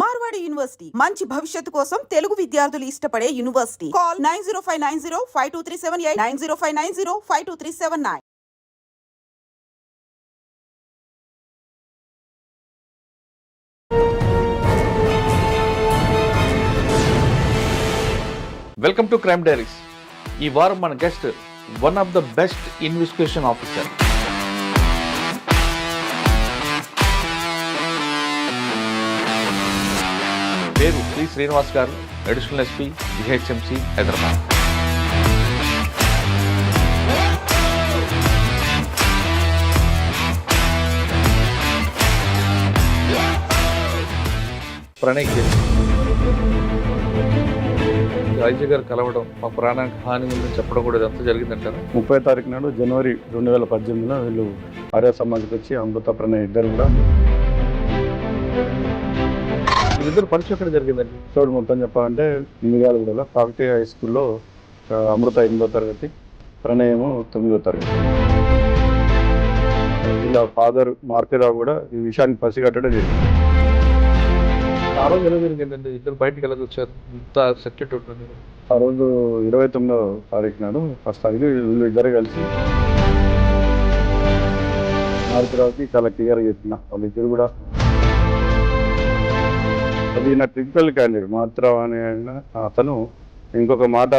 Marwadi university మంచి భవిష్యత్తు కోసం తెలుగు విద్యార్థులు ఇష్టపడే university. Call 9059052378 9059052379. Welcome to crime diaries. ఈ వారం మన guest one of the best investigation officer. పేరు శ్రీ శ్రీనివాస్ గారు, additional SP GHMC Hyderabad. Pranay case Rajaiah గారు కలవడం, మా ప్రాణానికి హాని ఉందని చెప్పడం కూడా ఇదంతా జరిగిందంటారు. 30 తారీఖు నాడు జనవరి 2018లో వీళ్ళు ఆర్య సమాజ్కి వచ్చి అమృత ప్రణయ్ ఇద్దరు కూడా వీళ్ళిద్దరు పరిచయం ఎక్కడ జరిగిందండి? చోటు మొత్తం చెప్పాలంటే మిర్యాలగూడలో కాకతీయ హై స్కూల్లో అమృత 8వ తరగతి, ప్రణయము 9వ తరగతి. వీళ్ళ ఫాదర్ మార్తిరావు కూడా ఈ విషయాన్ని పసిగట్టడం జరిగింది. ఆ రోజు ఎలా జరిగిందండి? ఇద్దరు బయటకు ఎలా వచ్చారు? ఇంత సెక్యూరిటీ ఉంటుంది. ఆ రోజు 29వ తారీఖు నాడు ఫస్ట్ తారీఖు వీళ్ళు ఇద్దరు కలిసి మార్తిరావుకి చాలా క్లియర్గా చెప్పిన వాళ్ళిద్దరు కూడా అది నా ట్రిపికల్ క్యాండిడేట్ మార్తిరావు అనే అతను ఇంకొక మాట.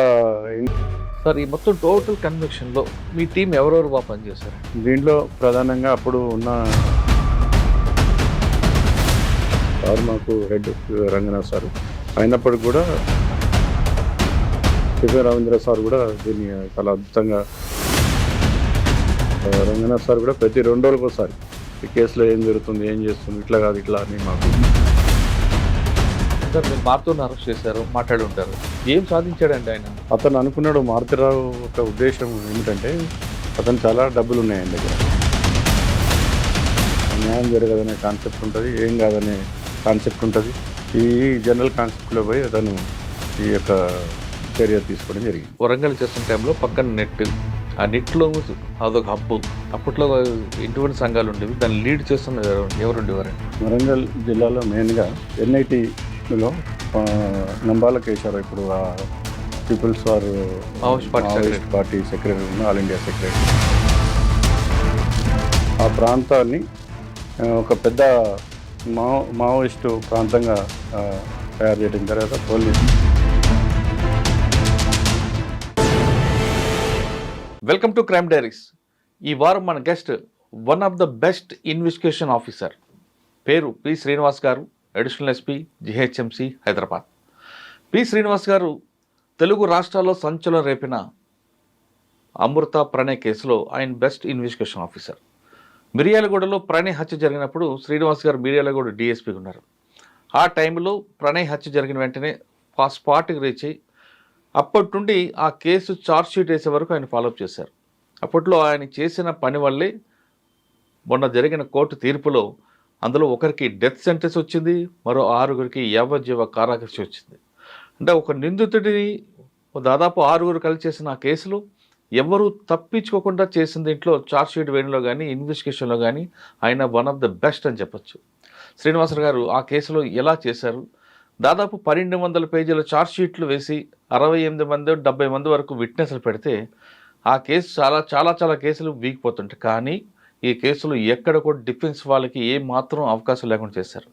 సార్, ఈ మొత్తం టోటల్ కన్విక్షన్లో మీ టీం ఎవరెవరు బాగా పనిచేశారు? దీంట్లో ప్రధానంగా అప్పుడు ఉన్న సార్ మాకు హెడ్ రంగనాథ్ సార్ అయినప్పటికీ కూడా టిఫిన్ రవీంద్ర సార్ కూడా దీన్ని చాలా అద్భుతంగా, రంగనాథ్ సార్ కూడా ప్రతి 2 రోజులకు ఒకసారి ఈ కేసులో ఏం జరుగుతుంది, ఏం చేస్తుంది, ఇట్లా కాదు ఇట్లా అని మాకు. సార్, మీరు మార్తోని అరెస్ట్ చేశారు, మాట్లాడి ఉంటారు. ఏం సాధించాడండి ఆయన? అతను అనుకున్నాడు, మార్తిరావు ఒక ఉద్దేశం ఏమిటంటే అతను చాలా డబ్బులు ఉన్నాయి ఆయన దగ్గర, న్యాయం జరగదనే కాన్సెప్ట్ ఉంటుంది, ఏం కాదనే కాన్సెప్ట్ ఉంటుంది. ఈ జనరల్ కాన్సెప్ట్లో పోయి అతను ఈ యొక్క చర్య తీసుకోవడం జరిగింది. వరంగల్ చేస్తున్న టైంలో పక్కన నెట్, ఆ నెట్లో అదొక హబ్బు. అప్పట్లో ఇటువంటి సంఘాలు ఉండేవి, దాన్ని లీడ్ చేస్తున్న ఎవరు ఉండేవారండి? వరంగల్ జిల్లాలో మెయిన్గా NITలో నంబాల కేశారావు, ఇప్పుడు పీపుల్స్ వార్ పార్టీ సెక్రటరీ ఉన్న ఆల్ ఇండియా సెక్రటరీ. ఆ ప్రాంతాన్ని ఒక పెద్ద మావోయిస్టు ప్రాంతంగా తయారు చేయడం తర్వాత police. Welcome to crime diaries. ఈ వారం మన guest one of the best investigation officer. పేరు పి శ్రీనివాస్ గారు, additional SP GHMC Hyderabad. P Srinivas గారు తెలుగు రాష్ట్రాల్లో సంచలనం రేపిన అమృత ప్రణయ్ కేసులో ఆయన బెస్ట్ ఇన్వెస్టిగేషన్ ఆఫీసర్. మిర్యాలగూడలో ప్రణయ్ హత్య జరిగినప్పుడు శ్రీనివాస్ గారు మిర్యాలగూడ డిఎస్పీగా ఉన్నారు. ఆ టైంలో ప్రణయ్ హత్య జరిగిన వెంటనే స్పాట్కి రీచ్ అయ్యి అప్పటి నుండి ఆ కేసు ఛార్జ్షీట్ వేసే వరకు ఆయన ఫాలోఅప్ చేశారు. అప్పట్లో ఆయన చేసిన పని వల్లే మొన్న జరిగిన కోర్టు తీర్పులో అందులో ఒకరికి డెత్ సెంటెన్స్ వచ్చింది, మరో 6గురికి యావజ్జీవ కారాశిక్ష వచ్చింది. అంటే ఒక నిందితుడిని దాదాపు 6గురు కలిసి చేసిన ఆ కేసులో ఎవరు తప్పించుకోకుండా చేసిన దీంట్లో ఛార్జ్షీట్ వేయడంలో కానీ ఇన్వెస్టిగేషన్లో కానీ ఆయన వన్ ఆఫ్ ద బెస్ట్ అని చెప్పచ్చు. శ్రీనివాసరావు గారు ఆ కేసులో ఎలా చేశారు? దాదాపు 1200 పేజీల ఛార్జ్షీట్లు వేసి 68 మంది 70 మంది వరకు విట్నెస్లు పెడితే ఆ కేసు చాలా కేసులు వీగిపోతుంటాయి. కానీ ఈ కేసులో ఎక్కడ కూడా డిఫెన్స్ వాళ్ళకి ఏ మాత్రం అవకాశం లేకుండా చేశారు.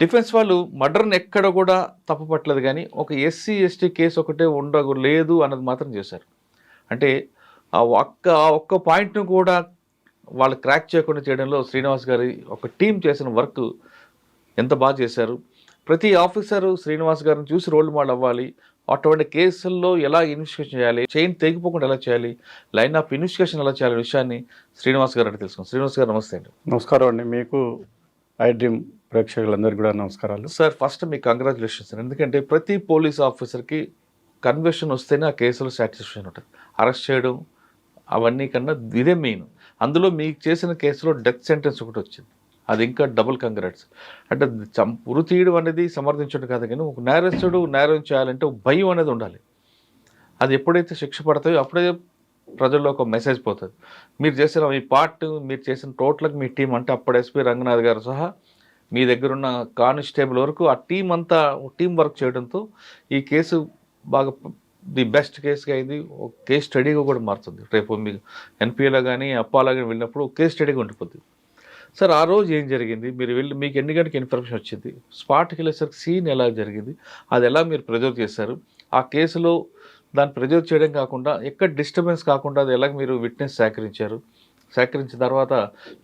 డిఫెన్స్ వాళ్ళు మర్డర్ని ఎక్కడ కూడా తప్పుపట్టలేదు, కానీ ఒక SC ST కేసు ఒకటే ఉండలేదు అన్నది మాత్రం చేశారు. అంటే ఆ ఒక్క పాయింట్ను కూడా వాళ్ళు క్రాక్ చేయకుండా చేయడంలో శ్రీనివాస్ గారి ఒక టీం చేసిన వర్క్ ఎంత బాగా చేశారు. ప్రతి ఆఫీసరు శ్రీనివాస్ గారిని చూసి రోల్ మోడల్ అవ్వాలి. అటువంటి కేసుల్లో ఎలా ఇన్వెస్టిగేషన్ చేయాలి, చైన్ తెగిపోకుండా ఎలా చేయాలి, లైన్ ఆఫ్ ఇన్వెస్టిగేషన్ ఎలా చేయాలి విషయాన్ని శ్రీనివాస్ గారు అంటే తెలుసుకున్నాం. శ్రీనివాస్ గారు నమస్తే అండి. నమస్కారం అండి. మీకు ఐ డ్రీమ్ ప్రేక్షకులందరికీ కూడా నమస్కారాలు. సార్, ఫస్ట్ మీకు కంగ్రాచులేషన్స్. ఎందుకంటే ప్రతి పోలీస్ ఆఫీసర్కి కన్విక్షన్ వస్తేనే ఆ కేసులో సాటిస్ఫాక్షన్ ఉంటుంది. అరెస్ట్ చేయడం అవన్నీ కన్నా ఇదే మెయిన్. అందులో మీకు చేసిన కేసులో డెత్ సెంటెన్స్ ఒకటి వచ్చింది, అది ఇంకా డబుల్ కంగ్రాట్స్. అంటే ఉరి తీయడం అనేది సమర్థించడం కాదు, కానీ ఒక నేరస్తుడు నేరం చేయాలంటే ఒక భయం అనేది ఉండాలి. అది ఎప్పుడైతే శిక్ష పడతాయో అప్పుడే ప్రజల్లో ఒక మెసేజ్ పోతుంది. మీరు చేసిన ఈ పార్ట్, మీరు చేసిన టోటల్కి మీ టీం అంటే అప్పుడు ఎస్పీ రంగనాథ్ గారు సహా మీ దగ్గరున్న కానిస్టేబుల్ వరకు ఆ టీం అంతా టీం వర్క్ చేయడంతో ఈ కేసు బాగా ది బెస్ట్ కేసుగా అయింది. ఒక కేస్ స్టడీగా కూడా మారుతుంది. రేపు మీకు ఎన్పిఏలో కానీ అప్పాలో కానీ వెళ్ళినప్పుడు కేస్ స్టడీగా ఉండిపోతుంది. సార్ ఆ రోజు ఏం జరిగింది? మీరు వెళ్ళి మీకు ఎన్ని గంటకి ఇన్ఫర్మేషన్ వచ్చింది? స్పాట్కి వెళ్ళేసరికి సీన్ ఎలా జరిగింది? అది ఎలా మీరు ప్రిజర్వ్ చేశారు? ఆ కేసులో దాన్ని ప్రిజర్వ్ చేయడం కాకుండా ఎక్కడ డిస్టర్బెన్స్ కాకుండా అది ఎలా మీరు విట్నెస్ సేకరించారు? సేకరించిన తర్వాత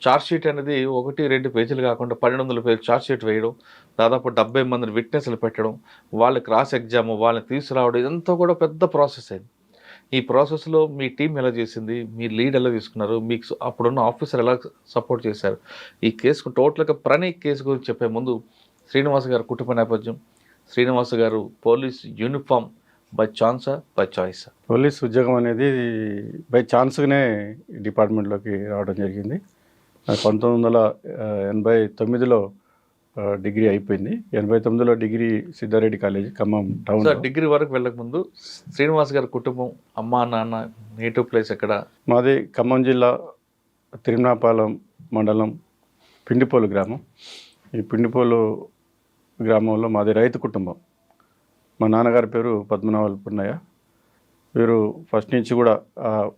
ఛార్జ్షీట్ అనేది 1-2 పేజీలు కాకుండా 1200 పేజీలు ఛార్జ్షీట్ వేయడం, దాదాపు 70 మందిని విట్నెస్లు పెట్టడం, వాళ్ళ క్రాస్ ఎగ్జామ్, వాళ్ళని తీసుకురావడం, ఇదంతా కూడా పెద్ద ప్రాసెస్ అయింది. ఈ ప్రాసెస్లో మీ టీం ఎలా చేసింది? మీ లీడ్ ఎలా తీసుకున్నారు? మీకు అప్పుడున్న ఆఫీసర్ ఎలా సపోర్ట్ చేశారు? ఈ కేసుకు టోటల్గా ప్రణయ్ కేసు గురించి చెప్పే ముందు శ్రీనివాస్ గారు కుటుంబ నేపథ్యం, Srinivas garu police uniform by ఛాన్సా బై చాయిసా? పోలీస్ ఉద్యోగం అనేది బై ఛాన్స్గానే డిపార్ట్మెంట్లోకి రావడం జరిగింది. 1989లో డిగ్రీ అయిపోయింది. 89లో degree Siddhareddy college Khammam town. Sir degree వరకు వెళ్ళకముందు శ్రీనివాస్ గారి కుటుంబం, అమ్మా నాన్న, నేటివ్ ప్లేస్ ఎక్కడ? మాది ఖమ్మం జిల్లా తిరుమలాపాలెం మండలం పిండిపోలు గ్రామం. ఈ పిండిపోలు గ్రామంలో మాది రైతు కుటుంబం. మా నాన్నగారి పేరు పద్మనాభాల పున్నయ్య. వీరు ఫస్ట్ నుంచి కూడా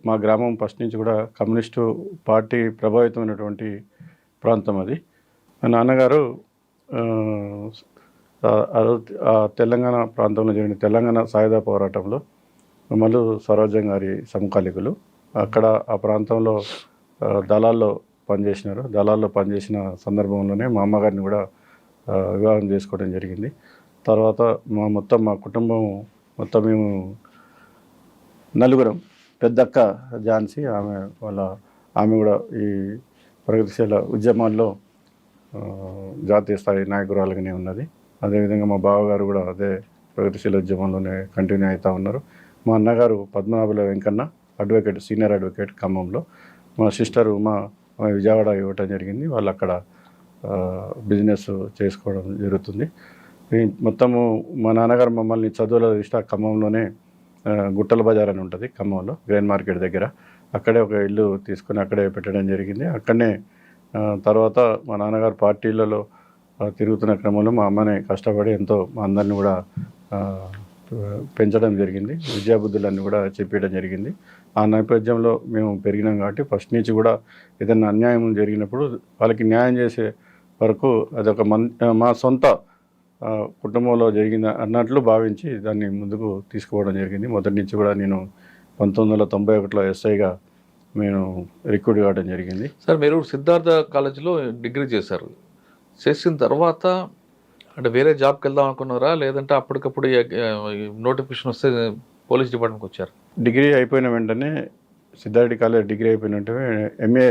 మా గ్రామం ఫస్ట్ నుంచి కూడా కమ్యూనిస్టు పార్టీ ప్రభావితమైనటువంటి ప్రాంతం అది. మా నాన్నగారు తెలంగాణ ప్రాంతంలో జరిగిన తెలంగాణ సాయుధ పోరాటంలో మల్లు స్వరాజ్యం గారి సమకాలికులు. అక్కడ ఆ ప్రాంతంలో దళాల్లో పనిచేసినారు. దళాల్లో పనిచేసిన సందర్భంలోనే మా అమ్మగారిని కూడా వివాహం చేసుకోవడం జరిగింది. తర్వాత మా కుటుంబం మొత్తం మేము నలుగురం. పెద్దక్క ఝాన్సీ, ఆమె కూడా ఈ ప్రగతిశీల ఉద్యమాల్లో జాతీయ స్థాయి నాయకురాలుగానే ఉన్నది. అదేవిధంగా మా బావగారు కూడా అదే ప్రగతిశీల ఉద్యమంలోనే కంటిన్యూ అవుతూ ఉన్నారు. మా అన్నగారు పద్మనాభుల వెంకన్న అడ్వకేట్, సీనియర్ అడ్వకేట్ ఖమ్మంలో. మా సిస్టర్ ఉమా విజయవాడ ఇవ్వటం జరిగింది. వాళ్ళు అక్కడ బిజినెస్ చేసుకోవడం జరుగుతుంది. మొత్తము మా నాన్నగారు మమ్మల్ని చదువుల దృష్ట్యా ఖమ్మంలోనే గుట్టల బజార్ అని ఉంటుంది ఖమ్మంలో, గ్రెయిన్ మార్కెట్ దగ్గర. అక్కడే ఒక ఇల్లు తీసుకుని అక్కడే పెట్టడం జరిగింది. అక్కడనే తర్వాత మా నాన్నగారు పార్టీలలో తిరుగుతున్న క్రమంలో మా అమ్మని కష్టపడి ఎంతో మా అందరిని కూడా పెంచడం జరిగింది. విద్యాబుద్ధులన్నీ కూడా చెప్పడం జరిగింది. ఆ నేపథ్యంలో మేము పెరిగినాం కాబట్టి ఫస్ట్ నుంచి కూడా ఏదైనా అన్యాయం జరిగినప్పుడు వాళ్ళకి న్యాయం చేసే వరకు అదొక మా సొంత కుటుంబంలో జరిగింది అన్నట్లు భావించి దాన్ని ముందుకు తీసుకుపోవడం జరిగింది. మొదటి నుంచి కూడా నేను 1991లో ఎస్ఐగా నేను రిక్రూట్ కావడం జరిగింది. సార్ మీరు సిద్ధార్థ కాలేజీలో డిగ్రీ చేశారు. చేసిన తర్వాత అంటే వేరే జాబ్కి వెళ్దాం అనుకున్నారా, లేదంటే అప్పటికప్పుడు నోటిఫికేషన్ వస్తే పోలీస్ డిపార్ట్మెంట్కి వచ్చారు? డిగ్రీ అయిపోయిన వెంటనే సిద్ధారెడ్డి కాలేజ్ డిగ్రీ అయిపోయిన వెంటనే ఎంఏ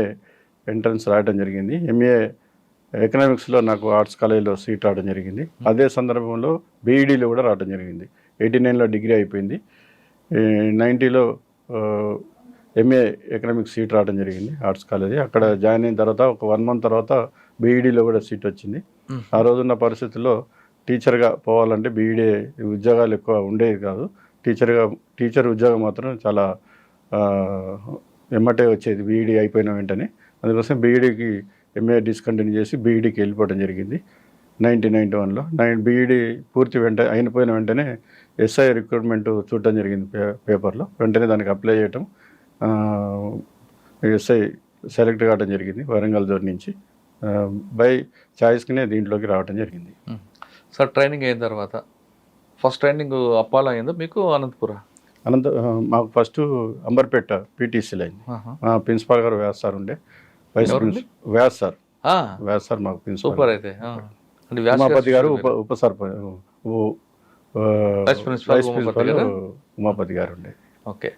ఎంట్రన్స్ రాయడం జరిగింది. ఎంఏ ఎకనామిక్స్లో నాకు ఆర్ట్స్ కాలేజీలో సీట్ రావడం జరిగింది. అదే సందర్భంలో బీఈడీలో కూడా రావడం జరిగింది. 89లో డిగ్రీ అయిపోయింది. 90లో ఎంఏ ఎకనామిక్స్ సీట్ రావడం జరిగింది ఆర్ట్స్ కాలేజీ. అక్కడ జాయిన్ అయిన తర్వాత ఒక 1 month తర్వాత బీఈడీలో కూడా సీట్ వచ్చింది. ఆ రోజున్న పరిస్థితుల్లో టీచర్గా పోవాలంటే బీఈడీ ఉద్యోగాలు ఎక్కువ ఉండేవి కాదు. టీచర్ ఉద్యోగం మాత్రం చాలా ఎమ్మటే వచ్చేది బీఈడీ అయిపోయిన వెంటనే. అందుకోసం బీఈడీకి ఎంఏ డిస్కంటిన్యూ చేసి బీఈడీకి వెళ్ళిపోవడం జరిగింది 1991లో. బీఈడీ పూర్తి అయిపోయిన వెంటనే ఎస్ఐ రిక్రూట్మెంట్ చూడటం జరిగింది పేపర్లో. వెంటనే దానికి అప్లై చేయటం, ఎస్ఐ సెలెక్ట్ కావడం జరిగింది వరంగల్ జోన్ నుంచి. బై చాయిస్కినే దీంట్లోకి రావడం జరిగింది. సార్ ట్రైనింగ్ అయిన తర్వాత ఫస్ట్ ట్రైనింగ్ అప్పాలో అయిందా మీకు, అనంతపురా? మాకు ఫస్ట్ అంబర్పేట పీటీసీలో అయింది. మా ప్రిన్సిపాల్ గారు వ్యాస్ సార్ ఉండే, వైస్ ప్రిన్సిపల్ వ్యాస్ సార్ మాకు ప్రిన్సిపల్. సూపర్. అయితే ఉమాపతి గారు ఉప సర్పంచ్, వైస్ ప్రిన్సిపల్ ఉమాపతి గారు ఉండే. ఓకే.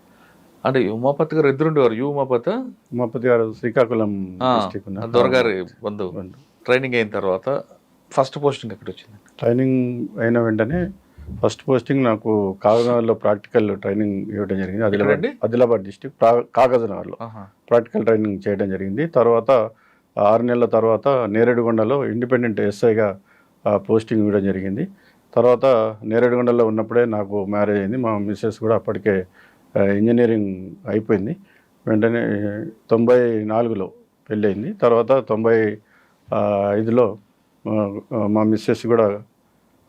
అంటే ఉమాపతి గారు ఇద్దరు ఉండేవారు. ఉమాపతి గారు శ్రీకాకుళం డిస్ట్రిక్ట్ దొరగారి బంధువు. ట్రైనింగ్ అయిన తర్వాత ఫస్ట్ పోస్టింగ్ ఎక్కడ వచ్చింది? ట్రైనింగ్ అయిన వెంటనే ఫస్ట్ పోస్టింగ్ నాకు కాగజ్నగర్లో ప్రాక్టికల్ ట్రైనింగ్ ఇవ్వడం జరిగింది. ఆదిలాబాద్ డిస్ట్రిక్ట్ కాగజ్నగర్లో ప్రాక్టికల్ ట్రైనింగ్ చేయడం జరిగింది. తర్వాత 6 నెలల తర్వాత నేరేడుగొండలో ఇండిపెండెంట్ ఎస్ఐగా పోస్టింగ్ ఇవ్వడం జరిగింది. తర్వాత నేరేడుగొండలో ఉన్నప్పుడే నాకు మ్యారేజ్ అయింది. మా మిస్సెస్ కూడా అప్పటికే ఇంజనీరింగ్ అయిపోయింది. వెంటనే 94లో పెళ్ళయింది. తర్వాత 95లో మా మిస్సెస్ కూడా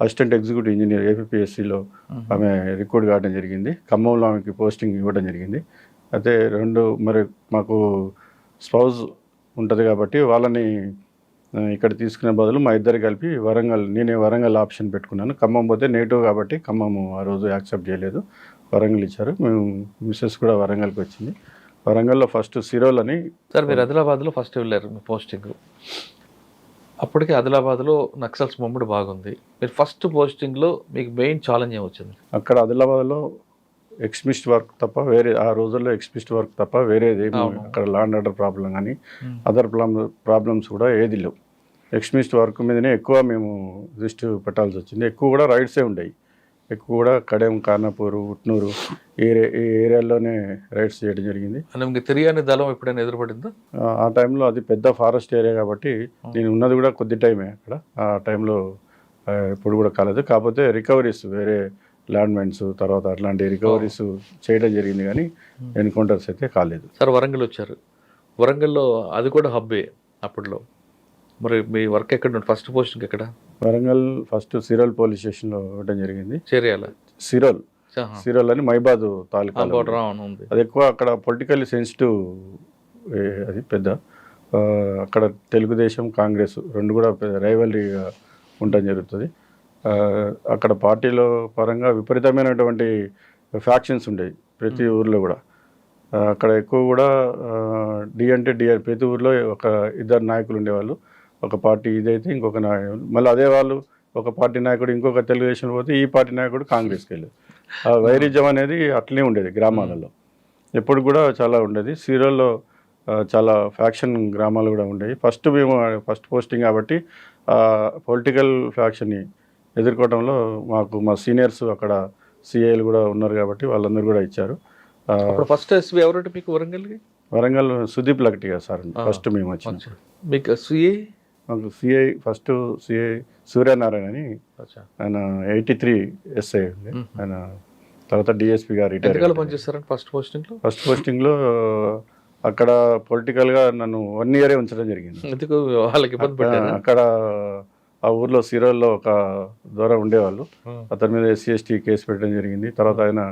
అసిస్టెంట్ ఎగ్జిక్యూటివ్ ఇంజనీర్ ఏపీఎస్సిలో ఆమె రిక్రూట్ కావడం జరిగింది. ఖమ్మంలో ఆమెకి పోస్టింగ్ ఇవ్వడం జరిగింది. అయితే మరి మాకు స్పౌజ్ ఉంటుంది కాబట్టి వాళ్ళని ఇక్కడ తీసుకునే బదులు మా ఇద్దరు కలిపి నేనే వరంగల్ ఆప్షన్ పెట్టుకున్నాను. ఖమ్మం పోతే నెగిటివ్ కాబట్టి ఖమ్మం ఆ రోజు యాక్సెప్ట్ చేయలేదు, వరంగల్ ఇచ్చారు. మేము మిస్సెస్ కూడా వరంగల్కి వచ్చింది. వరంగల్లో ఫస్ట్ సిరోల్ అని. సార్ మీరు ఆదిలాబాద్లో ఫస్ట్ వెళ్ళారు మీ పోస్టింగ్. అప్పటికే ఆదిలాబాద్లో నక్సల్స్ మూవ్మెంట్ బాగుంది. మీరు ఫస్ట్ పోస్టింగ్లో మీకు మెయిన్ ఛాలెంజ్ ఏమొచ్చింది? అక్కడ ఆదిలాబాద్లో ఎక్స్ట్రీమిస్ట్ వర్క్ తప్ప వేరే, ఆ రోజుల్లో ఎక్స్ట్రీమిస్ట్ వర్క్ తప్ప వేరేది అక్కడ లా అండ్ ఆర్డర్ ప్రాబ్లం కానీ అదర్ ప్రాబ్లమ్స్ కూడా ఏది లేవు. ఎక్స్ట్రీమిస్ట్ వర్క్ మీదనే ఎక్కువ మేము దృష్టి పెట్టాల్సి వచ్చింది. ఎక్కువ కూడా రైడ్సే ఉండేవి. ఎక్కువ కూడా కడెం, ఖానాపూర్, ఉట్నూరు ఈ ఏరియాల్లోనే రైడ్స్ చేయడం జరిగింది. మీకు తెలియని దళం ఎప్పుడైనా ఎదురుపడిందా? ఆ టైంలో అది పెద్ద ఫారెస్ట్ ఏరియా కాబట్టి నేను ఉన్నది కూడా కొద్ది టైమే అక్కడ. ఆ టైంలో ఎప్పుడు కూడా కాలేదు. కాకపోతే రికవరీస్ వేరే ల్యాండ్ మైన్స్ తర్వాత అట్లాంటి రికవరీస్ చేయడం జరిగింది కానీ ఎన్కౌంటర్స్ అయితే కాలేదు. సార్ వరంగల్ వచ్చారు. వరంగల్లో అది కూడా హబ్బే అప్పట్లో. మరి మీ వర్క్ ఎక్కడ? ఫస్ట్ పోస్టింగ్ ఎక్కడ? వరంగల్ ఫస్ట్ సిరోల్ పోలీస్ స్టేషన్లో ఇవ్వడం జరిగింది. చేరియాల సిరోల్ అని మైబాద్ తాలూకా. అది ఎక్కువ అక్కడ పొలిటికల్లీ సెన్సిటివ్, అది పెద్ద అక్కడ తెలుగుదేశం కాంగ్రెస్ రెండు కూడా రైవలరీగా ఉండడం జరుగుతుంది. అక్కడ పార్టీలో పరంగా విపరీతమైనటువంటి ఫ్యాక్షన్స్ ఉండేవి ప్రతి ఊర్లో కూడా. అక్కడ ఎక్కువ కూడా డి అంటే డి, ప్రతి ఊర్లో ఒక ఇద్దరు నాయకులు ఉండేవాళ్ళు. ఒక పార్టీ ఇదైతే ఇంకొక నాయకుడు, మళ్ళీ అదే వాళ్ళు ఒక పార్టీ నాయకుడు ఇంకొక తెలుగుదేశం పోతే ఈ పార్టీ నాయకుడు కాంగ్రెస్కి వెళ్ళేది. ఆ వైరుధ్యం అనేది అట్లనే ఉండేది గ్రామాలలో, ఎప్పుడు కూడా చాలా ఉండేది. సీరియల్లో చాలా ఫ్యాక్షన్ గ్రామాలు కూడా ఉండేవి. ఫస్ట్ పోస్టింగ్ కాబట్టి పొలిటికల్ ఫ్యాక్షన్ని ఎదుర్కోవడంలో మా సీనియర్స్ అక్కడ సిఐలు కూడా ఉన్నారు కాబట్టి వాళ్ళందరూ కూడా ఇచ్చారు. ఫస్ట్ ఎస్పీ ఎవరంటే మీకు వరంగల్ సుదీప్ లక్టిగా సార్ ఫస్ట్ మేము వచ్చినాం. మీకు సిఐ? మాకు సిఐ ఫస్ట్ సిఐ సూర్యనారాయణ అని, ఆయన 83 ఎస్ఐ ఉంది. ఆయన తర్వాత డిఎస్పీ గారు రిటైర్ పనిచేస్తారండి. ఫస్ట్ పోస్టింగ్లో అక్కడ పొలిటికల్గా నన్ను 1 year ఉంచడం జరిగింది. అక్కడ ఆ ఊర్లో సిరోల్లో ఒక ద్వారా ఉండేవాళ్ళు, అతని మీద SC/ST కేసు పెట్టడం జరిగింది. తర్వాత ఆయన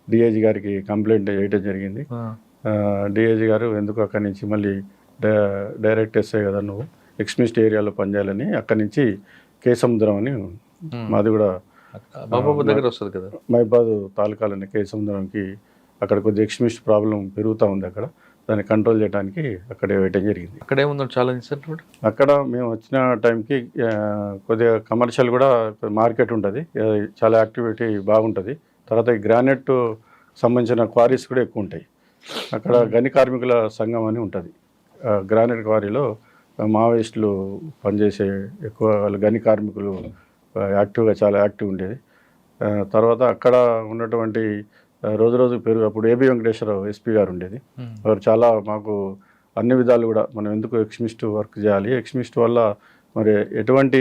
డిఐజీ గారికి కంప్లైంట్ చేయడం జరిగింది. డిఐజీ గారు ఎందుకు అక్కడి నుంచి మళ్ళీ డైరెక్ట్ ఎస్ఐ కదా నువ్వు ఎక్స్ట్రీమిస్ట్ ఏరియాలో పనిచేయాలని అక్కడి నుంచి కేసముద్రం అని, మాది కూడా దగ్గర వస్తుంది కదా మైబాద్ తాలూకాలని, కేసముద్రంకి అక్కడ కొద్దిగా ఎక్స్ట్రీమిస్ట్ ప్రాబ్లం పెరుగుతూ ఉంది. అక్కడ దాన్ని కంట్రోల్ చేయడానికి అక్కడే వేయటం జరిగింది. అక్కడేముందో ఛాలెంజ్ సార్? అక్కడ మేము వచ్చిన టైంకి కొద్దిగా కమర్షియల్ కూడా మార్కెట్ ఉంటుంది, చాలా యాక్టివిటీ బాగుంటుంది. తర్వాత ఈ గ్రానైట్ సంబంధించిన క్వారీస్ కూడా ఎక్కువ ఉంటాయి. అక్కడ గని కార్మికుల సంఘం అని ఉంటుంది. గ్రానైట్ క్వారీలో మావోయిస్టులు పనిచేసే ఎక్కువ గని కార్మికులు చాలా యాక్టివ్ ఉండేది. తర్వాత అక్కడ ఉన్నటువంటి రోజు అప్పుడు ఏబి వెంకటేశ్వరరావు ఎస్పీ గారు ఉండేది. వారు చాలా మాకు అన్ని విధాలు కూడా మనం ఎందుకు ఎక్స్ట్రీమిస్ట్ వర్క్ చేయాలి, ఎక్స్ట్రీమిస్ట్ వల్ల మరి ఎటువంటి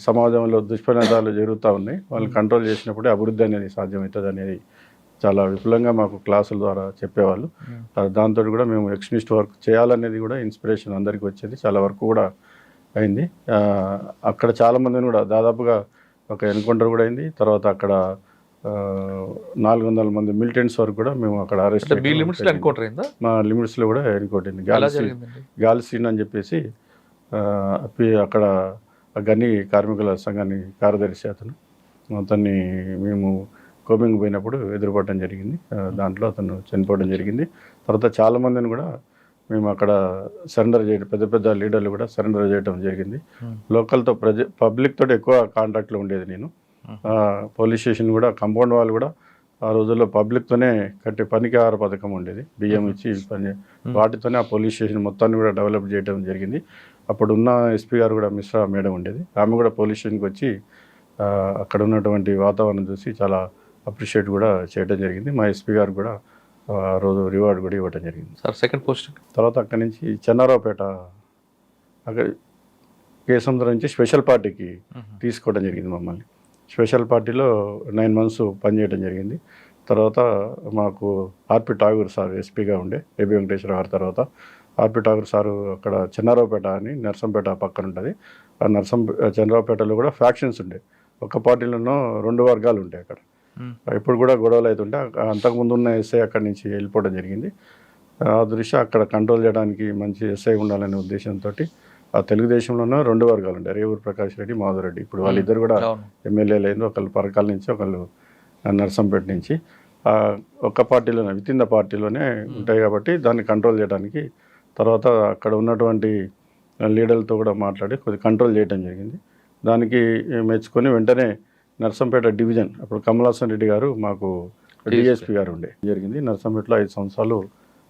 సమాజంలో దుష్పరిణామాలు జరుగుతూ ఉన్నాయి, వాళ్ళని కంట్రోల్ చేసినప్పుడే అభివృద్ధి అనేది సాధ్యమవుతుంది అనేది చాలా విపులంగా మాకు క్లాసుల ద్వారా చెప్పేవాళ్ళు. దాంతో కూడా మేము ఎక్స్ట్రీమిస్ట్ వర్క్ చేయాలనేది కూడా ఇన్స్పిరేషన్ అందరికీ వచ్చేది. చాలా వరకు కూడా అయింది. అక్కడ చాలామందిని కూడా దాదాపుగా ఒక ఎన్కౌంటర్ కూడా అయింది. తర్వాత అక్కడ 400 మంది మిలిటెంట్స్ వరకు కూడా మేము అక్కడ అరెస్ట్. మా లిమిట్స్లో కూడా ఎన్కౌంటర్ అయింది. గాలి సీన్ అని చెప్పేసి అక్కడ గని కార్మికుల సంఘాన్ని కార్యదర్శి అతన్ని మేము కోమింగ్ పోయినప్పుడు ఎదురుపడడం జరిగింది. దాంట్లో అతను చనిపోవడం జరిగింది. తర్వాత చాలామందిని కూడా మేము అక్కడ సరెండర్ చేయడం, పెద్ద లీడర్లు కూడా సరెండర్ చేయడం జరిగింది. లోకల్తో పబ్లిక్ తోటి ఎక్కువ కాంటాక్ట్లో ఉండేది నేను. పోలీస్ స్టేషన్ కూడా కాంపౌండ్ వాళ్ళు కూడా ఆ రోజుల్లో పబ్లిక్తోనే కట్టే పనికి ఆహార పథకం ఉండేది, బియ్యం ఇచ్చి పని, వాటితోనే ఆ పోలీస్ స్టేషన్ మొత్తాన్ని కూడా డెవలప్ చేయడం జరిగింది. అప్పుడు ఉన్న ఎస్పీ గారు కూడా మిశ్రా మేడం ఉండేది. ఆమె కూడా పోలీస్ స్టేషన్కి వచ్చి అక్కడ ఉన్నటువంటి వాతావరణం చూసి చాలా అప్రిషియేట్ కూడా చేయడం జరిగింది. మా ఎస్పీ గారు కూడా ఆ రోజు రివార్డ్ కూడా ఇవ్వడం జరిగింది. సార్ సెకండ్ పోస్టింగ్ తర్వాత అక్కడి నుంచి చెన్నారావుపేట, అక్కడ కేసముద్రం నుంచి స్పెషల్ పార్టీకి తీసుకోవడం జరిగింది మమ్మల్ని. స్పెషల్ పార్టీలో 9 months పనిచేయడం జరిగింది. తర్వాత మాకు ఆర్పి ఠాగూర్ సార్ ఎస్పీగా ఉండే, ఏబి వెంకటేశ్వర గారి తర్వాత ఆర్పి ఠాగూర్ సారు అక్కడ చెన్నారావుపేట అని నర్సంపేట పక్కన ఉంటుంది, చంద్రబాబుపేటలో కూడా ఫ్యాక్షన్స్ ఉండే. ఒక పార్టీలోనో 2 వర్గాలు ఉంటాయి అక్కడ. ఇప్పుడు కూడా గొడవలు అవుతుంటే అంతకుముందు ఉన్న ఎస్ఐ అక్కడి నుంచి వెళ్ళిపోవడం జరిగింది. ఆ దృష్ట్యా అక్కడ కంట్రోల్ చేయడానికి మంచి ఎస్ఐ ఉండాలనే ఉద్దేశంతో ఆ తెలుగుదేశంలోనే 2 వర్గాలు ఉంటాయి, రేవూరు ప్రకాష్ రెడ్డి, మాధురెడ్డి. ఇప్పుడు వాళ్ళిద్దరు కూడా ఎమ్మెల్యేలు అయింది, ఒకళ్ళు పరకాల నుంచి, ఒకళ్ళు నర్సంపేట నుంచి. ఒక పార్టీలోనే విత్ ఇన్ ద పార్టీలోనే ఉంటాయి కాబట్టి దాన్ని కంట్రోల్ చేయడానికి తర్వాత అక్కడ ఉన్నటువంటి లీడర్లతో కూడా మాట్లాడి కొద్దిగా కంట్రోల్ చేయడం జరిగింది. దానికి మెచ్చుకొని వెంటనే నర్సంపేట డివిజన్ అప్పుడు కమలాసన్ రెడ్డి గారు మాకు డిఎస్పీ గారు ఉండే జరిగింది. నర్సంపేటలో 5 సంవత్సరాలు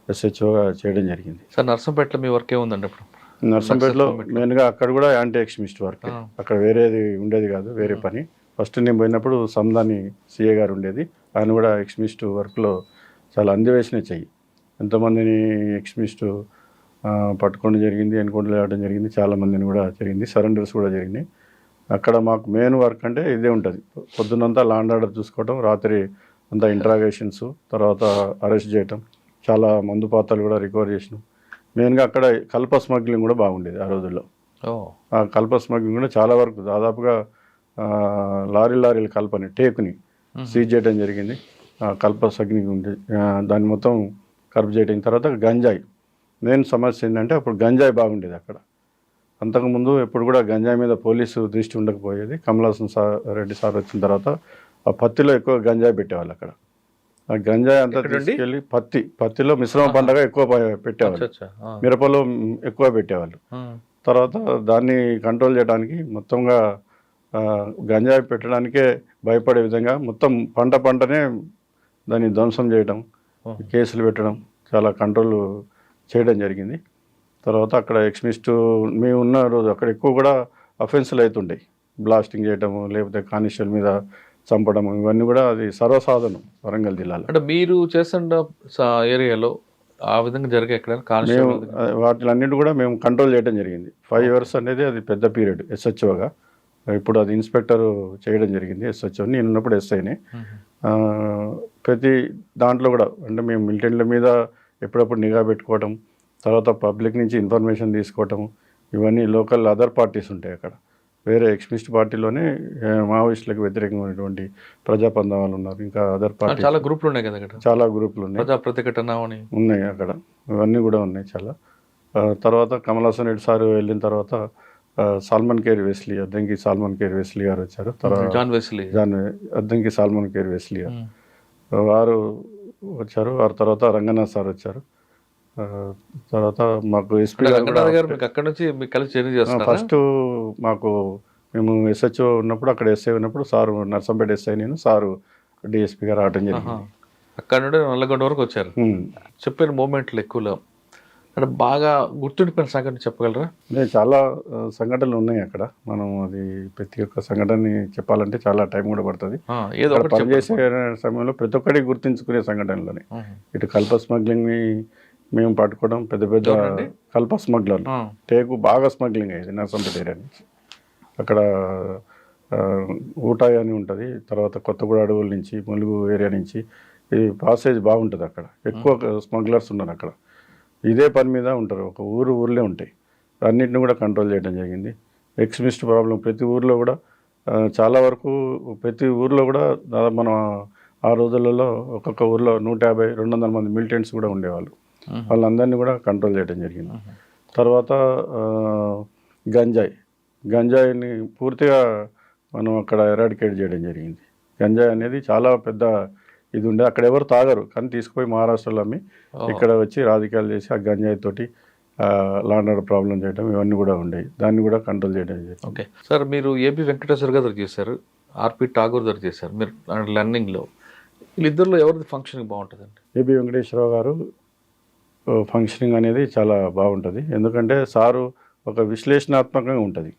ఎస్హెచ్ఓగా చేయడం జరిగింది. సార్ నర్సంపేటలో మీ వర్క్ ఏముందండి అప్పుడు? నర్సంపేటలో మెయిన్గా అక్కడ కూడా యాంటీ ఎక్స్ట్రీమిస్ట్ వర్క్, అక్కడ వేరేది ఉండేది కాదు, వేరే పని. ఫస్ట్ నేను పోయినప్పుడు సందాని సిఏ గారు ఉండేది, ఆయన కూడా ఎక్స్ట్రీమిస్ట్ వర్క్లో చాలా అందివేసిన చెయ్యి. ఎంతోమందిని ఎక్స్ట్రీమిస్ట్ పట్టుకోవడం జరిగింది, ఎన్కౌంటర్ చేయడం జరిగింది, చాలామందిని కూడా జరిగింది, సరెండర్స్ కూడా జరిగినాయి. అక్కడ మాకు మెయిన్ వర్క్ అంటే ఇదే ఉంటుంది. పొద్దున్నంతా లా అండ్ ఆర్డర్ చూసుకోవడం, రాత్రి అంతా ఇంట్రాగేషన్స్, తర్వాత అరెస్ట్ చేయటం, చాలా మందు పాత్రలు కూడా రికవర్ చేసినాం. మెయిన్గా అక్కడ కల్ప స్మగ్లింగ్ కూడా బాగుండేది ఆ రోజుల్లో. ఆ కల్ప స్మగ్లింగ్ కూడా చాలా వరకు దాదాపుగా లారీల కల్పని టేకుని సీజ్ చేయడం జరిగింది. కల్ప స్మగ్లింగ్ ఉంది, దాన్ని మొత్తం కర్బ్ చేయడం. తర్వాత గంజాయి మెయిన్ సమస్య ఏంటంటే అప్పుడు గంజాయి బాగుండేది అక్కడ. అంతకుముందు ఎప్పుడు కూడా గంజాయి మీద పోలీసు దృష్టి ఉండకపోయేది. కమలాసన్ రెడ్డి సార్ వచ్చిన తర్వాత ఆ పత్తిలో ఎక్కువ గంజాయి పెట్టేవాళ్ళు అక్కడ. ఆ గంజాయి అంతా తీసుకెళ్ళి పత్తిలో మిశ్రమ పంటగా ఎక్కువ పెట్టేవాళ్ళు, మిరపలో ఎక్కువ పెట్టేవాళ్ళు. తర్వాత దాన్ని కంట్రోల్ చేయడానికి మొత్తంగా గంజాయి పెట్టడానికే భయపడే విధంగా మొత్తం పంటనే దాన్ని ధ్వంసం చేయడం, కేసులు పెట్టడం, చాలా కంట్రోల్ చేయడం జరిగింది. తర్వాత అక్కడ ఎక్స్ట్రీమిస్టు మేము ఉన్న రోజు అక్కడ ఎక్కువ కూడా అఫెన్సులు అవుతుంటాయి, బ్లాస్టింగ్ చేయడము, లేకపోతే కానిస్టేబుల్ మీద చంపడం, ఇవన్నీ కూడా అది సర్వసాధారణం వరంగల్ జిల్లాలో. అంటే మీరు చేస్తున్న ఏరియాలో ఆ విధంగా జరిగే ఎక్కడ మేము వాటిలన్నిటి కూడా మేము కంట్రోల్ చేయడం జరిగింది. 5 years అనేది అది పెద్ద పీరియడ్ ఎస్హెచ్ఓగా. ఇప్పుడు అది ఇన్స్పెక్టర్ చేయడం జరిగింది ఎస్హెచ్ఓ, నేను ఉన్నప్పుడు ఎస్ఐని. ప్రతి దాంట్లో కూడా అంటే మేము మిలిటెంట్ల మీద ఎప్పుడప్పుడు నిఘా పెట్టుకోవటం, తర్వాత పబ్లిక్ నుంచి ఇన్ఫర్మేషన్ తీసుకోవటం, ఇవన్నీ లోకల్ అదర్ పార్టీస్ ఉంటాయి అక్కడ. వేరే ఎక్స్ట్రీమిస్ట్ పార్టీలోనే మావోయిస్టులకు వ్యతిరేకమైనటువంటి ప్రజాపంద వాళ్ళు ఉన్నారు, ఇంకా అదర్ పార్టీ చాలా గ్రూపులు ఉన్నాయి కదా అక్కడ, చాలా గ్రూపులు ఉన్నాయి, ప్రజా ప్రతిఘటన ఉన్నాయి అక్కడ, ఇవన్నీ కూడా ఉన్నాయి చాలా. తర్వాత కమలాసన్ రెడ్డి సార్ వెళ్ళిన తర్వాత Solomon Carey Wesley, Addanki Solomon Carey Wesley గారు వచ్చారు. తర్వాత అద్దంకి సాల్మన్ కేర్ వెస్లీ గారు వారు వచ్చారు. వారి తర్వాత రంగనాథ్ సార్ వచ్చారు. తర్వాత మాకు ఎస్పీ ఫస్ట్ మాకు మేము ఎస్హెచ్ఓ ఉన్నప్పుడు అక్కడ ఎస్ఐ ఉన్నప్పుడు సారు నర్సంపేట ఎస్ఐ, నేను సారు డిఎస్పీ గారు రావడం జరిగింది. అక్కడ నుండి నల్లగొండ వరకు వచ్చారు. చెప్పిన మూమెంట్లు ఎక్కువలో అంటే బాగా గుర్తుండిపోయిన సంఘటన చెప్పగలరా? చాలా సంఘటనలు ఉన్నాయి అక్కడ. మనం అది ప్రతి ఒక్క సంఘటనని చెప్పాలంటే చాలా టైం కూడా పడుతుంది. పనిచేసే సమయంలో ప్రతి ఒక్కటి గుర్తుంచుకునే సంఘటనలోనే ఇటు కల్ప స్మగ్లింగ్ని మేము పట్టుకోవడం, పెద్ద కల్ప స్మగ్లర్ టేకు బాగా స్మగ్లింగ్ అయ్యేది నర్సంపేట ఏరియా నుంచి. అక్కడ ఊటాయి అని ఉంటుంది, తర్వాత కొత్తగూడ అడవుల నుంచి, ములుగు ఏరియా నుంచి ఈ పాసేజ్ బాగుంటుంది. అక్కడ ఎక్కువ స్మగ్లర్స్ ఉన్నారు అక్కడ, ఇదే పని మీద ఉంటారు, ఒక ఊర్లే ఉంటాయి. అన్నింటిని కూడా కంట్రోల్ చేయడం జరిగింది. ఎక్స్ట్రీమిస్ట్ ప్రాబ్లం ప్రతి ఊర్లో కూడా చాలా వరకు ప్రతి ఊర్లో కూడా దాదాపు మనం ఆ రోజులలో ఒక్కొక్క ఊర్లో 150-200 మంది మిలిటెంట్స్ కూడా ఉండేవాళ్ళు. వాళ్ళందరినీ కూడా కంట్రోల్ చేయడం జరిగింది. తర్వాత గంజాయిని పూర్తిగా మనం అక్కడ ఎరాడికేట్ చేయడం జరిగింది. గంజాయి అనేది చాలా పెద్ద ఇది ఉండే, అక్కడ ఎవరు తాగరు కానీ తీసుకుపోయి మహారాష్ట్రలో అమ్మి ఇక్కడ వచ్చి రాజకీయాలు చేసి ఆ గంజాయి తోటి లాండ్ ఆర్డర్ ప్రాబ్లం చేయడం, ఇవన్నీ కూడా ఉండేవి. దాన్ని కూడా కంట్రోల్ చేయడం జరిగింది. ఓకే సార్, మీరు ఏపీ వెంకటేశ్వర గారు చేశారు, ఆర్పి ఠాగూర్ గారు చేశారు. మీరు లర్నింగ్లో వీళ్ళిద్దరిలో ఎవరిది ఫంక్షనింగ్ బాగుంటుందండి? ఏపీ వెంకటేశ్వరరావు గారు ఫంక్షనింగ్ అనేది చాలా బాగుంటుంది. ఎందుకంటే సారు ఒక విశ్లేషణాత్మకంగా ఉంటుంది.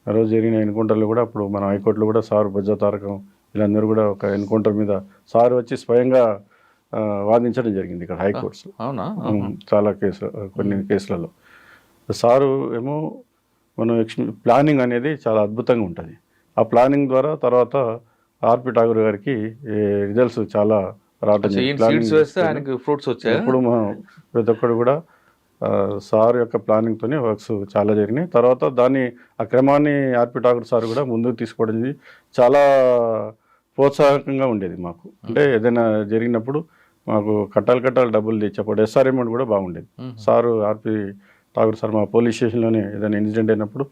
ఆ రోజు జరిగిన ఎన్కౌంటర్లు కూడా అప్పుడు మన హైకోర్టులో కూడా సారు బొజ్జ తారకం వీళ్ళందరూ కూడా ఒక ఎన్కౌంటర్ మీద సారు వచ్చి స్వయంగా వాదించడం జరిగింది ఇక్కడ హైకోర్ట్స్. అవునా? చాలా కొన్ని కేసులలో సారు ఏమో మనం ప్లానింగ్ అనేది చాలా అద్భుతంగా ఉంటుంది. ఆ ప్లానింగ్ ద్వారా తర్వాత ఆర్పి ఠాగూర్ గారికి రిజల్ట్స్ చాలా రావటం. ఫ్రూట్స్ వచ్చాయి. ఇప్పుడు మనం ప్రతి ఒక్కరు కూడా సార్ యొక్క ప్లానింగ్తోనే వర్క్స్ చాలా జరిగినాయి. తర్వాత దాన్ని ఆ క్రమాన్ని ఆర్పి ఠాకూర్ సార్ కూడా ముందుకు తీసుకోవడం చాలా ప్రోత్సాహకంగా ఉండేది మాకు. అంటే ఏదైనా జరిగినప్పుడు మాకు కట్టాలు డబ్బులు తెచ్చేప్పుడు ఎస్ఆర్ అమౌంట్ కూడా బాగుండేది. సారు ఆర్పి ఠాకూర్ సార్ మా పోలీస్ స్టేషన్లోనే ఏదైనా ఇన్సిడెంట్ అయినప్పుడు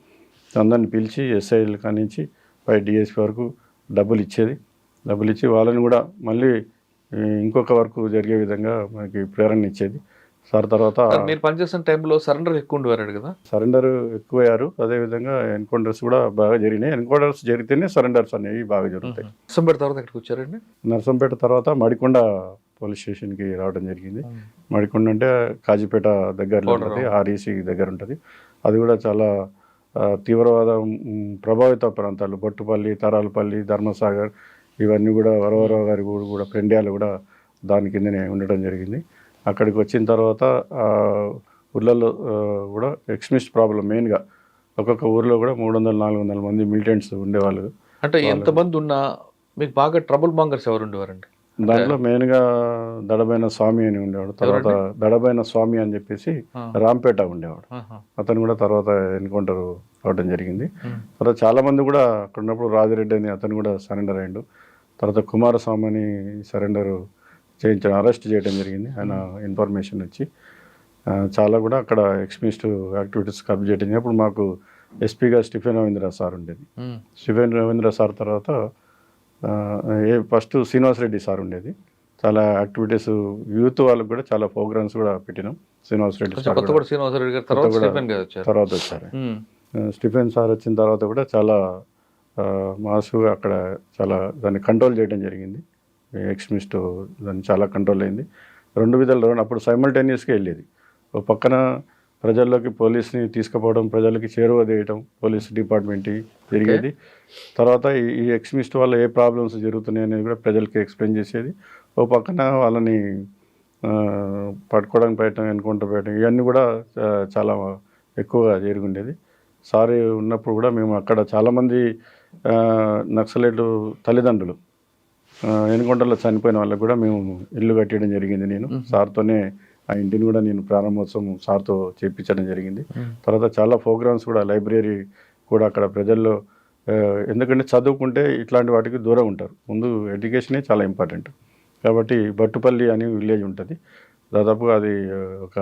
అందరిని పిలిచి ఎస్ఐలు కానించి పై డిఎస్పీ వరకు డబ్బులు ఇచ్చి వాళ్ళని కూడా మళ్ళీ ఇంకొక వర్క్ జరిగే విధంగా మనకి ప్రేరణ ఇచ్చేది సార్. తర్వాత మీరు పనిచేసిన టైంలో సరెండర్ ఎక్కువ ఉండేవారు కదా? సరెండర్ ఎక్కువయ్యారు. అదేవిధంగా ఎన్కౌంటర్స్ కూడా బాగా జరిగినాయి. ఎన్కౌంటర్స్ జరిగితేనే సరెండర్స్ అనేవి బాగా జరుగుతాయి. నర్సంపేట తర్వాత ఎక్కడికి వచ్చారండి? నర్సంపేట తర్వాత మడికొండ పోలీస్ స్టేషన్కి రావడం జరిగింది. మడికొండ అంటే కాజీపేట దగ్గరలో ఉంటుంది, ఆర్ఈసీ దగ్గర ఉంటుంది. అది కూడా చాలా తీవ్రవాద ప్రభావిత ప్రాంతాలు, బొట్టుపల్లి, తరాలపల్లి, ధర్మసాగర్, ఇవన్నీ కూడా వరవరరావు గారి కూడా పెండ్యాలు కూడా దాని కిందనే ఉండడం జరిగింది. అక్కడికి వచ్చిన తర్వాత ఊర్లలో కూడా ఎక్స్ట్రీమిస్ట్ ప్రాబ్లం మెయిన్గా ఒక్కొక్క ఊర్లో కూడా 300-400 మంది మిలిటెంట్స్ ఉండేవాళ్ళు. అంటే ఎంతమంది ఉన్నా మీకు బాగా ట్రబుల్ మాంగర్స్ ఎవరు ఉండేవారండి? దాంట్లో మెయిన్గా దడబైన స్వామి అని ఉండేవాడు. తర్వాత దడబైన స్వామి అని చెప్పేసి రాంపేట ఉండేవాడు. అతను కూడా తర్వాత ఎన్కౌంటర్ అవడం జరిగింది. తర్వాత చాలా మంది కూడా అక్కడ ఉన్నప్పుడు రాజిరెడ్డి అని అతను కూడా సరెండర్ అయ్యిండు. తర్వాత కుమారస్వామి అని సరెండర్ అరెస్ట్ చేయడం జరిగింది. ఆయన ఇన్ఫర్మేషన్ వచ్చి చాలా కూడా అక్కడ ఎక్స్ట్రీమిస్ట్ యాక్టివిటీస్ కబ్ చేయడం. అప్పుడు మాకు ఎస్పీగా స్టీఫెన్ రవీంద్ర సార్ ఉండేది. స్టీఫెన్ రవీంద్ర సార్ తర్వాత ఫస్ట్ శ్రీనివాస్ రెడ్డి సార్ ఉండేది. చాలా యాక్టివిటీస్ యూత్ వాళ్ళకి కూడా చాలా ప్రోగ్రామ్స్ కూడా పెట్టినాం. శ్రీనివాస్ రెడ్డి సార్ తర్వాత వచ్చారు. స్టీఫెన్ సార్ వచ్చిన తర్వాత కూడా చాలా మాసుగా అక్కడ చాలా దాన్ని కంట్రోల్ చేయడం జరిగింది. ఎక్స్ట్రీమిస్ట్ దాన్ని చాలా కంట్రోల్ అయింది. 2 విధాలు అప్పుడు సైమల్టేనియస్గా వెళ్ళేది. ఒక పక్కన ప్రజల్లోకి పోలీస్ని తీసుకుపోవడం, ప్రజలకి చేరువ చేయడం పోలీస్ డిపార్ట్మెంట్ జరిగేది. తర్వాత ఈ ఎక్స్ట్రీమిస్ట్ వల్ల ఏ ప్రాబ్లమ్స్ జరుగుతున్నాయి అనేది కూడా ప్రజలకి ఎక్స్ప్లెయిన్ చేసేది. ఓ పక్కన వాళ్ళని పట్టుకోవడానికి ప్రయత్నం, ఎన్కౌంటర్ పెట్టడం, ఇవన్నీ కూడా చాలా ఎక్కువగా జరిగిండేది. సార్ ఉన్నప్పుడు కూడా మేము అక్కడ చాలామంది నక్సలైట్ తల్లిదండ్రులు ఎన్కౌంటర్లో చనిపోయిన వాళ్ళకి కూడా మేము ఇల్లు కట్టడం జరిగింది. నేను సార్తోనే ఆ ఇంటిని కూడా నేను ప్రారంభోత్సవం సార్తో చేయించడం జరిగింది. తర్వాత చాలా ప్రోగ్రామ్స్ కూడా, లైబ్రరీ కూడా అక్కడ ప్రజల్లో, ఎందుకంటే చదువుకుంటే ఇట్లాంటి వాటికి దూరం ఉంటారు. ముందు ఎడ్యుకేషనే చాలా ఇంపార్టెంట్. కాబట్టి బట్టుపల్లి అని విలేజ్ ఉంటుంది, దాదాపుగా అది ఒక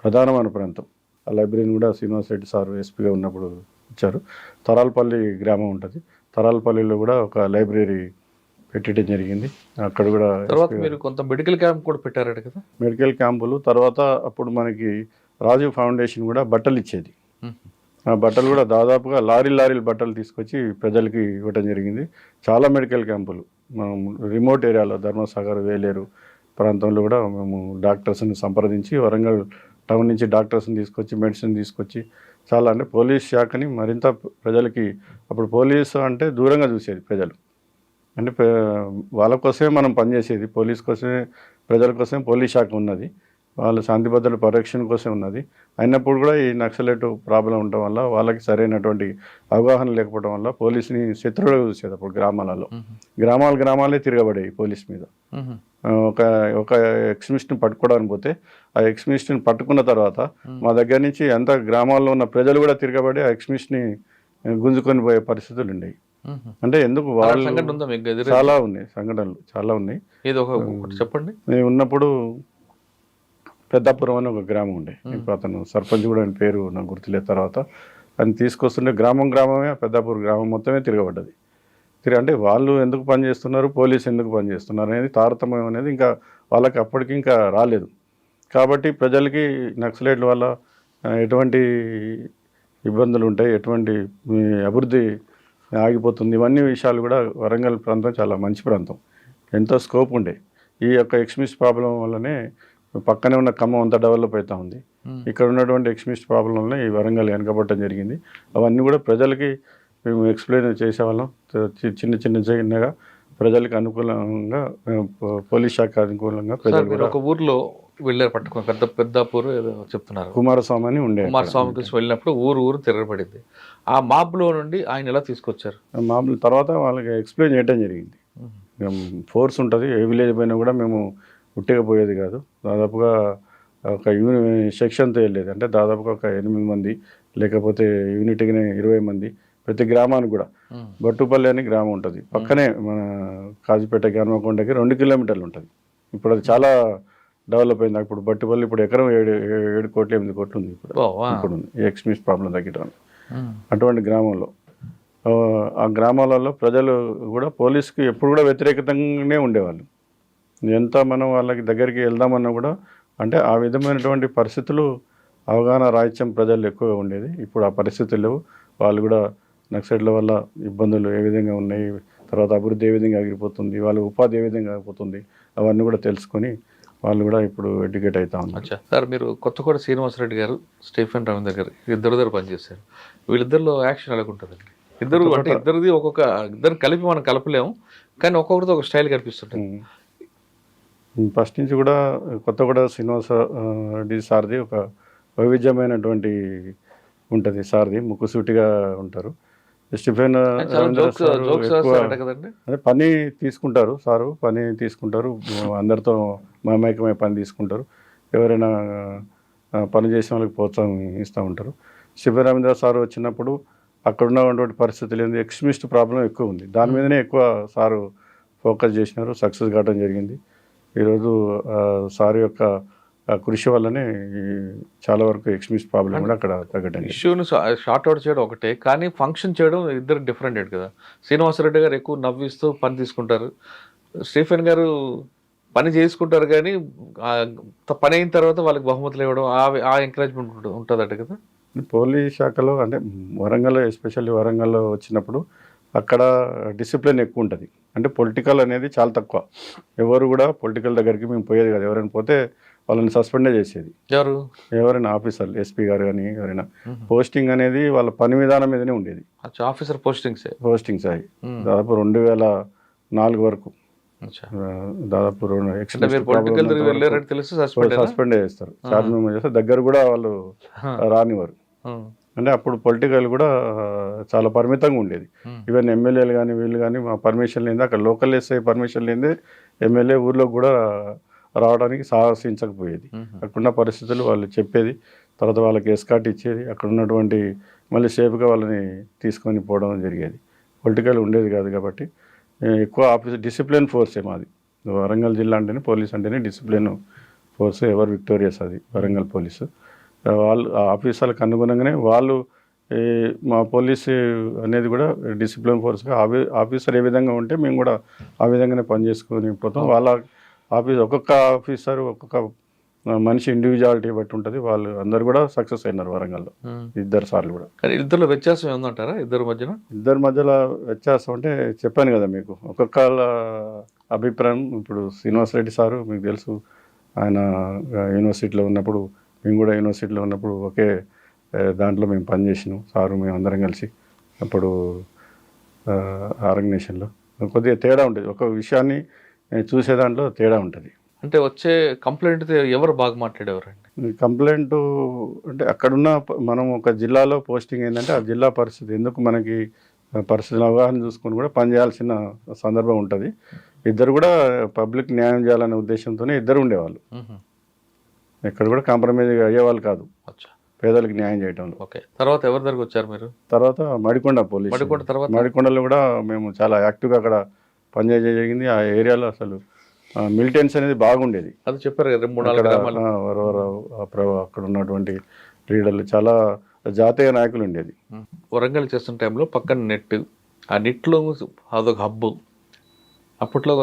ప్రధానమైన ప్రాంతం. ఆ లైబ్రరీని కూడా శ్రీనివాస్ రెడ్డి సార్ ఎస్పీగా ఉన్నప్పుడు ఇచ్చారు. తరాలపల్లి గ్రామం ఉంటుంది, తరాలపల్లిలో కూడా ఒక లైబ్రరీ పెట్టడం జరిగింది. అక్కడ కూడా తర్వాత మీరు కొంత మెడికల్ క్యాంప్ కూడా పెట్టారట కదా? మెడికల్ క్యాంపులు. తర్వాత అప్పుడు మనకి రాజీవ్ ఫౌండేషన్ కూడా బట్టలు ఇచ్చేది. ఆ బట్టలు కూడా దాదాపుగా లారీలు బట్టలు తీసుకొచ్చి ప్రజలకి ఇవ్వడం జరిగింది. చాలా మెడికల్ క్యాంపులు మనం రిమోట్ ఏరియాలో ధర్మసాగర్, వేలేరు ప్రాంతంలో కూడా మేము డాక్టర్స్ని సంప్రదించి వరంగల్ టౌన్ నుంచి డాక్టర్స్ని తీసుకొచ్చి మెడిసిన్ తీసుకొచ్చి చాలా, అంటే పోలీస్ శాఖని మరింత ప్రజలకి, అప్పుడు పోలీసు అంటే దూరంగా చూసేది ప్రజలు, అంటే వాళ్ళ కోసమే మనం పనిచేసేది, పోలీస్ కోసమే, ప్రజల కోసమే పోలీస్ శాఖ ఉన్నది, వాళ్ళ శాంతి భద్రతల పరిరక్షణ కోసం ఉన్నది. అయినప్పుడు కూడా ఈ నక్సలైట్ ప్రాబ్లం ఉండటం వల్ల వాళ్ళకి సరైనటువంటి అవగాహన లేకపోవడం వల్ల పోలీసుని శత్రువులుగా చూసేది. అప్పుడు గ్రామాలే తిరగబడేవి పోలీస్ మీద. ఒక ఎక్స్ట్రీమిస్ట్ని పట్టుకోవడానికి పోతే ఆ ఎక్స్ట్రీమిస్ట్ని పట్టుకున్న తర్వాత మా దగ్గర నుంచి ఎంత గ్రామాల్లో ఉన్న ప్రజలు కూడా తిరగబడి ఆ ఎక్స్ట్రీమిస్ట్ని గుంజుకొని పోయే పరిస్థితులు ఉండేవి. అంటే ఎందుకు వాళ్ళు చాలా ఉన్నాయి, సంఘటనలు చాలా ఉన్నాయి. చెప్పండి. నేను ఉన్నప్పుడు పెద్దాపురం అని ఒక గ్రామం ఉండే, ఇప్పుడు అతను సర్పంచ్ కూడా ఆయన పేరు నాకు గుర్తులేదు. తర్వాత ఆయన తీసుకొస్తుండే గ్రామమే పెద్దాపురం గ్రామం మొత్తమే తిరగబడ్డది. అంటే వాళ్ళు ఎందుకు పనిచేస్తున్నారు, పోలీసు ఎందుకు పనిచేస్తున్నారు అనేది తారతమ్యం అనేది ఇంకా వాళ్ళకి అప్పటికి ఇంకా రాలేదు. కాబట్టి ప్రజలకి నక్సలైట్ల వల్ల ఎటువంటి ఇబ్బందులు ఉంటాయి, ఎటువంటి అభివృద్ధి ఆగిపోతుంది, ఇవన్నీ విషయాలు కూడా వరంగల్ ప్రాంతం చాలా మంచి ప్రాంతం, ఎంతో స్కోప్ ఉండే. ఈ యొక్క ఎక్స్ట్రీమిస్ట్ ప్రాబ్లం వల్లనే పక్కనే ఉన్న ఖమ్మం అంతా డెవలప్ అవుతూ ఉంది. ఇక్కడ ఉన్నటువంటి ఎక్స్ట్రీమిస్ట్ ప్రాబ్లం వల్ల ఈ వరంగల్ వెనకబట్టడం జరిగింది. అవన్నీ కూడా ప్రజలకి మేము ఎక్స్ప్లెయిన్ చేసేవాళ్ళం. చిన్నగా ప్రజలకు అనుకూలంగా, పోలీస్ శాఖ అనుకూలంగా ప్రజలు. ఒక ఊర్లో వెళ్ళారు పట్టుకుని, పెద్దాపూర్ ఏదో చెప్తున్నారు, కుమారస్వామి అని ఉండే. కుమారస్వామి కలిసి వెళ్ళినప్పుడు ఊరు తిరగబడింది. ఆ మాబ్లో నుండి ఆయన ఎలా తీసుకొచ్చారు? మాబ్ల తర్వాత వాళ్ళకి ఎక్స్ప్లెయిన్ చేయడం జరిగింది. ఫోర్స్ ఉంటుంది, ఏ విలేజ్ పైన కూడా మేము ఉట్టిగా పోయేది కాదు. దాదాపుగా ఒక సెక్షన్తో వెళ్ళేది. అంటే దాదాపుగా ఒక 8 మంది, లేకపోతే యూనిట్కి 20 మంది ప్రతి గ్రామానికి కూడా. బట్టుపల్లి అని గ్రామం ఉంటుంది పక్కనే, మన కాజీపేట గ్రామకొండకి 2 కిలోమీటర్లు ఉంటుంది. ఇప్పుడు అది చాలా డెవలప్ అయింది. ఇప్పుడు బట్టుపల్లి ఇప్పుడు ఎకరం 7 కోట్లు 8 కోట్లు ఉంది ఇప్పుడు ఉంది ఎక్స్మిస్ ప్రాబ్లం తగ్గడం. అటువంటి గ్రామంలో ఆ గ్రామాలలో ప్రజలు కూడా పోలీస్కి ఎప్పుడు కూడా వ్యతిరేకంగానే ఉండేవాళ్ళు. ఎంత మనం వాళ్ళకి దగ్గరికి వెళ్దామన్నా కూడా, అంటే ఆ విధమైనటువంటి పరిస్థితులు అవగాహన రాహిత్యం ప్రజలు ఎక్కువగా ఉండేది. ఇప్పుడు ఆ పరిస్థితులు లేవు. వాళ్ళు కూడా నక్సలైట్ల వల్ల ఇబ్బందులు ఏ విధంగా ఉన్నాయి, తర్వాత అభివృద్ధి ఏ విధంగా ఆగిపోతుంది, వాళ్ళ ఉపాధి ఏ విధంగా ఆగిపోతుంది, అవన్నీ కూడా తెలుసుకొని వాళ్ళు కూడా ఇప్పుడు ఎడ్యుకేట్ అవుతా ఉన్నారు. సార్, మీరు కొత్తకోట శ్రీనివాసరెడ్డి గారు, స్టీఫెన్ రవీంద్ర గారు ఇద్దరు పనిచేశారు. వీళ్ళిద్దరిలో యాక్షన్ ఎలాగుంటుందండి? ఇద్దరు అంటే ఇద్దరిది ఇద్దరు కలిపి మనం కలపలేము, కానీ ఒక్కొక్కరితో ఒక స్టైల్ కనిపిస్తుంటుంది. ఫస్ట్ నుంచి కూడా కొత్తగూడ శ్రీనివాస రెడ్డి సార్ది ఒక వైవిధ్యమైనటువంటి ఉంటుంది. సార్ది ముక్కుసూటిగా ఉంటారు. స్టీఫెన్ అదే పని తీసుకుంటారు, సారు పని తీసుకుంటారు, అందరితో మమేకమై పని తీసుకుంటారు. ఎవరైనా పని చేసిన వాళ్ళకి ప్రోత్సాహం ఇస్తూ ఉంటారు. స్టీఫెన్ రవీంద్ర సారు వచ్చినప్పుడు అక్కడ ఉన్నటువంటి పరిస్థితులు ఏంది, ఎక్స్ట్రీమిస్ట్ ప్రాబ్లం ఎక్కువ ఉంది. దాని మీదనే ఎక్కువ సారు ఫోకస్ చేసినారు, సక్సెస్ కావడం జరిగింది. ఈరోజు సార్ యొక్క కృషి వల్లనే చాలా వరకు ఎక్స్ట్రీమిస్ట్ ప్రాబ్లం కూడా అక్కడ తగ్గడం. ఇష్యూని షార్ట్ అవుట్ చేయడం ఒకటే, కానీ ఫంక్షన్ చేయడం ఇద్దరు డిఫరెంట్ కదా. శ్రీనివాసరెడ్డి గారు ఎక్కువ నవ్విస్తూ పని తీసుకుంటారు, స్టీఫెన్ గారు పని చేసుకుంటారు, కానీ పని అయిన తర్వాత వాళ్ళకి బహుమతులు ఇవ్వడం, ఆ ఎంకరేజ్మెంట్ ఉంటుందట కదా. పోలీస్ శాఖలో అంటే వరంగల్లో, ఎస్పెషల్లీ వరంగల్లో వచ్చినప్పుడు అక్కడ డిసిప్లిన్ ఎక్కువ ఉంటుంది. అంటే పొలిటికల్ అనేది చాలా తక్కువ. ఎవరు కూడా పొలిటికల్ దగ్గరికి మేము పోయేది కాదు. ఎవరైనా పోతే వాళ్ళని సస్పెండే చేసేది. ఎవరైనా ఆఫీసర్లు, ఎస్పీ గారు కానీ ఎవరైనా. పోస్టింగ్ అనేది వాళ్ళ పని విధానం మీదనే ఉండేది. ఆఫీసర్ పోస్టింగ్స్ అయ్యి దాదాపు 2004 వరకు దాదాపు సస్పెండ్ చేస్తారు. చార్జ్ మెమో చేస్తారు. దగ్గర కూడా వాళ్ళు రానివారు. అంటే అప్పుడు పొలిటికల్ కూడా చాలా పరిమితంగా ఉండేది. ఈవెన్ ఎమ్మెల్యేలు కానీ వీళ్ళు కానీ మా పర్మిషన్ లేని, అక్కడ లోకల్ ఎస్ఐ పర్మిషన్ లేనిదే ఎమ్మెల్యే ఊర్లోకి కూడా రావడానికి సాహసించకపోయేది. అక్కడున్న పరిస్థితులు వాళ్ళు చెప్పేది, తర్వాత వాళ్ళకి ఎస్కాట్ ఇచ్చేది, అక్కడ ఉన్నటువంటి మళ్ళీ సేఫ్గా వాళ్ళని తీసుకొని పోవడం జరిగేది. పొలిటికల్ ఉండేది కాదు కాబట్టి ఎక్కువ డిసిప్లిన్ ఫోర్సే మాది. వరంగల్ జిల్లా అంటేనే, పోలీస్ అంటేనే డిసిప్లిన్ ఫోర్స్. ఎవర్ విక్టోరియస్ అది వరంగల్ పోలీసు. వాళ్ళు ఆఫీసర్లకు అనుగుణంగానే వాళ్ళు మా పోలీసు అనేది కూడా డిసిప్లిన్ ఫోర్స్గా ఆఫీసర్ ఏ విధంగా ఉంటే మేము కూడా ఆ విధంగానే పనిచేసుకొని పోతాం. వాళ్ళ ఒక్కొక్క ఆఫీసర్ ఒక్కొక్క మనిషి ఇండివిజువాలిటీ బట్టి ఉంటుంది. వాళ్ళు అందరు కూడా సక్సెస్ అయినారు వరంగల్లో, ఇద్దరు సార్లు కూడా. ఇద్దరు వ్యత్యాసం ఏమంటారా? ఇద్దరి మధ్యలో వ్యత్యాసం అంటే చెప్పాను కదా మీకు, ఒక్కొక్క అభిప్రాయం. ఇప్పుడు శ్రీనివాసరెడ్డి సారు మీకు తెలుసు, ఆయన యూనివర్సిటీలో ఉన్నప్పుడు, మేము కూడా యూనివర్సిటీలో ఉన్నప్పుడు ఒకే దాంట్లో మేము పనిచేసినాం. సారు మేము అందరం కలిసి అప్పుడు ఆర్గనైజేషన్లో కొద్దిగా తేడా ఉంటుంది. ఒక విషయాన్ని చూసే దాంట్లో తేడా ఉంటుంది. అంటే వచ్చే కంప్లైంట్ ఎవరు బాగా మాట్లాడేవారండి? కంప్లైంట్ అంటే అక్కడున్న మనం ఒక జిల్లాలో పోస్టింగ్ ఏంటంటే ఆ జిల్లా పరిస్థితి ఎందుకు మనకి పరిస్థితుల అవగాహన చూసుకొని కూడా పనిచేయాల్సిన సందర్భం ఉంటుంది. ఇద్దరు కూడా పబ్లిక్ న్యాయం చేయాలనే ఉద్దేశంతోనే ఇద్దరు ఉండేవాళ్ళు. ఎక్కడ కూడా కాంప్రమైజ్ అయ్యేవాళ్ళు కాదు పేదలకు న్యాయం చేయడంలో. ఓకే, తర్వాత ఎవరి దగ్గరకు వచ్చారు మీరు? తర్వాత మడికొండ పోలీస్. మడికొండలో కూడా మేము చాలా యాక్టివ్గా అక్కడ పనిచేయడం జరిగింది. ఆ ఏరియాలో అసలు మిలిటెన్స్ అనేది బాగుండేది. అది చెప్పారు అక్కడ ఉన్నటువంటి లీడర్లు చాలా జాతీయ నాయకులు ఉండేది. వరంగల్ చేస్తున్న టైంలో పక్కన నెట్, ఆ నెట్లో అదొక హబ్బు. అప్పట్లో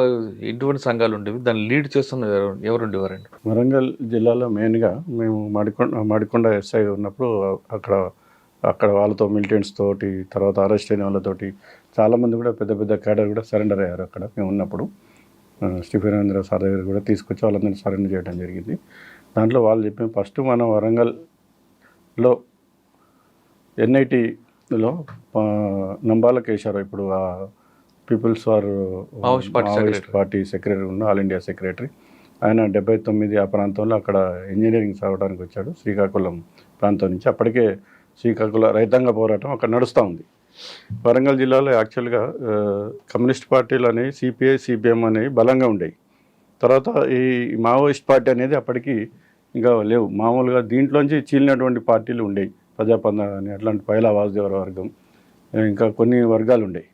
ఎటువంటి సంఘాలు ఉండేవి, దాన్ని లీడ్ చేస్తున్న ఎవరు ఉండేవారండి? వరంగల్ జిల్లాలో మెయిన్గా మేము మడికొండ ఎస్ఐ ఉన్నప్పుడు అక్కడ వాళ్ళతో మిలిటెంట్స్ తోటి, తర్వాత అరెస్ట్ అయిన వాళ్ళతోటి చాలామంది కూడా పెద్ద పెద్ద క్యాడర్ కూడా సరెండర్ అయ్యారు. అక్కడ మేము ఉన్నప్పుడు స్టీఫెన్ రవీంద్ర సార్ దగ్గర కూడా తీసుకొచ్చి వాళ్ళందరినీ సరెండర్ చేయడం జరిగింది. దాంట్లో వాళ్ళు చెప్పిన ఫస్ట్ మనం వరంగల్లో NITలో నంబాల కేశారావు, ఇప్పుడు people's war Maoist party secretary ఉన్న, ఆల్ ఇండియా సెక్రటరీ, ఆయన 79 ఆ ప్రాంతంలో అక్కడ ఇంజనీరింగ్ చదవడానికి వచ్చాడు శ్రీకాకుళం ప్రాంతం నుంచి. అప్పటికే శ్రీకాకుళం రైతాంగ పోరాటం అక్కడ నడుస్తూ ఉంది. వరంగల్ జిల్లాలో యాక్చువల్గా కమ్యూనిస్ట్ పార్టీలు అనేవి CPI CPM అనేవి బలంగా ఉండేవి. తర్వాత ఈ మావోయిస్ట్ పార్టీ అనేది అప్పటికి ఇంకా లేవు. మామూలుగా దీంట్లోంచి చీలినటువంటి పార్టీలు ఉండేవి, ప్రజాపంద అని అట్లాంటి పైలా వాసుదేవర వర్గం, ఇంకా కొన్ని వర్గాలు ఉండేవి.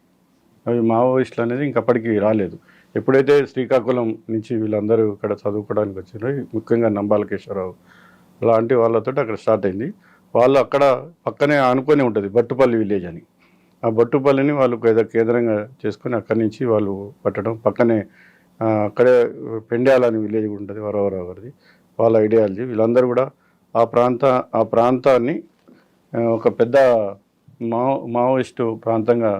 అవి మావోయిస్టులు అనేది ఇంకప్పటికి రాలేదు. ఎప్పుడైతే శ్రీకాకుళం నుంచి వీళ్ళందరూ ఇక్కడ చదువుకోవడానికి వచ్చారో, ముఖ్యంగా నంబాలకేశ్వరరావు లాంటి వాళ్ళతో అక్కడ స్టార్ట్ అయింది. వాళ్ళు అక్కడ పక్కనే ఆనుకొని ఉంటుంది బట్టుపల్లి విలేజ్ అని. ఆ బట్టుపల్లిని వాళ్ళు కేంద్రంగా చేసుకొని అక్కడి నుంచి వాళ్ళు పట్టడం, పక్కనే అక్కడే పెండ్యాల అని విలేజ్ కూడా ఉంటుంది వరవరావు గారిది, వాళ్ళ ఐడియాలజీ. వీళ్ళందరూ కూడా ఆ ప్రాంతాన్ని ఒక పెద్ద మావోయిస్టు ప్రాంతంగా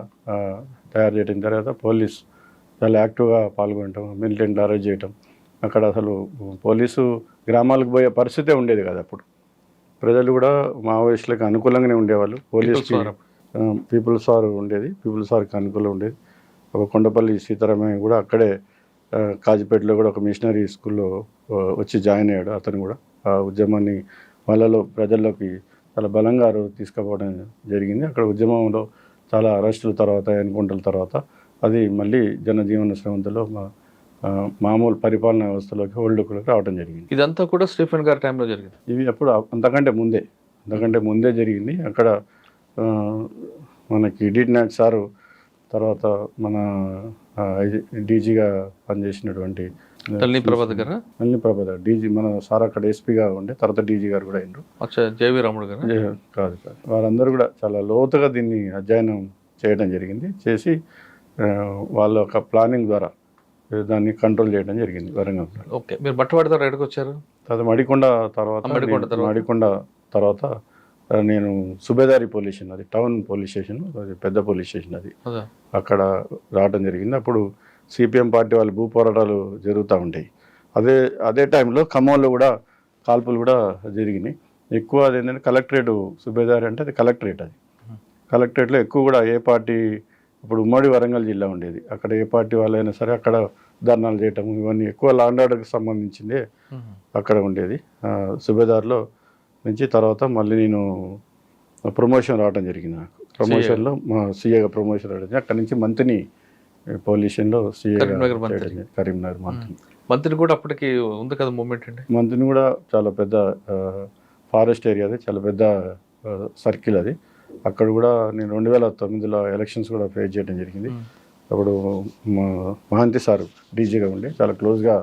తయారు చేయడం. తర్వాత పోలీస్ చాలా యాక్టివ్గా పాల్గొనటం, మిలిటెంట్ అరెస్ట్ చేయటం. అక్కడ అసలు పోలీసు గ్రామాలకు పోయే పరిస్థితే ఉండేది కాదు. అప్పుడు ప్రజలు కూడా మావోయిస్టులకు అనుకూలంగానే ఉండేవాళ్ళు. పోలీస్కి పీపుల్స్ వార్ ఉండేది, పీపుల్స్ వార్కి అనుకూలంగా ఉండేది. ఒక కొండపల్లి సీతారామయ్య కూడా అక్కడే కాజిపేటలో కూడా ఒక మిషనరీ స్కూల్లో వచ్చి జాయిన్ అయ్యాడు. అతను కూడా ఆ ఉద్యమాన్ని వాళ్ళలో ప్రజల్లోకి చాలా బలంగా తీసుకుపోవడం జరిగింది. అక్కడ ఉద్యమంలో చాలా అరెస్టుల తర్వాత, ఎన్కౌంటర్ల తర్వాత అది మళ్ళీ జనజీవన స్రవంతిలో మామూలు పరిపాలనా వ్యవస్థలోకి హోల్డ్లోకి రావడం జరిగింది. ఇదంతా కూడా స్టీఫెన్ గారి టైంలో జరిగింది. ఇవి అప్పుడు అంతకంటే ముందే జరిగింది. అక్కడ మనకి డిటి నాయక్ సారు, తర్వాత మన డీజీగా పనిచేసినటువంటి తల్లి ప్రభాకర్ డీజీ, మన సార్ అక్కడ ఎస్పీగా ఉండే, తర్వాత డీజీ గారు కూడా అయినరు. జేవి రాముడు గారు కాదు, వారందరూ కూడా చాలా లోతుగా దీన్ని అధ్యయనం చేయడం జరిగింది. చేసి వాళ్ళ ఒక ప్లానింగ్ ద్వారా దాన్ని కంట్రోల్ చేయడం జరిగింది వరంగల్. ఓకే, మీరు బట్టవాడి ద్వారా ఎక్కడికి వచ్చారు? తర్వాత మడికొండ తర్వాత నేను సుబేదారి పోలీస్ స్టేషన్, అది టౌన్ పోలీస్ స్టేషన్, అది పెద్ద పోలీస్ స్టేషన్, అది అక్కడ రావడం జరిగింది. అప్పుడు సిపిఎం పార్టీ వాళ్ళు భూ పోరాటాలు జరుగుతూ ఉంటాయి. అదే టైంలో ఖమ్మంలో కూడా కాల్పులు కూడా జరిగినాయి. ఎక్కువ అది ఏంటంటే కలెక్టరేట్, సుబేదారి అంటే అది కలెక్టరేట్. అది కలెక్టరేట్లో ఎక్కువ కూడా ఏ పార్టీ, ఇప్పుడు ఉమ్మడి వరంగల్ జిల్లా ఉండేది, అక్కడ ఏ పార్టీ వాళ్ళైనా సరే అక్కడ ధర్నాలు చేయటం, ఇవన్నీ ఎక్కువ లా అండ్ ఆర్డర్కి సంబంధించిందే అక్కడ ఉండేది. సుబేదార్లో నుంచి తర్వాత మళ్ళీ నేను ప్రమోషన్ రావడం జరిగింది. నాకు ప్రమోషన్లో మా సీఏగా ప్రమోషన్ రావడం, అక్కడ నుంచి మంత్రిని పోలీస్ స్టేషన్లో సీఏగా కరీంనగర్ మంత్రి కూడా అప్పటికి ఉంది కదా మూమెంట్ అండి. మంత్రిని కూడా చాలా పెద్ద ఫారెస్ట్ ఏరియా, అది చాలా పెద్ద సర్కిల్ అది. అక్కడ కూడా నేను 2009లో ఎలక్షన్స్ కూడా ఫేస్ చేయడం జరిగింది. అప్పుడు మహంతి సారు డీజీగా ఉండి చాలా క్లోజ్గా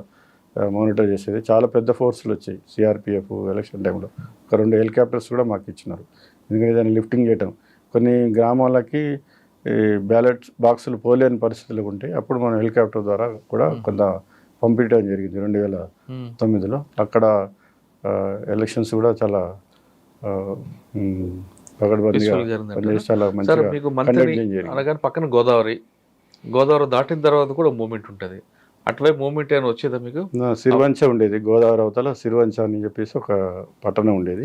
మానిటర్ చేసేది. చాలా పెద్ద ఫోర్సులు వచ్చాయి, సిఆర్పిఎఫ్ ఎలక్షన్ టైంలో. ఒక 2 హెలికాప్టర్స్ కూడా మాకు ఇచ్చినారు, ఎందుకంటే దాన్ని లిఫ్టింగ్ చేయటం. కొన్ని గ్రామాలకి బ్యాలెట్ బాక్సులు పోలేని పరిస్థితులు ఉంటాయి, అప్పుడు మనం హెలికాప్టర్ ద్వారా కూడా కొంత పంపించడం జరిగింది 2009లో. అక్కడ ఎలక్షన్స్ కూడా చాలా పకడ్బందీగా చాలా మంచిగా. పక్కన గోదావరి దాటిన తర్వాత కూడా మూమెంట్ ఉంటుంది, అటువైపు మూమెంట్ ఏమైనా వచ్చేదా మీకు? సిరివంచ ఉండేది, గోదావరి అవతల సిరివంచ అని చెప్పేసి ఒక పట్టణం ఉండేది.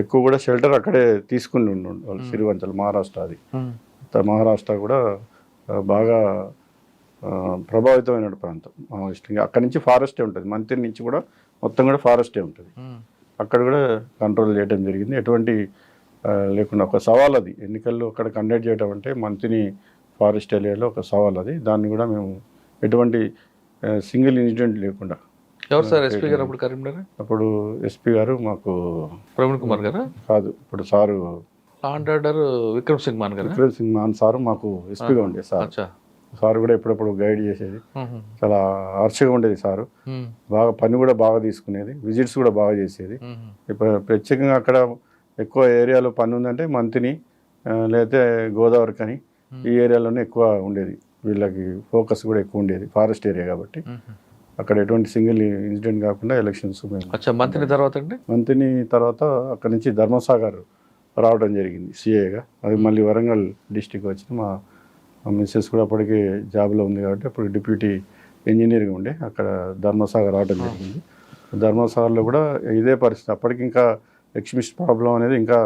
ఎక్కువ కూడా షెల్టర్ అక్కడే తీసుకుని వాళ్ళు సిరివంచలు. మహారాష్ట్ర, అది మహారాష్ట్ర కూడా బాగా ప్రభావితమైన ప్రాంతం మావోయిస్టుగా. అక్కడి నుంచి ఫారెస్టే ఉంటుంది, మంత్రి నుంచి కూడా మొత్తం కూడా ఫారెస్టే ఉంటుంది. అక్కడ కూడా కంట్రోల్ చేయడం జరిగింది. ఎటువంటి లేకుండా ఒక సవాల్ అది, ఎన్నికల్లో అక్కడ కండక్ట్ చేయడం అంటే మంత్రిని ఫారెస్ట్ ఏరియాలో ఒక సవాల్ అది. దాన్ని కూడా మేము ఎటువంటి సింగిల్ ఇన్సిడెంట్ లేకుండా. ఎవరు సార్ ఎస్పీ గారు అప్పుడు కరీంనగర్? అప్పుడు ఎస్పీ గారు మాకు ప్రవీణ్ కుమార్ గారు కాదు, ఇప్పుడు సారు విక్రమ్ సింగ్ మాన్ సారు మాకు ఎస్పీగా ఉండేది. సార్ కూడా ఎప్పుడప్పుడు గైడ్ చేసేది, చాలా ఆర్చగా ఉండేది సారు. బాగా పని కూడా బాగా తీసుకునేది, విజిట్స్ కూడా బాగా చేసేది. ప్రత్యేకంగా అక్కడ ఎక్కువ ఏరియాలో పని ఉందంటే మంతిని లేకపోతే గోదావరి కానీ ఈ ఏరియాలోనే ఎక్కువ ఉండేది. వీళ్ళకి ఫోకస్ కూడా ఎక్కువ ఉండేది, ఫారెస్ట్ ఏరియా కాబట్టి. అక్కడ ఎటువంటి సింగిల్ ఇన్సిడెంట్ కాకుండా ఎలక్షన్స్ మంత్రిని తర్వాత అక్కడ నుంచి ధర్మసాగర్ రావడం జరిగింది సిఏగా. అది మళ్ళీ వరంగల్ డిస్టిక్ వచ్చిన మా మిస్సెస్ కూడా అప్పటికే జాబ్లో ఉంది కాబట్టి అప్పుడు డిప్యూటీ ఇంజనీర్గా ఉండే, అక్కడ ధర్మసాగర్ రావడం జరిగింది. ధర్మసాగర్లో కూడా ఇదే పరిస్థితి. అప్పటికి ఇంకా ఎక్స్ట్రీమిస్ట్ ప్రాబ్లం అనేది ఇంకా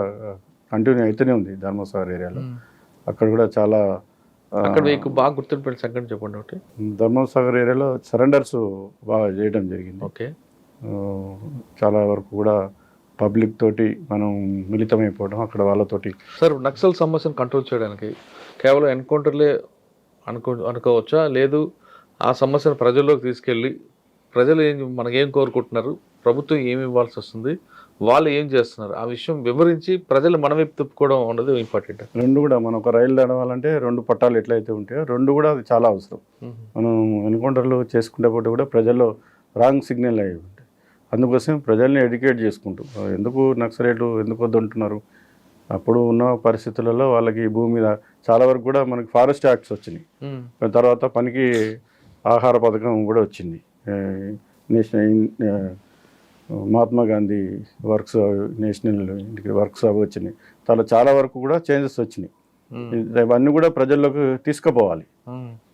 కంటిన్యూ అయితేనే ఉంది ధర్మసాగర్ ఏరియాలో. అక్కడ కూడా చాలా బాగా గుర్తుపెట్టిన సంఘటన చెప్పండి ఒకటి. ధర్మసాగర్ ఏరియాలో సరెండర్స్ బాగా చేయడం జరిగింది. ఓకే, చాలా వరకు కూడా పబ్లిక్ తోటి మనం మిళితమైపోవడం అక్కడ వాళ్ళతోటి. సార్, నక్సల్ సమస్యను కంట్రోల్ చేయడానికి కేవలం ఎన్కౌంటర్లే అనుకోవచ్చా, లేదు ఆ సమస్యను ప్రజల్లోకి తీసుకెళ్ళి ప్రజలు మనకేం కోరుకుంటున్నారు, ప్రభుత్వం ఏమి ఇవ్వాల్సి వస్తుంది, వాళ్ళు ఏం చేస్తున్నారు, ఆ విషయం వివరించి ప్రజలు మన వైపు తిప్పుకోవడం అన్నది ఇంపార్టెంట్. రెండు కూడా మనం ఒక రైలు నడవాలంటే రెండు పట్టాలు ఎట్లయితే ఉంటాయో రెండు కూడా అది చాలా అవసరం. మనం ఎన్కౌంటర్లు చేసుకునేప్పుడు కూడా ప్రజల్లో రాంగ్ సిగ్నల్ అయ్యి ఉంటాయి. అందుకోసం ప్రజల్ని ఎడ్యుకేట్ చేసుకుంటూ ఎందుకు నక్సలైట్లు ఎందుకు వద్దంటున్నారు, అప్పుడు ఉన్న పరిస్థితులలో వాళ్ళకి భూమి మీద చాలా వరకు కూడా మనకి ఫారెస్ట్ యాక్ట్స్ వచ్చినాయి. తర్వాత పనికి ఆహార పథకం కూడా వచ్చింది. National Mahatma Gandhi works national works అవి వచ్చినాయి. చాలా వరకు కూడా చేంజెస్ వచ్చినాయి. ఇవన్నీ కూడా ప్రజల్లోకి తీసుకుపోవాలి.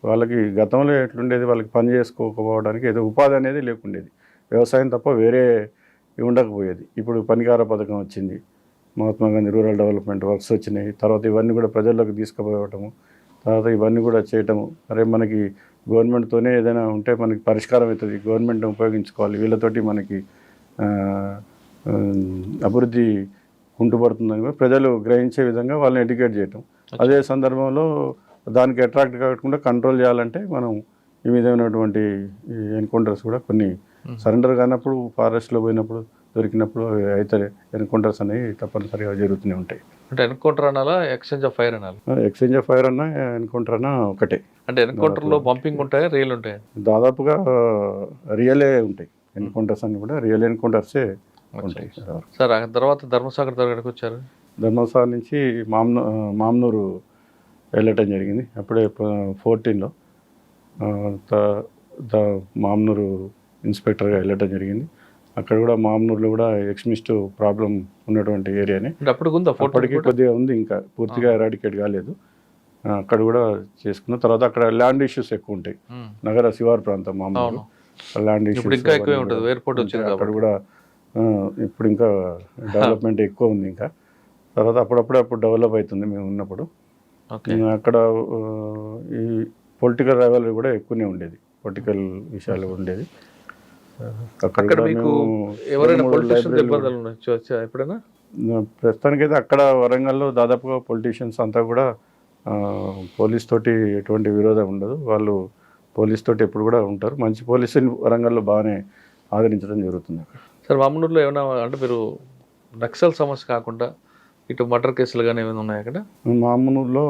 వాళ్ళకి గతంలో ఎట్లుండేది, వాళ్ళకి పని చేసుకోకపోవడానికి ఏదో ఉపాధి అనేది లేకుండేది, వ్యవసాయం తప్ప వేరే ఉండకపోయేది. ఇప్పుడు పనికార పథకం వచ్చింది, Mahatma Gandhi rural development works వచ్చినాయి. తర్వాత ఇవన్నీ కూడా ప్రజల్లోకి తీసుకుపోవటము, తర్వాత ఇవన్నీ కూడా చేయటము. అరే మనకి గవర్నమెంట్తోనే ఏదైనా ఉంటే మనకి పరిష్కారం అవుతుంది, గవర్నమెంట్ని ఉపయోగించుకోవాలి, వీళ్ళతోటి మనకి అభివృద్ధి కుంటుపడుతుందని కూడా ప్రజలు గ్రహించే విధంగా వాళ్ళని ఎడ్యుకేట్ చేయటం. అదే సందర్భంలో దానికి అట్రాక్ట్ కాకుండా కంట్రోల్ చేయాలంటే మనం ఈ విధమైనటువంటి ఎన్కౌంటర్స్ కూడా కొన్ని సరెండర్ కానప్పుడు, ఫారెస్ట్లో పోయినప్పుడు దొరికినప్పుడు అయితే ఎన్కౌంటర్స్ అనేవి తప్పనిసరిగా జరుగుతూనే ఉంటాయి. అంటే ఎన్కౌంటర్ అనాలా, ఎక్స్చేంజ్ ఆఫ్ ఫైర్ అనాలి? ఎక్స్చేంజ్ ఆఫ్ ఫైర్ అన్నా ఎన్కౌంటర్ అన్నా ఒకటే. అంటే ఎన్కౌంటర్లో బంపింగ్ ఉంటాయా, రియల్ ఉంటాయా? దాదాపుగా రియలే ఉంటాయి. ఎన్కౌంటర్స్ అన్ని కూడా రియల్ ఎన్కౌంటర్సే ఉంటాయి. సార్ ఆ తర్వాత ధర్మసాగర్ దగ్గరకు వచ్చారు. ధర్మసాగర్ నుంచి మామ్నూరు వెళ్ళటం జరిగింది. అప్పుడే 14లో మామ్నూరు ఇన్స్పెక్టర్గా వెళ్ళటం జరిగింది. అక్కడ కూడా మామ్నూరులో కూడా ఎక్స్ట్రీమిస్ట్ ప్రాబ్లం ఉన్నటువంటి ఏరియానే. అప్పటికి కొద్దిగా ఉంది, ఇంకా పూర్తిగా ఎరాడికేట్ కాలేదు. అక్కడ కూడా చేసుకున్న తర్వాత అక్కడ ల్యాండ్ ఇష్యూస్ ఎక్కువ ఉంటాయి. నగర శివారు ప్రాంతం మామ్నూరు, ల్యాండ్ ఇష్యూస్ అక్కడ కూడా ఇప్పుడు ఇంకా డెవలప్మెంట్ ఎక్కువ ఉంది. ఇంకా తర్వాత అప్పుడు డెవలప్ అవుతుంది మేము ఉన్నప్పుడు. అక్కడ ఈ పొలిటికల్ రైవలరీ కూడా ఎక్కువనే ఉండేది, పొలిటికల్ విషయాలు ఉండేది. ప్రస్తుతానికైతే అక్కడ వరంగల్లో దాదాపుగా పొలిటీషియన్స్ అంతా కూడా పోలీస్ తోటి ఎటువంటి విరోధం ఉండదు. వాళ్ళు పోలీస్ తోటి ఎప్పుడు కూడా ఉంటారు. మంచి పోలీసుని వరంగల్లో బాగానే ఆదరించడం జరుగుతుంది. సార్ మామూలులో ఏమైనా అంటే మీరు నక్సల్ సమస్య కాకుండా ఇటు మర్డర్ కేసులు కానీ ఏమైనా ఉన్నాయి అక్కడ? మామూలులో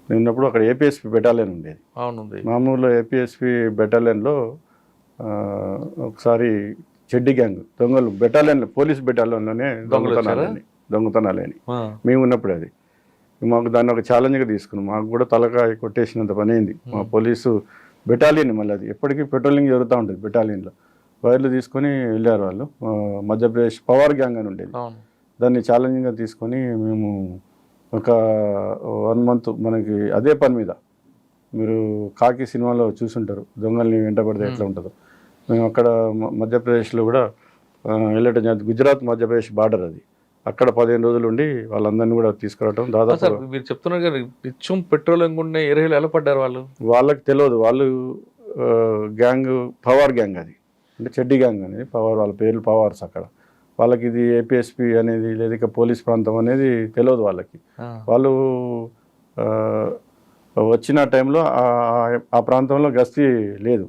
నిన్నప్పుడు అక్కడ ఏపీఎస్పీ బెటాలియన్ ఉండేది. అవునుంది. మామూలులో ఏపీఎస్పీ బెటాలియన్లో ఒకసారి చెడ్డి గ్యాంగ్ దొంగలు బెటాలియన్లో, పోలీస్ బెటాలియన్లోనే దొంగతనాలని మేము ఉన్నప్పుడు అది మాకు దాన్ని ఒక ఛాలెంజ్గా తీసుకున్నాం. మాకు కూడా తలకాయ కొట్టేసినంత పని అయింది. మా పోలీసు బెటాలియన్ మళ్ళీ అది ఎప్పటికీ పెట్రోలింగ్ జరుగుతూ ఉంటుంది. బెటాలియన్లో వైర్లు తీసుకొని వెళ్ళారు వాళ్ళు. మధ్యప్రదేశ్ పవర్ గ్యాంగ్ అని ఉండేది, దాన్ని ఛాలెంజింగ్గా తీసుకొని మేము ఒక 1 month మనకి అదే పని మీద, మీరు కాకి సినిమాలో చూసుంటారు దొంగల్ని వెంటబడితే ఎట్లా ఉంటుందో, మేము అక్కడ మధ్యప్రదేశ్లో కూడా వెళ్ళటం, గుజరాత్ మధ్యప్రదేశ్ బార్డర్ అది. అక్కడ 15 రోజులు ఉండి వాళ్ళందరినీ కూడా తీసుకురావడం. దాదాపు మీరు చెప్తున్నారు కదా నిత్యం పెట్రోలింగ్ ఉండే ఏరియాలో ఎలా పడ్డారు వాళ్ళు? వాళ్ళకి తెలియదు. వాళ్ళు గ్యాంగ్ పవర్ గ్యాంగ్, అది అంటే చెడ్డి గ్యాంగ్ అనేది పవర్, వాళ్ళ పేర్లు పవర్స్. అక్కడ వాళ్ళకి ఇది ఏపీఎస్పీ అనేది లేదా ఇక పోలీస్ ప్రాంతం అనేది తెలియదు వాళ్ళకి. వాళ్ళు వచ్చిన టైంలో ఆ ప్రాంతంలో గస్తీ లేదు.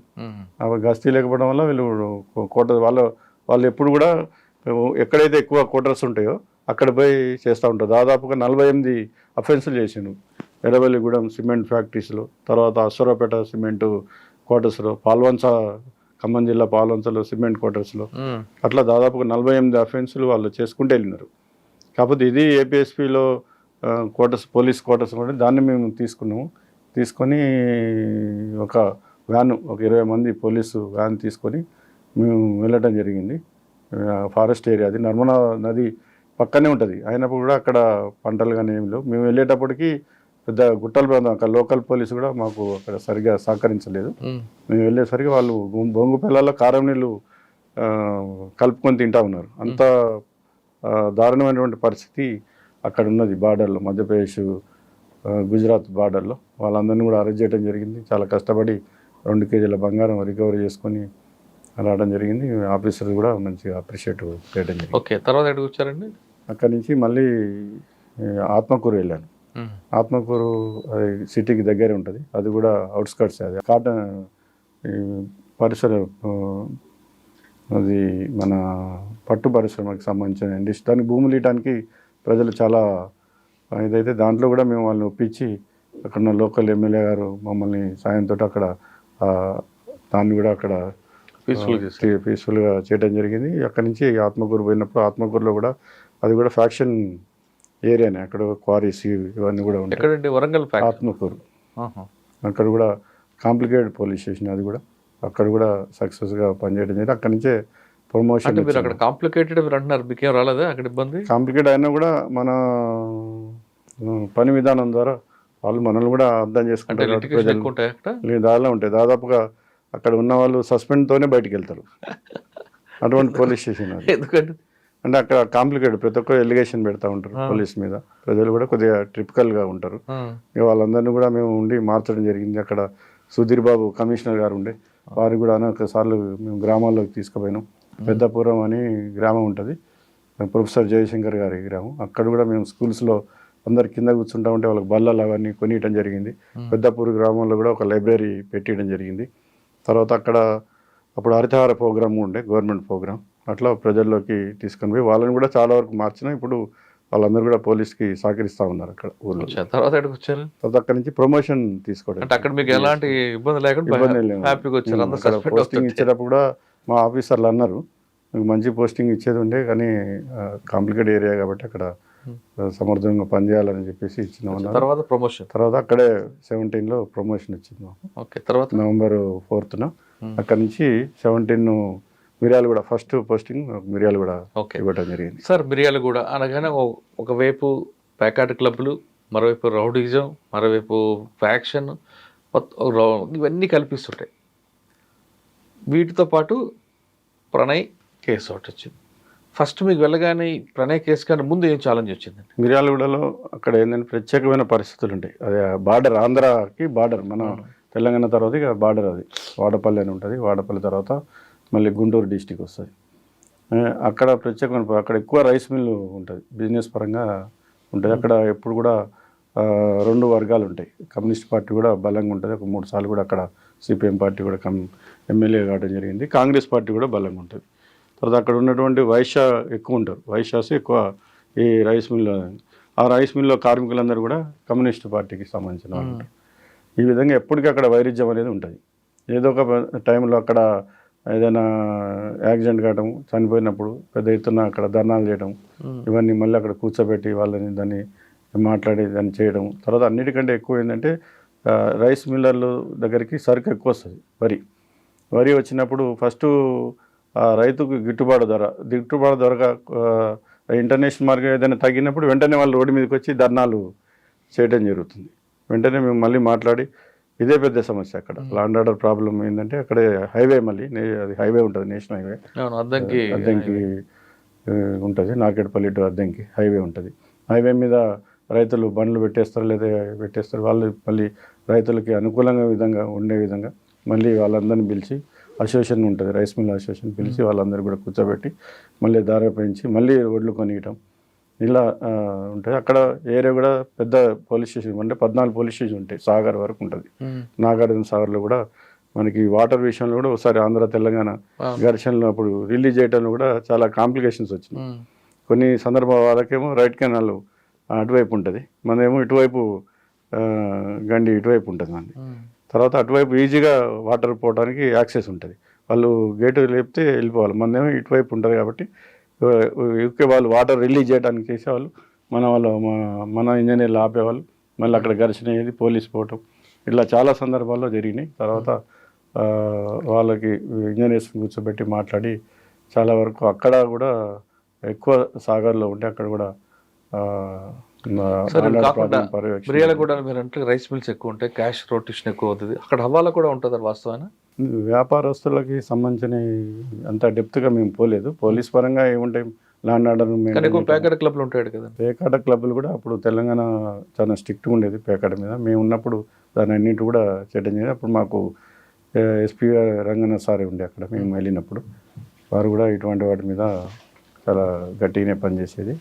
గస్తీ లేకపోవడం వల్ల వీళ్ళు వాళ్ళు ఎప్పుడు కూడా ఎక్కడైతే ఎక్కువ క్వార్టర్స్ ఉంటాయో అక్కడ పోయి చేస్తూ ఉంటారు. దాదాపుగా 48 అఫెన్సులు చేసాను. ఎర్రవెల్లిగూడెం సిమెంట్ ఫ్యాక్టరీస్లో, తర్వాత అశ్వరాపేట సిమెంటు క్వార్టర్స్లో, పాల్వంచ ఖమ్మం జిల్లా పాల్వంచలో సిమెంట్ క్వార్టర్స్లో, అట్లా దాదాపుగా 48 అఫెన్సులు వాళ్ళు చేసుకుంటూ వెళ్ళినారు. కాకపోతే ఇది ఏపీఎస్పీలో క్వార్టర్స్, పోలీస్ క్వార్టర్స్ కూడా దాన్ని మేము తీసుకొని ఒక వ్యాను, ఒక 20 మంది పోలీసు వ్యాన్ తీసుకొని మేము వెళ్ళటం జరిగింది. ఫారెస్ట్ ఏరియా అది, నర్మదా నది పక్కనే ఉంటుంది. అయినప్పుడు కూడా అక్కడ పంటలు కానీ ఏమి లేవు. మేము వెళ్ళేటప్పటికి పెద్ద గుట్టల ప్రాంతం, అక్కడ లోకల్ పోలీసు కూడా మాకు అక్కడ సరిగా సహకరించలేదు. మేము వెళ్ళేసరికి వాళ్ళు బొంగు పిల్లల్లో కారం నీళ్ళు కలుపుకొని తింటా ఉన్నారు. అంత దారుణమైనటువంటి పరిస్థితి అక్కడ ఉన్నది. బార్డర్లో, మధ్యప్రదేశ్ గుజరాత్ బార్డర్లో వాళ్ళందరినీ కూడా అరెస్ట్ చేయడం జరిగింది. చాలా కష్టపడి 2 కేజీల బంగారం రికవరీ చేసుకొని రావడం జరిగింది. ఆఫీసర్ కూడా మంచిగా అప్రిషియేట్ చేయడం జరిగింది. ఓకే, తర్వాత ఎక్కడికి వచ్చారండి? అక్కడి నుంచి మళ్ళీ ఆత్మకూరు వెళ్ళాను. ఆత్మకూరు అది సిటీకి దగ్గరే ఉంటుంది, అది కూడా అవుట్స్కట్స్. అది కాటన్ పరిసర అది మన పట్టు పరిశ్రమకి సంబంధించిన ఇండస్ట్రీ. దానికి భూములు ఇవ్వడానికి ప్రజలు చాలా ఇదైతే దాంట్లో కూడా మేము వాళ్ళని ఒప్పించి అక్కడ ఉన్న లోకల్ ఎమ్మెల్యే గారు మమ్మల్ని సాయంతో అక్కడ ఆ, దాన్ని కూడా అక్కడ పీస్ఫుల్గా చేయడం జరిగింది. అక్కడి నుంచి ఆత్మకూరు పోయినప్పుడు ఆత్మకూరులో కూడా అది కూడా ఫ్యాక్షన్ ఏరియానే, అక్కడ క్వారీస్ ఇవన్నీ కూడా ఉంటాయి. ఎక్కడండి? వరంగల్ ఫ్యాక్టరీ. ఆత్మకూరు ఆహా. అక్కడ కూడా కాంప్లికేటెడ్ పోలీస్ స్టేషన్, అది కూడా అక్కడ కూడా సక్సెస్గా పనిచేయడం జరిగింది. అక్కడి నుంచే ప్రమోషన్. అంటే మీరు అక్కడ కాంప్లికేటెడ్ మీరు అంటున్నారు, మీకేం రాలేదా అక్కడ ఇబ్బంది? కాంప్లికేట్ అయినా కూడా మన పని విధానం ద్వారా వాళ్ళు మనల్ని కూడా అర్థం అంటే చేసుకుంటారు. litigation ఎక్కువ ఉంటాయి అక్కడ? దానిలో ఉంటాయి. దాదాపుగా అక్కడ ఉన్న వాళ్ళు సస్పెండ్తోనే బయటికి వెళ్తారు. అటువంటి పోలీస్ స్టేషన్ అది. ఎందుకంటే అంటే అక్కడ కాంప్లికేటెడ్, ప్రతి ఒక్కరు ఎలిగేషన్ పెడతా ఉంటారు పోలీస్ మీద. ప్రజలు కూడా కొద్దిగా ట్రిపికల్గా ఉంటారు. ఇక వాళ్ళందరినీ కూడా మేము ఉండి మార్చడం జరిగింది. అక్కడ సుధీర్ బాబు కమిషనర్ గారు ఉండే, వారు కూడా అనేక సార్లు మేము గ్రామాల్లోకి తీసుకుపోయినాం. పెద్దపురం అని గ్రామం ఉంటుంది, ప్రొఫెసర్ జయశంకర్ గారి గ్రామం. అక్కడ కూడా మేము స్కూల్స్లో అందరు కింద కూర్చుంటా ఉంటే వాళ్ళకి బల్లలు అవన్నీ కొనియటం జరిగింది. పెద్దపూర్ గ్రామంలో కూడా ఒక లైబ్రరీ పెట్టియడం జరిగింది. తర్వాత అక్కడ అప్పుడు హరితహార ప్రోగ్రామ్ ఉండే, గవర్నమెంట్ ప్రోగ్రామ్. అట్లా ప్రజల్లోకి తీసుకొని పోయి వాళ్ళని కూడా చాలా వరకు మార్చినా ఇప్పుడు వాళ్ళందరూ కూడా పోలీస్కి సహకరిస్తూ ఉన్నారు అక్కడ ఊళ్ళో. తర్వాత ఎక్కడికి వచ్చారు? తర్వాత అక్కడి నుంచి ప్రమోషన్ తీసుకోవడం. అంటే అక్కడ మీకు ఎలాంటి ఇబ్బంది లేకుండా ఇబ్బంది లేదు. హ్యాపీగా వచ్చారు? అందరూ అక్కడ suspend పోస్టింగ్ అవుతుంటే. ఇచ్చేటప్పుడు కూడా మా ఆఫీసర్లు అన్నారు మీకు మంచి పోస్టింగ్ ఇచ్చేది ఉండే, కానీ కాంప్లికేట్ ఏరియా కాబట్టి అక్కడ సమర్థంగా పనిచేయాలని చెప్పేసి ఇచ్చినామన్నారు. తర్వాత ప్రమోషన్. తర్వాత అక్కడే 17లో ప్రమోషన్ వచ్చింది మాకు. ఓకే. తర్వాత నవంబర్ 4న అక్కడి నుంచి 17 Miryalaguda first posting Miryalaguda okay. ఇవ్వడం జరిగింది. సార్, మిర్యాలగూడ అనగానే ఒకవైపు ప్యాకాట్ క్లబ్లు, మరోవైపు రౌడీజం, మరోవైపు ఫ్యాక్షన్, ఇవన్నీ కల్పిస్తుంటాయి. వీటితో పాటు ప్రణయ్ కేసు ఒకటి వచ్చింది. ఫస్ట్ మీకు వెళ్ళగానే ఈ ప్రణయ్ కేసు కన్నా ముందు ఏం ఛాలెంజ్ వచ్చిందండి? మిర్యాలగూడలో అక్కడ ఏంటంటే ప్రత్యేకమైన పరిస్థితులు ఉంటాయి. అదే బార్డర్, ఆంధ్రాకి బార్డర్, మన తెలంగాణ తర్వాత ఇక బార్డర్ అది వాడపల్లి అని ఉంటుంది. వాడపల్లి తర్వాత మళ్ళీ గుంటూరు డిస్టిక్ వస్తుంది. అక్కడ ప్రత్యేకమైన అక్కడ ఎక్కువ రైస్ మిల్లు ఉంటుంది, బిజినెస్ పరంగా ఉంటుంది. అక్కడ ఎప్పుడు కూడా 2 వర్గాలు ఉంటాయి. కమ్యూనిస్ట్ పార్టీ కూడా బలంగా ఉంటుంది. ఒక 3 సార్లు కూడా అక్కడ సిపిఎం పార్టీ కూడా ఎమ్మెల్యే కావడం జరిగింది. కాంగ్రెస్ పార్టీ కూడా బలంగా ఉంటుంది. తర్వాత అక్కడ ఉన్నటువంటి వైశ్య ఎక్కువ ఉంటారు. వైశ్యాస్ ఎక్కువ ఈ రైస్ మిల్లో. ఆ రైస్ మిల్లో కార్మికులందరూ కూడా కమ్యూనిస్ట్ పార్టీకి సంబంధించిన వాళ్ళు ఉంటారు. ఈ విధంగా ఎప్పటికీ అక్కడ వైరుధ్యం అనేది ఉంటుంది. ఏదో ఒక టైంలో అక్కడ ఏదైనా యాక్సిడెంట్ కావడం, చనిపోయినప్పుడు పెద్ద ఎత్తున అక్కడ ధర్నాలు చేయడం, ఇవన్నీ మళ్ళీ అక్కడ కూర్చోబెట్టి వాళ్ళని దాన్ని మాట్లాడి దాన్ని చేయడం. తర్వాత అన్నిటికంటే ఎక్కువ ఏంటంటే రైస్ మిల్లర్ల దగ్గరికి సరుకు ఎక్కువ వస్తుంది. వరి వచ్చినప్పుడు ఫస్ట్ రైతుకు గిట్టుబాటు ధరగా ఇంటర్నేషనల్ మార్కెట్ ఏదైనా తగ్గినప్పుడు వెంటనే వాళ్ళు రోడ్డు మీదకి వచ్చి ధర్నాలు చేయడం జరుగుతుంది. వెంటనే మేము మళ్ళీ మాట్లాడి, ఇదే పెద్ద సమస్య అక్కడ లాండ్ ఆర్డర్ ప్రాబ్లం ఏంటంటే అక్కడే హైవే, మళ్ళీ అది హైవే ఉంటుంది, నేషనల్ హైవే. అద్దంకి ఉంటుంది, నార్కెట్పల్లి టు అద్దంకి హైవే ఉంటుంది. హైవే మీద రైతులు బండ్లు పెట్టేస్తారు. వాళ్ళు మళ్ళీ రైతులకి అనుకూలంగా ఉండే విధంగా మళ్ళీ వాళ్ళందరినీ పిలిచి, అసోసియేషన్ ఉంటుంది, రైస్ మిల్ అసోసియేషన్ పిలిచి వాళ్ళందరూ కూడా కూర్చోబెట్టి మళ్ళీ దారి పెంచి మళ్ళీ రోడ్లు కొనియటం, ఇలా ఉంటుంది. అక్కడ ఏరియా కూడా పెద్ద పోలీస్ స్టేషన్ అంటే 14 పోలీస్ స్టేషన్ ఉంటాయి. సాగర్ వరకు ఉంటుంది. నాగార్జున సాగర్లో కూడా మనకి వాటర్ విషయంలో కూడా ఒకసారి ఆంధ్ర తెలంగాణ ఘర్షణలో అప్పుడు రిలీజ్ చేయడంలో కూడా చాలా కాంప్లికేషన్స్ వచ్చినాయి. కొన్ని సందర్భాల వాళ్ళకేమో రైట్ కెనాల్ అటువైపు ఉంటుంది, మనదేమో ఇటువైపు గండి ఇటువైపు ఉంటుంది మనది. తర్వాత అటువైపు ఈజీగా వాటర్ పోవడానికి యాక్సెస్ ఉంటుంది. వాళ్ళు గేటు లేపితే వెళ్ళిపోవాలి, మనదేమో ఇటువైపు ఉంటుంది. కాబట్టి యూకే వాళ్ళు వాటర్ రిలీజ్ చేయడానికి చేసేవాళ్ళు, మన ఇంజనీర్లు ఆపేవాళ్ళు. మళ్ళీ అక్కడ ఘర్షణ అయ్యేది, పోలీస్ పోవటం, ఇట్లా చాలా సందర్భాల్లో జరిగినాయి. తర్వాత వాళ్ళకి ఇంజనీర్స్ కూర్చోబెట్టి మాట్లాడి చాలా వరకు అక్కడ కూడా ఎక్కువ సాగర్లో ఉంటే అక్కడ కూడా మిర్యాలగూడ మీరు అంటే రైస్ మిల్స్ ఎక్కువ ఉంటాయి, క్యాష్ రొటేషన్ ఎక్కువ అవుతుంది, అక్కడ హవాలా కూడా ఉంటుంది వాస్తవాన. వ్యాపారస్తులకి సంబంధించిన అంత డెప్త్గా మేము పోలేదు. పోలీస్ పరంగా ఏముంటాయి, ల్యాండ్ ఆర్డర్. పేకాట క్లబ్లు ఉంటాయి కదా. పేకాట క్లబ్లు కూడా అప్పుడు తెలంగాణ చాలా స్ట్రిక్ట్గా ఉండేది పేకాట మీద. మేము ఉన్నప్పుడు దాని అన్నింటి కూడా చేయడం జరిగింది. అప్పుడు మాకు ఎస్పీ రంగనాథ్ సార్ ఉండే అక్కడ మేము వెళ్ళినప్పుడు. వారు కూడా ఇటువంటి వాటి మీద చాలా గట్టిగానే పనిచేసేది.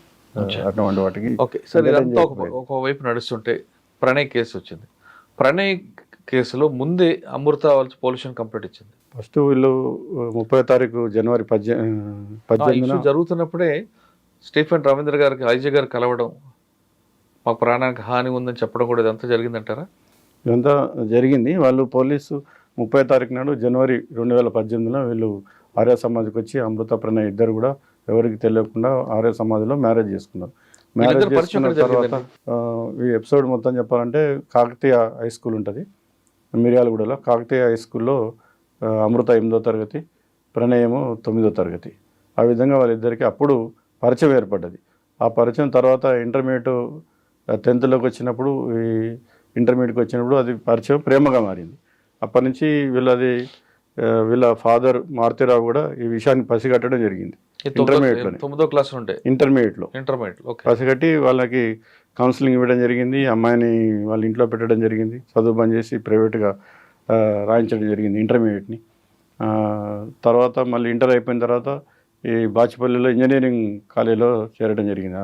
అటువంటి వాటికి ఓకే సార్, ఇదంతా ఒకవైపు నడుస్తుంటే ప్రణయ్ కేసు వచ్చింది. ప్రణయ్ కేసులో ముందే అమృత పొల్యూషన్ కంప్లైంట్ ఇచ్చింది. ఫస్ట్ వీళ్ళు 30వ తారీఖు జనవరి 18న ఇష్యూ జరుగుతున్నప్పుడే స్టీఫెన్ రవీంద్ర గారికి ఐజీ గారు కలవడం, మాకు ప్రాణానికి హాని ఉందని చెప్పడం కూడా ఇదంతా జరిగిందంటారా? ఇదంతా జరిగింది. వాళ్ళు పోలీసు 30వ తారీఖు నాడు జనవరి 2018లో వీళ్ళు ఆర్య సమాజ్కి వచ్చి అమృత ప్రణయ్ ఇద్దరు కూడా ఎవరికి తెలియకుండా ఆర్య సమాజ్లో మ్యారేజ్ చేసుకున్నారు. మ్యారేజ్ వీళ్ళిద్దరి పరిచయం చేసుకున్న ఎక్కడ తర్వాత జరిగిందండి? ఈ ఎపిసోడ్ మొత్తం చెప్పాలంటే కాకతీయ హై స్కూల్ ఉంటుంది మిర్యాలగూడలో. కాకతీయ హై స్కూల్లో అమృత 8వ తరగతి, ప్రణయము 9వ తరగతి. ఆ విధంగా వాళ్ళిద్దరికి అప్పుడు పరిచయం ఏర్పడ్డది. ఆ పరిచయం తర్వాత ఇంటర్మీడియట్ 10థ్లోకి వచ్చినప్పుడు, ఈ ఇంటర్మీడియట్కి వచ్చినప్పుడు అది పరిచయం ప్రేమగా మారింది. అప్పటి నుంచి వీళ్ళ ఫాదర్ మారుతిరావు కూడా ఈ విషయాన్ని పసిగట్టడం జరిగింది. ఇంటర్మీడియట్లోనే 9వ క్లాస్ ఉంటే ఇంటర్మీడియట్లో ఓకే. పసిగట్టి వాళ్ళకి కౌన్సిలింగ్ ఇవ్వడం జరిగింది. అమ్మాయిని వాళ్ళ ఇంట్లో పెట్టడం జరిగింది. చదువు బంద్ చేసి ప్రైవేట్గా రాయించడం జరిగింది ఇంటర్మీడియట్ని. తర్వాత మళ్ళీ ఇంటర్ అయిపోయిన తర్వాత ఈ బాచిపల్లిలో ఇంజనీరింగ్ కాలేజీలో చేరడం జరిగింది.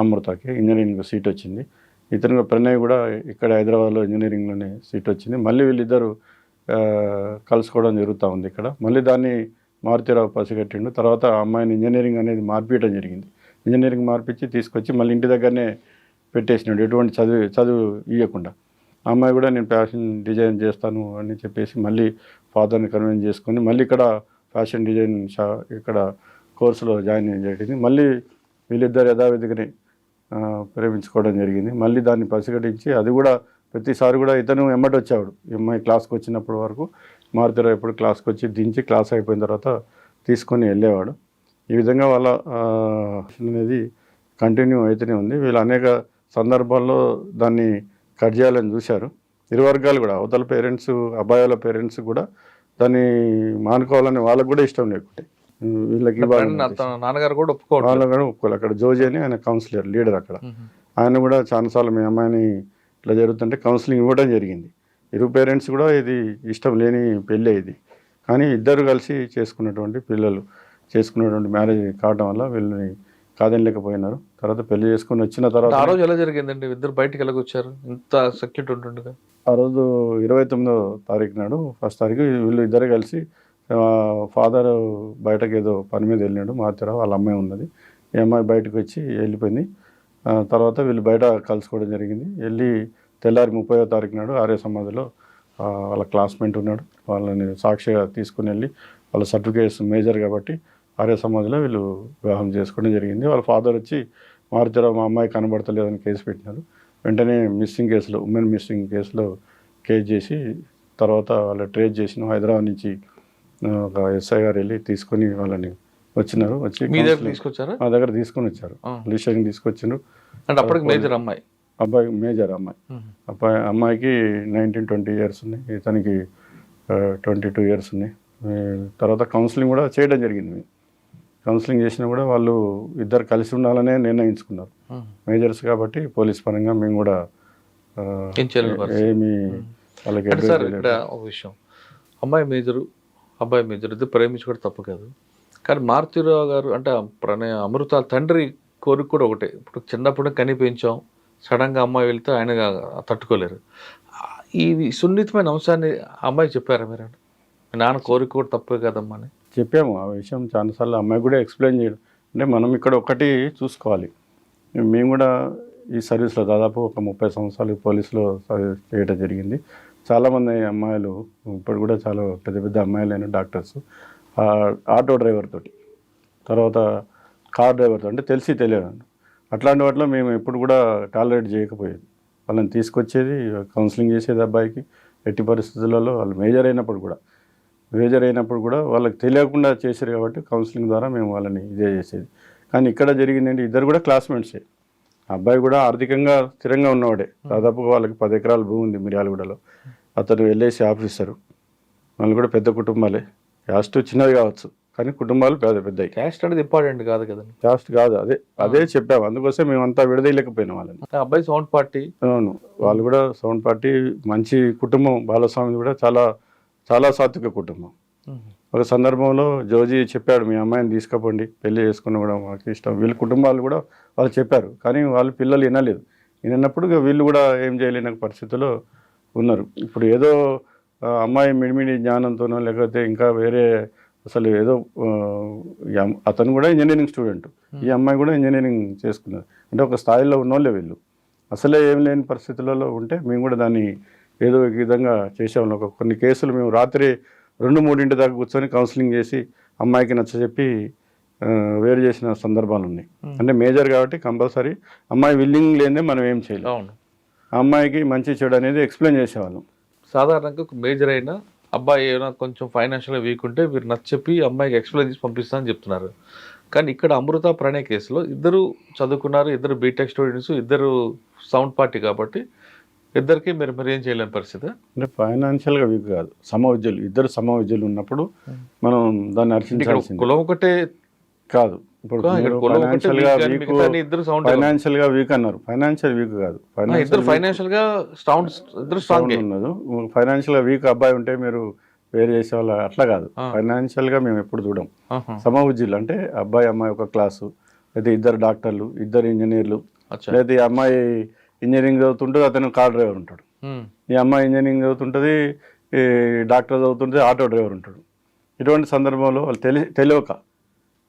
అమృతకి ఇంజనీరింగ్ సీట్ వచ్చింది. ఇతను ప్రణయ్ కూడా ఇక్కడ హైదరాబాద్లో ఇంజనీరింగ్లోనే సీట్ వచ్చింది. మళ్ళీ వీళ్ళిద్దరూ కలుసుకోవడం జరుగుతూ ఉంది ఇక్కడ. మళ్ళీ దాన్ని మారుతిరావు పసిగట్టిండు. తర్వాత ఆ అమ్మాయిని ఇంజనీరింగ్ అనేది మార్పించడం జరిగింది. ఇంజనీరింగ్ మార్పించి తీసుకొచ్చి మళ్ళీ ఇంటి దగ్గరనే పెట్టేసినాడు, ఎటువంటి చదువు ఇవ్వకుండా. ఆ అమ్మాయి కూడా నేను ఫ్యాషన్ డిజైన్ చేస్తాను అని చెప్పేసి మళ్ళీ ఫాదర్ని కన్విన్స్ చేసుకొని మళ్ళీ ఇక్కడ ఫ్యాషన్ డిజైన్ ఇక్కడ కోర్సులో జాయిన్ అయ్యడం జరిగింది. మళ్ళీ వీళ్ళిద్దరు యథావిధిగానే ప్రేమించుకోవడం జరిగింది. మళ్ళీ దాన్ని పసిగట్టించి అది కూడా ప్రతిసారి కూడా ఇతను ఎమ్మటి వచ్చేవాడు. ఈ అమ్మాయి క్లాస్కి వచ్చినప్పటి వరకు మారుతిరావు ఎప్పుడు క్లాస్కి వచ్చి దించి క్లాస్ అయిపోయిన తర్వాత తీసుకొని వెళ్ళేవాడు. ఈ విధంగా వాళ్ళ అనేది కంటిన్యూ అయితేనే ఉంది. వీళ్ళు అనేక సందర్భాల్లో దాన్ని కట్ చేయాలని చూశారు. ఇరు వర్గాలు కూడా, అవతల పేరెంట్స్, అబ్బాయి వాళ్ళ పేరెంట్స్ కూడా దాన్ని మానుకోవాలని వాళ్ళకు కూడా ఇష్టం లేకుంటే వీళ్ళకి నాన్నగారు కూడా ఒప్పుకోవాలి. అక్కడ జోజీ అని ఆయన కౌన్సిలర్ లీడర్ అక్కడ, ఆయన కూడా చాలాసార్లు మీ అమ్మాయిని ఇట్లా జరుగుతుంటే కౌన్సిలింగ్ ఇవ్వడం జరిగింది. ఇరు పేరెంట్స్ కూడా ఇది ఇష్టం లేని పెళ్ళి ఇది, కానీ ఇద్దరు కలిసి చేసుకున్నటువంటి మ్యారేజ్ కావడం వల్ల వీళ్ళని కాదనలేకపోయినారు. తర్వాత పెళ్లి చేసుకుని వచ్చిన తర్వాత ఆ రోజు ఎలా జరిగిందండి? ఇద్దరు బయటకు ఎలాగొచ్చారు? ఇంత సెక్యూరిటీ ఉంటుండగా ఆ రోజు 29వ తారీఖు నాడు, ఫస్ట్ తారీఖు వీళ్ళు ఇద్దరు కలిసి ఫాదర్ బయటకు ఏదో పని మీద వెళ్ళినాడు. మారుతిరావు వాళ్ళ అమ్మాయి ఉన్నది. ఈ అమ్మాయి బయటకు వచ్చి వెళ్ళిపోయింది. తర్వాత వీళ్ళు బయట కలుసుకోవడం జరిగింది. వెళ్ళి తెల్లారి 30వ తారీఖు నాడు ఆర్య సమాధిలో వాళ్ళ క్లాస్మేట్ ఉన్నాడు, వాళ్ళని సాక్షిగా తీసుకుని వెళ్ళి వాళ్ళ సర్టిఫికేట్స్ మేజర్ కాబట్టి ఆర్య సమాధిలో వీళ్ళు వివాహం చేసుకోవడం జరిగింది. వాళ్ళ ఫాదర్ వచ్చి మారుతిరావు మా అమ్మాయి కనబడతలేదని కేసు పెట్టినారు. వెంటనే మిస్సింగ్ కేసులో, ఉమెన్ మిస్సింగ్ కేసులో కేసు చేసి తర్వాత వాళ్ళు ట్రేస్ చేసిన హైదరాబాద్ నుంచి ఒక ఎస్ఐ గారు వెళ్ళి తీసుకొని వాళ్ళని వచ్చినారు. వచ్చి మా దగ్గర తీసుకొని వచ్చారు, పోలీస్ స్టేషన్ తీసుకొచ్చారు. అంటే అప్పటికి మేజర్ అమ్మాయి, అబ్బాయి మేజర్ అమ్మాయికి 19-20 ఇయర్స్ ఉన్నాయి, ఇతనికి 22 ఇయర్స్ ఉన్నాయి. తర్వాత కౌన్సిలింగ్ కూడా చేయడం జరిగింది. కౌన్సిలింగ్ చేసినా కూడా వాళ్ళు ఇద్దరు కలిసి ఉండాలనే నిర్ణయించుకున్నారు. మేజర్స్ కాబట్టి పోలీస్ పరంగా మేము కూడా ఏమి వాళ్ళకి ఒక విషయం, అమ్మాయి మేజరు అబ్బాయి మేజర్ ఇద్దరు ప్రేమించుకోవడం తప్పు కాదు, కానీ మారుతిరావు గారు అంటే అమృత తండ్రి కోరిక కూడా ఒకటే. ఇప్పుడు చిన్నప్పుడు కనిపించాం, సడన్గా అమ్మాయి వెళ్తే ఆయన తట్టుకోలేరు. ఈ సున్నితమైన అంశాన్ని అమ్మాయి చెప్పారా మీరు? నాన్న కోరిక కూడా తప్పే కదమ్మా అని చెప్పాము. ఆ విషయం చాలాసార్లు అమ్మాయి కూడా ఎక్స్ప్లెయిన్ చేయడం. అంటే మనం ఇక్కడ ఒకటి చూసుకోవాలి, మేము కూడా ఈ సర్వీస్లో దాదాపు ఒక 30 సంవత్సరాలు పోలీసులో సర్వీస్ చేయడం జరిగింది. చాలామంది అమ్మాయిలు ఇప్పుడు కూడా చాలా పెద్ద పెద్ద అమ్మాయిలైన డాక్టర్స్ ఆటో డ్రైవర్ తోటి, తర్వాత కార్ డ్రైవర్ తోటి, అంటే తెలియదు అట్లాంటి వాటిలో మేము ఎప్పుడు కూడా టాలరేట్ చేయకపోయేది. వాళ్ళని తీసుకొచ్చేది, కౌన్సిలింగ్ చేసేది అబ్బాయికి. ఎట్టి పరిస్థితులలో వాళ్ళు మేజర్ అయినప్పుడు కూడా వాళ్ళకి తెలియకుండా చేశారు కాబట్టి కౌన్సిలింగ్ ద్వారా మేము వాళ్ళని ఇదే చేసేది. కానీ ఇక్కడ జరిగిందంటే ఇద్దరు కూడా క్లాస్మేట్సే. అబ్బాయి కూడా ఆర్థికంగా స్థిరంగా ఉన్నవాడే, దాదాపుగా వాళ్ళకి 10 ఎకరాల భూమి ఉంది మిర్యాలగూడలో. అతను ఎల్ఐసి ఆఫీసరు, వాళ్ళు కూడా పెద్ద కుటుంబాలే. క్యాస్ట్ చిన్నది కావచ్చు కానీ కుటుంబాలు పెద్దవి. క్యాస్ట్ అనేది ఇంపార్టెంట్ కాదు కదా, క్యాస్ట్ కాదు, అదే చెప్పాము. అందుకోసం మేమంతా విడదీయలేకపోయినాం వాళ్ళని. అబ్బాయి సౌండ్ పార్టీ, అవును, వాళ్ళు కూడా సౌండ్ పార్టీ, మంచి కుటుంబం. బాలస్వామి కూడా చాలా చాలా సాత్విక కుటుంబం. ఒక సందర్భంలో జోజీ చెప్పాడు, మీ అమ్మాయిని తీసుకుపోండి, పెళ్లి చేసుకుని కూడా మాకు ఇష్టం. వీళ్ళ కుటుంబాలు కూడా వాళ్ళు చెప్పారు, కానీ వాళ్ళు పిల్లలు వినలేదు. విన్నప్పుడు వీళ్ళు కూడా ఏం చేయలేని పరిస్థితుల్లో ఉన్నారు. ఇప్పుడు ఏదో అమ్మాయి మిడిమిడి జ్ఞానంతోనో లేకపోతే ఇంకా వేరే అసలు ఏదో అతను కూడా ఇంజనీరింగ్ స్టూడెంట్, ఈ అమ్మాయి కూడా ఇంజనీరింగ్ చేసుకున్నారు. అంటే ఒక స్థాయిలో ఉన్నోళ్ళే వీళ్ళు. అసలే ఏం లేని పరిస్థితులలో ఉంటే మేము కూడా దాన్ని ఏదో ఒక విధంగా చేసేవాళ్ళం. కొన్ని కేసులు మేము రాత్రి 2-3 దాకా కూర్చొని కౌన్సిలింగ్ చేసి అమ్మాయికి నచ్చజెప్పి వేరు చేసిన సందర్భాలు ఉన్నాయి. అంటే మేజర్ కాబట్టి కంపల్సరీ అమ్మాయి విల్లింగ్ లేదే మనం ఏం చేయలేం. అవును, ఆ అమ్మాయికి మంచి చెడు అనేది ఎక్స్ప్లెయిన్ చేసేవాళ్ళం. సాధారణంగా మేజర్ అయినా అబ్బాయి ఏమైనా కొంచెం ఫైనాన్షియల్గా వీక్ ఉంటే మీరు నచ్చచెప్పి అమ్మాయికి ఎక్స్ప్లెయిన్ చేసి పంపిస్తామని చెప్తున్నారు. కానీ ఇక్కడ అమృత ప్రణయ్ కేసులో ఇద్దరు చదువుకున్నారు, ఇద్దరు బీటెక్ స్టూడెంట్స్, ఇద్దరు సౌండ్ పార్టీ కాబట్టి ఇద్దరికి మీరు ఏం చేయలేని పరిస్థితి. అంటే ఫైనాన్షియల్గా వీక్ కాదు, సమవిద్యులు, ఇద్దరు సమవిద్యులు ఉన్నప్పుడు మనం దాన్ని అర్చించాల్సింది. కులం ఒకటే కాదు. ఇప్పుడు ఫైనాన్షియల్గా వీక్ అన్నారు, ఫైనాన్షియల్ వీక్ కాదు, ఫైనాన్షియల్గా స్ట్రాంగ్ ఉన్నది. ఫైనాన్షియల్గా వీక్ అబ్బాయి ఉంటే మీరు వేరు చేసే వాళ్ళు అట్లా కాదు. ఫైనాన్షియల్గా మేము ఎప్పుడు చూడం. సమవిద్యులు అంటే అబ్బాయి అమ్మాయి ఒక క్లాసు, లేదా ఇద్దరు డాక్టర్లు, ఇద్దరు ఇంజనీర్లు, లేదా ఈ అమ్మాయి ఇంజనీరింగ్ చదువుతుంటుంది, అతను కార్ డ్రైవర్ ఉంటాడు, ఈ అమ్మాయి ఇంజనీరింగ్ చదువుతుంటుంది, ఈ డాక్టర్ చదువుతుంటుంది, ఆటో డ్రైవర్ ఉంటాడు. ఇటువంటి సందర్భంలో వాళ్ళు తెలియక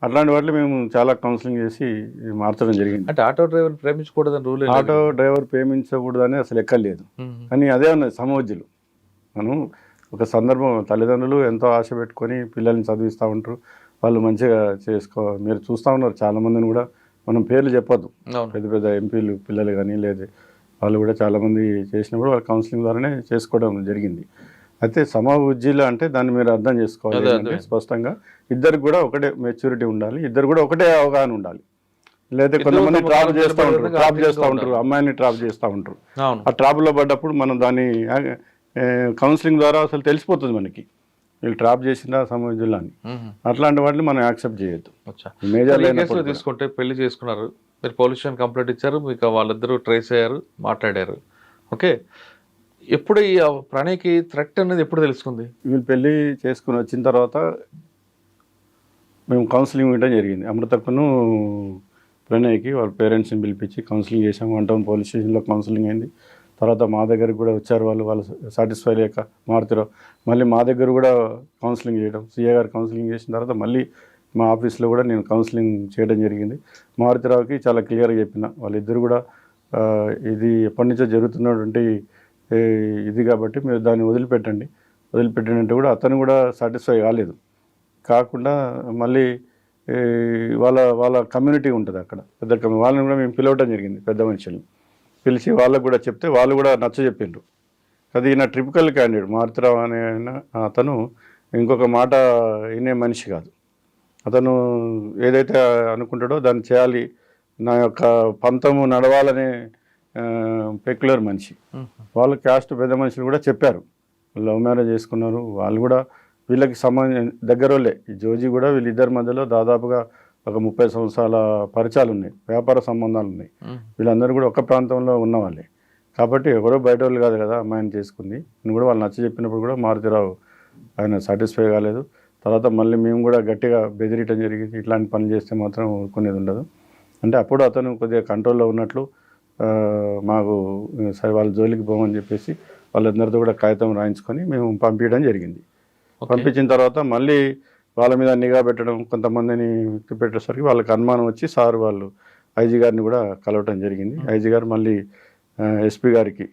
అట్లాంటి వాటిలో మేము చాలా కౌన్సిలింగ్ చేసి మార్చడం జరిగింది. అంటే ఆటో డ్రైవర్ ప్రేమించకూడదని రూల్, ఆటో డ్రైవర్ ప్రేమించకూడదని అసలు ఎక్కలేదు. కానీ అదే ఉన్నది సమవిద్యులు. మనం ఒక సందర్భం తల్లిదండ్రులు ఎంతో ఆశ పెట్టుకొని పిల్లల్ని చదివిస్తూ ఉంటారు, వాళ్ళు మంచిగా మీరు చూస్తూ ఉన్నారు చాలామందిని కూడా, మనం పేర్లు చెప్పొద్దు, పెద్ద పెద్ద ఎంపీలు పిల్లలు కానీ లేదు వాళ్ళు కూడా చాలామంది చేసినప్పుడు వాళ్ళ కౌన్సిలింగ్ ద్వారానే చేసుకోవడం జరిగింది. అయితే సమవిద్యులు అంటే దాన్ని మీరు అర్థం చేసుకోవాలి అంటే స్పష్టంగా ఇద్దరికి కూడా ఒకటే మెచ్యూరిటీ ఉండాలి, ఇద్దరు కూడా ఒకటే అవగాహన ఉండాలి. లేదా కొంతమంది ట్రాప్ చేస్తూ ఉంటారు, అమ్మాయిని ట్రాప్ చేస్తూ ఉంటారు. ఆ ట్రాప్లో పడ్డప్పుడు మనం దాన్ని కౌన్సిలింగ్ ద్వారా అసలు తెలిసిపోతుంది మనకి వీళ్ళు ట్రాప్ చేసిన సమవిద్యులని. అట్లాంటి వాటిని మనం యాక్సెప్ట్ చేయొద్దు. మేజర్ తీసుకుంటే పెళ్లి చేసుకున్నారు, మీరు పోలీస్ స్టేషన్ కంప్లైంట్ ఇచ్చారు, మీకు వాళ్ళిద్దరూ ట్రేస్ అయ్యారు, మాట్లాడారు. ఓకే, ఎప్పుడు ఈ ప్రణయ్కి థ్రెట్ అనేది ఎప్పుడు తెలుసుకుంది? వీళ్ళు పెళ్ళి చేసుకుని వచ్చిన తర్వాత మేము కౌన్సిలింగ్ ఇవ్వడం జరిగింది. అమృతకును ప్రణయ్కి వాళ్ళ పేరెంట్స్ని పిలిపించి కౌన్సిలింగ్ చేసాము. 1 టౌన్ పోలీస్ స్టేషన్లో కౌన్సిలింగ్ అయింది. తర్వాత మా దగ్గరికి కూడా వచ్చారు వాళ్ళు సాటిస్ఫై లేక మారుతిరావు, మళ్ళీ మా దగ్గర కూడా కౌన్సిలింగ్ చేయడం, సీఏ గారు కౌన్సిలింగ్ చేసిన తర్వాత మళ్ళీ మా ఆఫీస్లో కూడా నేను కౌన్సిలింగ్ చేయడం జరిగింది. మారుతిరావుకి చాలా క్లియర్గా చెప్పిన, వాళ్ళిద్దరు కూడా ఇది ఎప్పటి నుంచో జరుగుతున్నటువంటి ఇది కాబట్టి మీరు దాన్ని వదిలిపెట్టినంటే కూడా అతను కూడా సాటిస్ఫై కాకుండా మళ్ళీ వాళ్ళ కమ్యూనిటీ ఉంటుంది అక్కడ, పెద్ద వాళ్ళని కూడా మేము పిలవటం జరిగింది, పెద్ద మనుషుల్ని పిలిచి వాళ్ళకు కూడా చెప్తే వాళ్ళు కూడా నచ్చజెప్పిండ్రు. అది నా ట్రిపికల్ క్యాండిడేట్ మారుతిరావు అనే అతను ఇంకొక మాట వినే మనిషి కాదు. అతను ఏదైతే అనుకుంటాడో దాన్ని చేయాలి, నా యొక్క పంతము నడవాలనే పెక్యులర్ మనిషి. వాళ్ళు క్యాస్ట్ పెద్ద మనుషులు కూడా చెప్పారు, లవ్ మ్యారేజ్ చేసుకున్నారు, వాళ్ళు కూడా వీళ్ళకి దగ్గరోళ్ళే. ఈ జోజీ కూడా వీళ్ళిద్దరి మధ్యలో దాదాపుగా ఒక 30 సంవత్సరాల పరిచయాలు ఉన్నాయి, వ్యాపార సంబంధాలు ఉన్నాయి. వీళ్ళందరూ కూడా ఒక ప్రాంతంలో ఉన్నవాళ్ళే కాబట్టి ఎవరో బయట వాళ్ళు కాదు కదా అమ్మాయిని చేసుకుంది. నేను కూడా వాళ్ళు నచ్చ చెప్పినప్పుడు కూడా మారుతిరావు ఆయన సాటిస్ఫై కాలేదు. తర్వాత మళ్ళీ మేము కూడా గట్టిగా బెదిరియటం జరిగింది, ఇట్లాంటి పనులు చేస్తే మాత్రం ఊరుకునేది ఉండదు అంటే. అప్పుడు అతను కొద్దిగా కంట్రోల్లో ఉన్నట్లు మాకు సరే వాళ్ళ జోలికి పోమని చెప్పేసి వాళ్ళందరితో కూడా కాగితం రాయించుకొని మేము పంపించడం జరిగింది. పంపించిన తర్వాత మళ్ళీ వాళ్ళ మీద నిఘా పెట్టడం, కొంతమందిని పెట్టేసరికి వాళ్ళకి అనుమానం వచ్చి సార్ వాళ్ళు ఐజీ గారిని కూడా కలవటం జరిగింది. ఐజీ గారు మళ్ళీ ఎస్పీ గారికి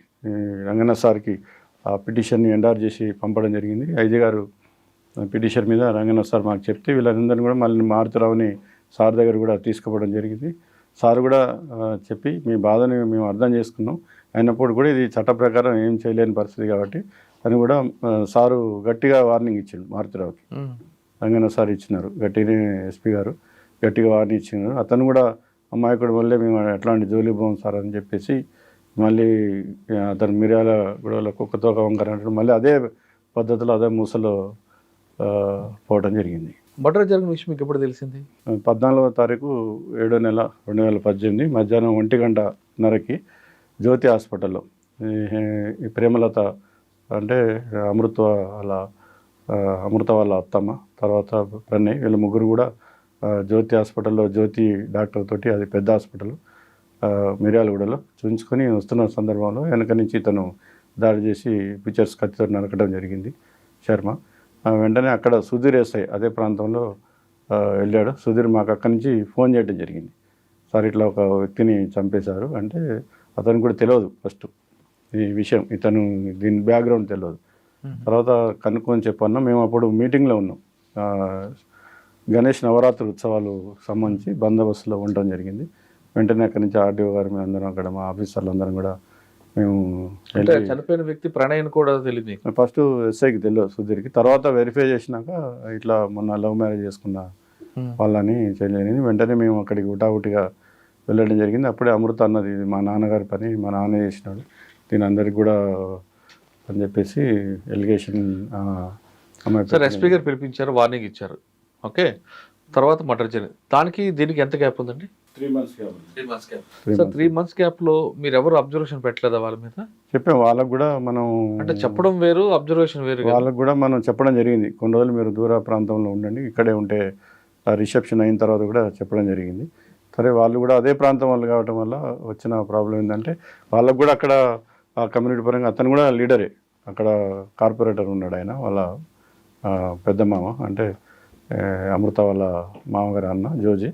రంగనాథ్ సార్కి ఆ పిటిషన్ని ఎండార్ చేసి పంపడం జరిగింది. ఐజీ గారు పిటిషన్ మీద రంగనాథ్ సార్ మాకు చెప్తే వీళ్ళందరినీ కూడా మళ్ళీ మారుతిరావుని సార్ దగ్గర కూడా తీసుకుపోవడం జరిగింది. సార్ కూడా చెప్పి మీ బాధని మేము అర్థం చేసుకున్నాం, అయినప్పుడు కూడా ఇది చట్ట ప్రకారం ఏం చేయలేని పరిస్థితి కాబట్టి అని కూడా సారు గట్టిగా వార్నింగ్ ఇచ్చిండు మారుతిరావుకి. రంగనాథ్ సార్ ఇచ్చినారు గట్టిగా, ఎస్పీ గారు గట్టిగా వార్నింగ్ ఇచ్చినారు. అతను కూడా అమాయకుడు వల్లే మేము ఎట్లాంటి జోలి పోం సార్ అని చెప్పేసి మళ్ళీ అతను మిర్యాల గొడవలో కుక్కతోక వంకర అంటాడు, మళ్ళీ అదే పద్ధతిలో అదే మూసలో పోవడం జరిగింది. మర్డర్ జరిగిన విషయం మీకు ఎప్పుడు తెలిసింది? 14వ తారీఖు 7వ నెల 2018 మధ్యాహ్నం 1:30కి జ్యోతి హాస్పిటల్లో ఈ ప్రేమలత అంటే అమృత వాళ్ళ అత్తమ్మ, తర్వాత ప్రణయ్, వీళ్ళ ముగ్గురు కూడా జ్యోతి హాస్పిటల్లో, జ్యోతి డాక్టర్ తోటి, అది పెద్ద హాస్పిటల్ మిర్యాలగూడలో చూపించుకొని వస్తున్న సందర్భంలో వెనక నుంచి ఇతను దాడి చేసి పిక్చర్స్ కత్తితో నరకడం జరిగింది శర్మ. వెంటనే అక్కడ సుధీర్ ఎస్ఐ అదే ప్రాంతంలో వెళ్ళాడు. సుధీర్ మాకు అక్కడి నుంచి ఫోన్ చేయడం జరిగింది. సార్ ఇట్లా ఒక వ్యక్తిని చంపేశారు అంటే అతనికి కూడా తెలియదు ఫస్ట్ ఈ విషయం, ఇతను దీని బ్యాక్గ్రౌండ్ తెలియదు. తర్వాత కనుక్కొని చెప్పన్నా. మేము అప్పుడు మీటింగ్లో ఉన్నాం, గణేష్ నవరాత్రి ఉత్సవాలు సంబంధించి బందోబస్తులో ఉండడం జరిగింది. వెంటనే అక్కడి నుంచి ఆర్డీఓ గారు మేము అందరం అక్కడ మా ఆఫీసర్లు అందరం కూడా మేము చనిపోయిన వ్యక్తి ప్రణయ్ కూడా తెలియదు. ఫస్ట్ ఎస్ఐకి తెలియదు సుధీర్కి. తర్వాత వెరిఫై చేసినాక ఇట్లా మొన్న లవ్ మ్యారేజ్ చేసుకున్న వాళ్ళని చేయలేని వెంటనే మేము అక్కడికి హుటాహుటిగా వెళ్ళడం జరిగింది. అప్పుడే అమృత అన్నది ఇది మా నాన్నగారి పని, మా నాన్న చేసినాడు దీని అందరికి కూడా అని చెప్పేసి ఎలిగేషన్ అమ్మాయి. సార్ ఎస్పీ గారు పిలిపించారు, వార్నింగ్ ఇచ్చారు. ఓకే, తర్వాత మర్డర్ జరిగింది. దానికి దీనికి ఎంత గ్యాప్ ఉందండి? 3 months gap. 3 months gap. Sir 3 months గ్యాప్లో మీరు ఎవరు అబ్జర్వేషన్ పెట్టలేదా వాళ్ళ మీద? చెప్పాం వాళ్ళకు కూడా మనం, అంటే చెప్పడం వేరు, అబ్జర్వేషన్ వేరు. వాళ్ళకు కూడా మనం చెప్పడం జరిగింది, కొన్ని రోజులు మీరు దూర ప్రాంతంలో ఉండండి, ఇక్కడే ఉంటే రిసెప్షన్ అయిన తర్వాత కూడా చెప్పడం జరిగింది. సరే వాళ్ళు కూడా అదే ప్రాంతం వాళ్ళు కావటం వల్ల వచ్చిన ప్రాబ్లం ఏంటంటే వాళ్ళకు కూడా అక్కడ ఆ కమ్యూనిటీ పరంగా అతను కూడా లీడరే, అక్కడ కార్పొరేటర్ ఉన్నాడు ఆయన, వాళ్ళ పెద్ద మామ అంటే అమృత వాళ్ళ మామగారు అన్న జోజీ.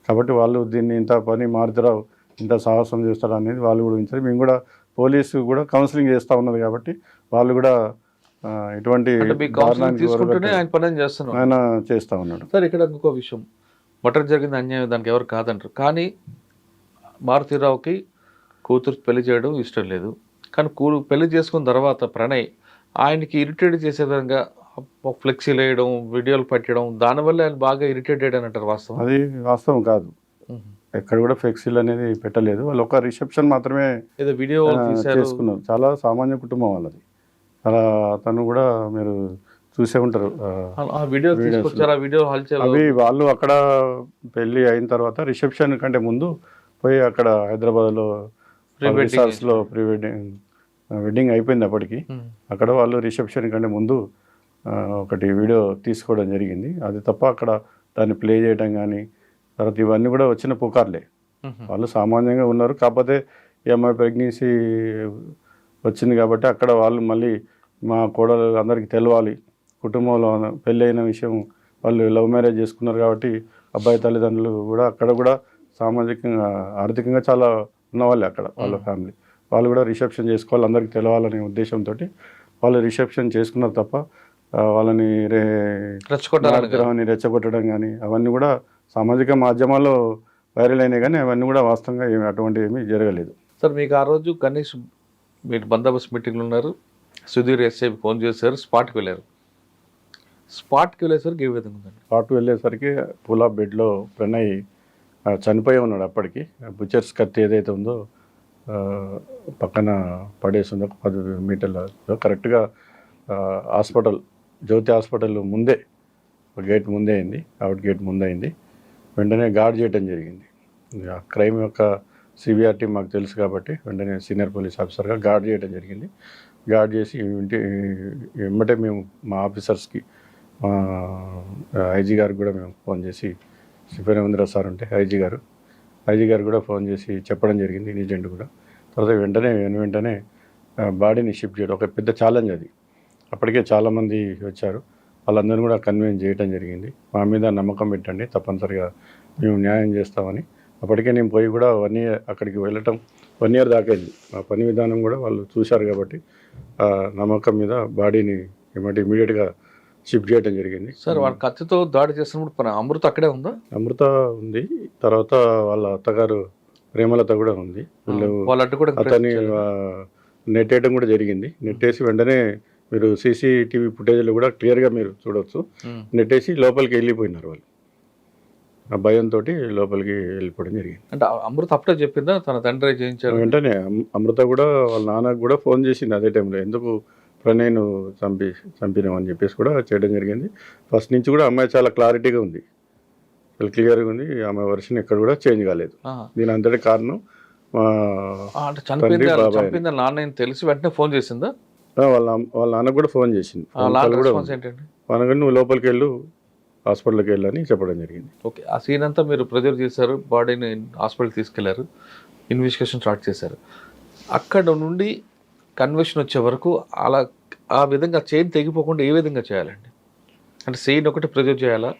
కాబట్టి వాళ్ళు దీన్ని ఇంత పని మారుతరావు ఇంత సాహసం చేస్తారు అనేది వాళ్ళు కూడా ఉంచారు. మేము కూడా పోలీసు కూడా కౌన్సిలింగ్ చేస్తూ ఉన్నది కాబట్టి వాళ్ళు కూడా ఎటువంటి ఆయన చేస్తూ ఉన్నాడు. సార్ ఇక్కడ ఇంకో విషయం, మర్డర్ జరిగింది అన్యాయం, దానికి ఎవరు కాదంటారు. కానీ మారుతీరావుకి కూతురు పెళ్లి చేయడం ఇష్టం లేదు. కానీ పెళ్లి చేసుకున్న తర్వాత ప్రణయ్ ఆయనకి ఇరిటేట్ చేసే విధంగా ఫ్లెక్సీలు వేయడం, వీడియోలు పెట్టడం, దానివల్ల ఆయన బాగా ఇరిటేట్ అయ్యాడు అంటారు. వాస్తవం? అది వాస్తవం కాదు, ఎక్కడ కూడా ఫ్లెక్సీలు అనేది పెట్టలేదు. వాళ్ళు ఒక రిసెప్షన్ మాత్రమే ఏదో వీడియో చేసుకున్నారు. చాలా సామాన్య కుటుంబం వాళ్ళది. అలా తను కూడా మీరు చూసే ఉంటారు అవి. వాళ్ళు అక్కడ పెళ్ళి అయిన తర్వాత రిసెప్షన్ కంటే ముందు పోయి అక్కడ హైదరాబాద్లో రిసార్ట్స్లో ప్రీ వెడ్డింగ్ అయిపోయింది అప్పటికి. అక్కడ వాళ్ళు రిసెప్షన్ కంటే ముందు ఒకటి వీడియో తీసుకోవడం జరిగింది. అది తప్ప అక్కడ దాన్ని ప్లే చేయడం కానీ తర్వాత ఇవన్నీ కూడా వచ్చిన పుకార్లే. వాళ్ళు సామాన్యంగా ఉన్నారు. కాకపోతే ఈ అమ్మాయి ప్రెగ్నెన్సీ వచ్చింది కాబట్టి అక్కడ వాళ్ళు మళ్ళీ మా కోడలు అందరికీ తెలవాలి, కుటుంబంలో పెళ్ళి అయిన విషయం, వాళ్ళు లవ్ మ్యారేజ్ చేసుకున్నారు కాబట్టి అబ్బాయి తల్లిదండ్రులు కూడా అక్కడ కూడా సామాజికంగా ఆర్థికంగా చాలా ఉన్నవాళ్ళే అక్కడ వాళ్ళ ఫ్యామిలీ. వాళ్ళు కూడా రిసెప్షన్ చేసుకోవాలి, అందరికీ తెలవాలనే ఉద్దేశంతో వాళ్ళు రిసెప్షన్ చేసుకున్నారు తప్ప వాళ్ళని రెచ్చగొట్టడం కానీ అవన్నీ కూడా సామాజిక మాధ్యమాల్లో వైరల్ అయినాయి. కానీ అవన్నీ కూడా వాస్తవంగా అటువంటివి ఏమీ జరగలేదు. సార్ మీకు ఆ రోజు గణేష్ మీరు బందోబస్తు మీటింగ్లో ఉన్నారు, సుధీర్ ఎస్ఐ ఫోన్ చేశారు, స్పాట్కి వెళ్ళారు. స్పాట్కి వెళ్ళేసరికి ఏ విధంగా ఉందండి? స్పాట్కి వెళ్ళేసరికి పూలా బెడ్లో ప్రణయ్ చనిపోయి ఉన్నాడు. అప్పటికి బుచర్స్ కత్తి ఏదైతే ఉందో పక్కన పడేసిందో 10 మీటర్ల కరెక్ట్గా హాస్పిటల్ జ్యోతి హాస్పిటల్ ముందే గేట్ ముందే అయింది, అవుట్ గేట్ ముందే అయింది. వెంటనే గార్డ్ చేయడం జరిగింది. క్రైమ్ యొక్క సివిఆర్టీ మాకు తెలుసు కాబట్టి వెంటనే సీనియర్ పోలీస్ ఆఫీసర్గా గార్డ్ చేయడం జరిగింది. గార్డ్ చేసి వెంబటే మేము మా ఆఫీసర్స్కి ఐజీ గారికి కూడా మేము ఫోన్ చేసి, శివరేంద్ర సార్ ఉంటే ఐజీ గారు కూడా ఫోన్ చేసి చెప్పడం జరిగింది ఇన్సిడెంట్ కూడా. తర్వాత వెంటనే బాడీని షిఫ్ట్ చేయడం ఒక పెద్ద ఛాలెంజ్ అది. అప్పటికే చాలామంది వచ్చారు, వాళ్ళందరూ కూడా కన్విన్స్ చేయడం జరిగింది. మా మీద నమ్మకం పెట్టండి, తప్పనిసరిగా మేము న్యాయం చేస్తామని. అప్పటికే నేను పోయి కూడా 1 year అక్కడికి వెళ్ళటం 1 year దాకా అయింది. ఆ పని విధానం కూడా వాళ్ళు చూశారు కాబట్టి నమ్మకం మీద బాడీని ఇమీడియట్గా షిఫ్ట్ చేయడం జరిగింది. సార్ వాళ్ళ కత్తితో దాడి చేసినప్పుడు అమృత అక్కడే ఉందా? అమృత ఉంది, తర్వాత వాళ్ళ అత్తగారు ప్రేమలత కూడా ఉంది. అతని నెట్టేయడం కూడా జరిగింది. నెట్టేసి వెంటనే మీరు సీసీటీవీ ఫుటేజ్లో కూడా క్లియర్గా మీరు చూడవచ్చు. నెట్టేసి లోపలికి వెళ్ళిపోయినారు వాళ్ళు, ఆ భయంతో లోపలికి వెళ్ళిపోవడం జరిగింది. అంటే అమృత అప్పుడే చెప్పిందా తన తండ్రి చేయించారు? వెంటనే అమృత కూడా వాళ్ళ నాన్నకు కూడా ఫోన్ చేసింది అదే టైంలో, ఎందుకు ప్రణయ్ను చంపినామని చెప్పేసి కూడా చేయడం జరిగింది. ఫస్ట్ నుంచి కూడా అమ్మాయి చాలా క్లారిటీగా ఉంది, చాలా క్లియర్గా ఉంది. ఆమె వర్షన్ ఎక్కడ కూడా చేంజ్ కాలేదు. దీని అంతటి కారణం చంపింది నాన్న తెలిసి వెంటనే ఫోన్ చేసిందా? వాళ్ళ నాన్నకు కూడా ఫోన్ చేసింది. అనగా నువ్వు లోపలికి వెళ్ళు, హాస్పిటల్కి వెళ్ళని చెప్పడం జరిగింది. ఓకే, ఆ సీన్ అంతా మీరు ప్రెజర్ చేశారు, బాడీని హాస్పిటల్కి తీసుకెళ్లారు, ఇన్వెస్టిగేషన్ స్టార్ట్ చేశారు. అక్కడ నుండి కన్వర్షన్ వచ్చే వరకు అలా ఆ విధంగా చైన్ తెగిపోకుండా ఏ విధంగా చేయాలండి? అంటే సెయిన్ ఒకటి ప్రిజర్వ్ చేయాలా,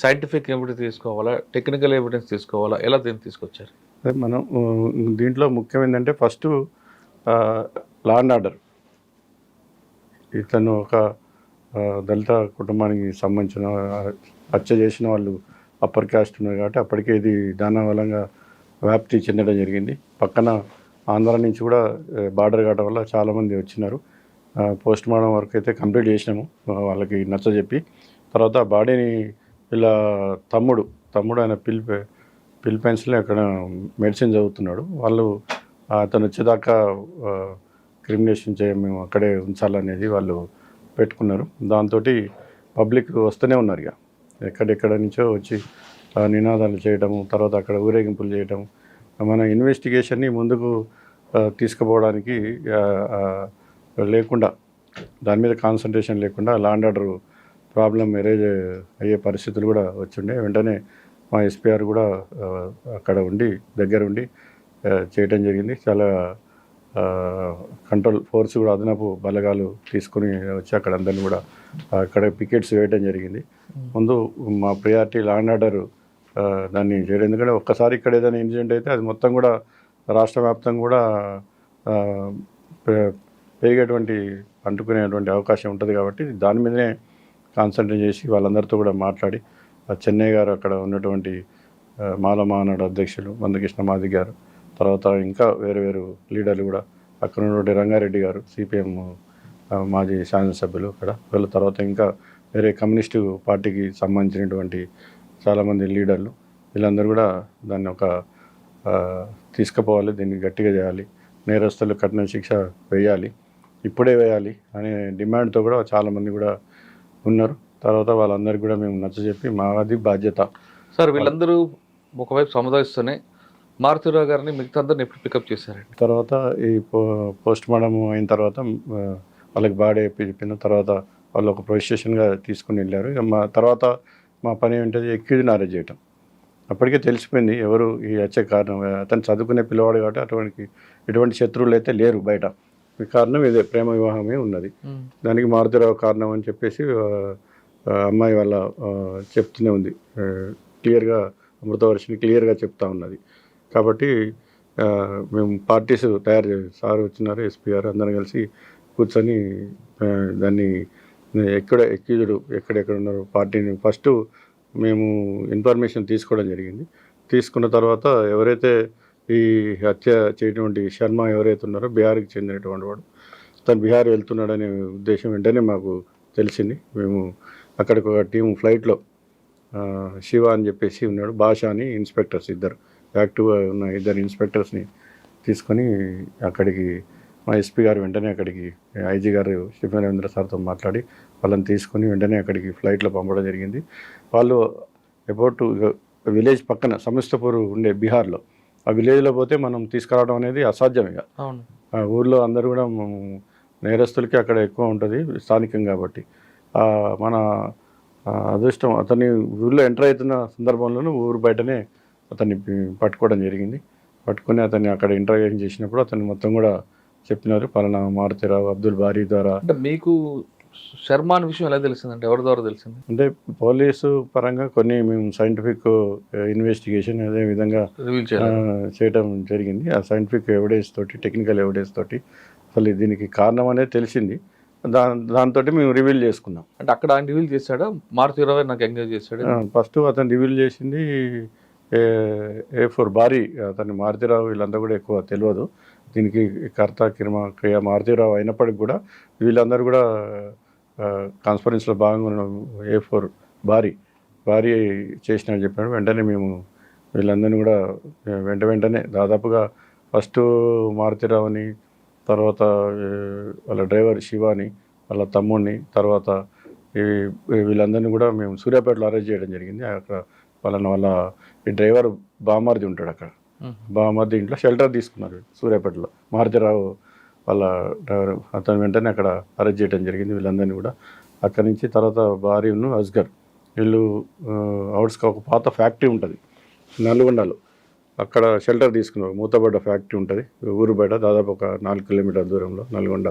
సైంటిఫిక్ ఎవిడెన్స్ తీసుకోవాలా, టెక్నికల్ ఎవిడెన్స్ తీసుకోవాలా, ఎలా దీన్ని తీసుకొచ్చారు? అదే మనం దీంట్లో ముఖ్యం ఏంటంటే ఫస్ట్ లా అండ్ ఆర్డర్. ఇతను ఒక దళిత కుటుంబానికి సంబంధించిన హత్య చేసిన వాళ్ళు అప్పర్ క్యాస్ట్ ఉన్నారు కాబట్టి అప్పటికే ఇది దానవలంగా వ్యాప్తి చెందడం జరిగింది. పక్కన ఆంధ్ర నుంచి కూడా బార్డర్ కావడం వల్ల చాలామంది వచ్చినారు. పోస్ట్ మార్టం వరకు అయితే కంప్లీట్ చేసినాము వాళ్ళకి నచ్చజెప్పి. తర్వాత బాడీని వీళ్ళ తమ్ముడు ఆయన ఫిలిప్పైన్స్లో అక్కడ మెడిసిన్ చదువుతున్నాడు. వాళ్ళు అతను వచ్చేదాకా క్రిమినేషన్ మేము అక్కడే ఉంచాలనేది వాళ్ళు పెట్టుకున్నారు. దాంతో పబ్లిక్ వస్తూనే ఉన్నారు. ఇక ఎక్కడెక్కడ నుంచో వచ్చి నినాదాలు చేయటము, తర్వాత అక్కడ ఊరేగింపులు చేయటం, మన ఇన్వెస్టిగేషన్ని ముందుకు తీసుకుపోవడానికి లేకుండా, దాని మీద కాన్సన్ట్రేషన్ లేకుండా law and order problem erase అయ్యే పరిస్థితులు కూడా వచ్చిండే. వెంటనే మా ఎస్పీఆర్ కూడా అక్కడ దగ్గర ఉండి చేయటం జరిగింది. చాలా కంట్రోల్ ఫోర్స్ కూడా అదనపు బలగాలు తీసుకుని వచ్చి అక్కడ అందరినీ కూడా అక్కడ పికెట్స్ వేయడం జరిగింది. ముందు మా ప్రియారిటీ లా అండ్ ఆర్డర్ దాన్ని చేయడం. ఎందుకంటే ఒక్కసారి ఇక్కడ ఏదైనా ఇన్సిడెంట్ అయితే అది మొత్తం కూడా రాష్ట్ర వ్యాప్తంగా కూడా పెరిగేటువంటి అంటుకునేటువంటి అవకాశం ఉంటుంది. కాబట్టి దాని మీదనే కాన్సన్ట్రేట్ చేసి వాళ్ళందరితో కూడా మాట్లాడి చెన్నై గారు అక్కడ ఉన్నటువంటి మాల మహానాడు అధ్యక్షులు మందకృష్ణ మాది గారు, తర్వాత ఇంకా వేరు లీడర్లు కూడా అక్కడ ఉన్నటువంటి రంగారెడ్డి గారు సిపిఎం మాజీ శాసనసభ్యులు అక్కడ వీళ్ళ, తర్వాత ఇంకా వేరే కమ్యూనిస్టు పార్టీకి సంబంధించినటువంటి చాలామంది లీడర్లు, వీళ్ళందరూ కూడా దాన్ని ఒక తీసుకుపోవాలి, దీన్ని గట్టిగా చేయాలి, నేరస్తులు కఠిన శిక్ష వేయాలి, ఇప్పుడే వేయాలి అనే డిమాండ్తో కూడా చాలామంది కూడా ఉన్నారు. తర్వాత వాళ్ళందరికీ కూడా మేము నచ్చజెప్పి మాది బాధ్యత. సార్ వీళ్ళందరూ ఒకవైపు సముదాయిస్తూనే మారుతిరావు గారిని మిగతా అందరిని ఎప్పుడు పికప్ చేశారండి? తర్వాత ఈ పోస్ట్ మార్టం అయిన తర్వాత వాళ్ళకి బాడీ చెప్పిన తర్వాత వాళ్ళు ఒక పోలీస్ స్టేషన్గా తీసుకుని వెళ్ళారు. ఇక మా పని ఏంటంటే ఎక్యూజ్ని అరెస్ట్ చేయటం. అప్పటికే తెలిసిపోయింది ఎవరు ఈ హత్య కారణం. అతను చదువుకునే పిల్లవాడు కాబట్టి ఎటువంటి శత్రువులు అయితే లేరు బయట. ఈ కారణం ఇదే, ప్రేమ వివాహమే ఉన్నది. దానికి మారుతిరావు కారణం అని చెప్పేసి అమ్మాయి వాళ్ళ చెప్తూనే ఉంది, క్లియర్గా అమృతవర్షిని క్లియర్గా చెప్తా ఉన్నది. కాబట్టి మేము పార్టీస్ తయారు చేసి సార్ వచ్చినారు, ఎస్పీ గారు అందరం కలిసి కూర్చొని దాన్ని ఎక్యూజ్డ్ ఎక్కడెక్కడ ఉన్నారు పార్టీని ఫస్ట్ మేము ఇన్ఫర్మేషన్ తీసుకోవడం జరిగింది. తీసుకున్న తర్వాత ఎవరైతే ఈ హత్య చేయటువంటి శర్మ ఎవరైతే ఉన్నారో బీహార్కి చెందినటువంటి వాడు, తను బీహార్ వెళ్తున్నాడనే ఉద్దేశం వెంటనే మాకు తెలిసింది. మేము అక్కడికి ఒక టీం ఫ్లైట్లో శివ అని చెప్పేసి ఉన్నాడు, భాష అని ఇన్స్పెక్టర్స్ ఇద్దరు యాక్టివ్గా ఉన్న ఇద్దరు ఇన్స్పెక్టర్స్ని తీసుకొని అక్కడికి మా ఎస్పీ గారు వెంటనే అక్కడికి ఐజీ గారు స్టీఫెన్ రవీంద్ర సార్తో మాట్లాడి వాళ్ళని తీసుకొని వెంటనే అక్కడికి ఫ్లైట్లో పంపడం జరిగింది. వాళ్ళు అబౌట్ విలేజ్ పక్కన సమస్తపూర్ ఉండే బీహార్లో, ఆ విలేజ్లో పోతే మనం తీసుకురావడం అనేది అసాధ్యం. ఇక ఊర్లో అందరూ కూడా నేరస్తులకి అక్కడ ఎక్కువ ఉంటుంది స్థానికం కాబట్టి. మన అదృష్టం అతన్ని ఊళ్ళో ఎంటర్ అవుతున్న సందర్భంలోనూ ఊరు బయటనే అతన్ని పట్టుకోవడం జరిగింది. పట్టుకొని అతన్ని అక్కడ ఇంటర్వ్యూషన్ చేసినప్పుడు అతన్ని మొత్తం కూడా చెప్పినారు, పలానా మారుతిరావు అబ్దుల్ బారీ ద్వారా. అంటే మీకు శర్మాన్ విషయం ఎలా తెలిసిందంటే ఎవరి ద్వారా తెలిసింది? అంటే పోలీసు పరంగా కొన్ని మేము సైంటిఫిక్ ఇన్వెస్టిగేషన్ అదే విధంగా చేయడం జరిగింది. ఆ సైంటిఫిక్ ఎవిడెన్స్ తోటి, టెక్నికల్ ఎవిడెన్స్ తోటి అసలు దీనికి కారణం అనేది తెలిసింది. దాంతో మేము రివీల్ చేసుకున్నాం. అంటే అక్కడ ఆయన రివీల్ చేశాడా, మారుతిరావు నాకు ఎంగేజ్ చేశాడు? ఫస్ట్ అతను రివీల్ చేసింది A4 బారీ, అతన్ని మారుతిరావు వీళ్ళంతా కూడా ఎక్కువ తెలియదు. దీనికి కర్త క్రియ మారుతిరావు అయినప్పటికి కూడా వీళ్ళందరూ కూడా కాన్స్పరెన్స్లో భాగంగా ఉన్న A4 భారీ చేసినట్టు చెప్పాడు. వెంటనే మేము వీళ్ళందరినీ కూడా వెంటనే దాదాపుగా ఫస్ట్ మారుతిరావుని, తర్వాత వాళ్ళ డ్రైవర్ శివాని, వాళ్ళ తమ్ముడిని, తర్వాత వీళ్ళందరినీ కూడా మేము సూర్యాపేటలో అరెస్ట్ చేయడం జరిగింది. అక్కడ వాళ్ళ ఈ డ్రైవర్ బామార్ది ఉంటాడు, అక్కడ బామార్ది ఇంట్లో షెల్టర్ తీసుకున్నారు సూర్యాపేటలో. మారుతిరావు వాళ్ళ డ్రైవర్ అతను వెంటనే అక్కడ అరెస్ట్ చేయడం జరిగింది వీళ్ళందరినీ కూడా. అక్కడి నుంచి తర్వాత భారీను అస్గర్ వీళ్ళు అవుట్స్గా ఒక పాత ఫ్యాక్టరీ ఉంటుంది నల్గొండలో. అక్కడ షెల్టర్ తీసుకున్నారు. మూతబడ్డ ఫ్యాక్టరీ ఉంటుంది ఊరు బయట, దాదాపు ఒక 4 కిలోమీటర్ల దూరంలో, నల్గొండ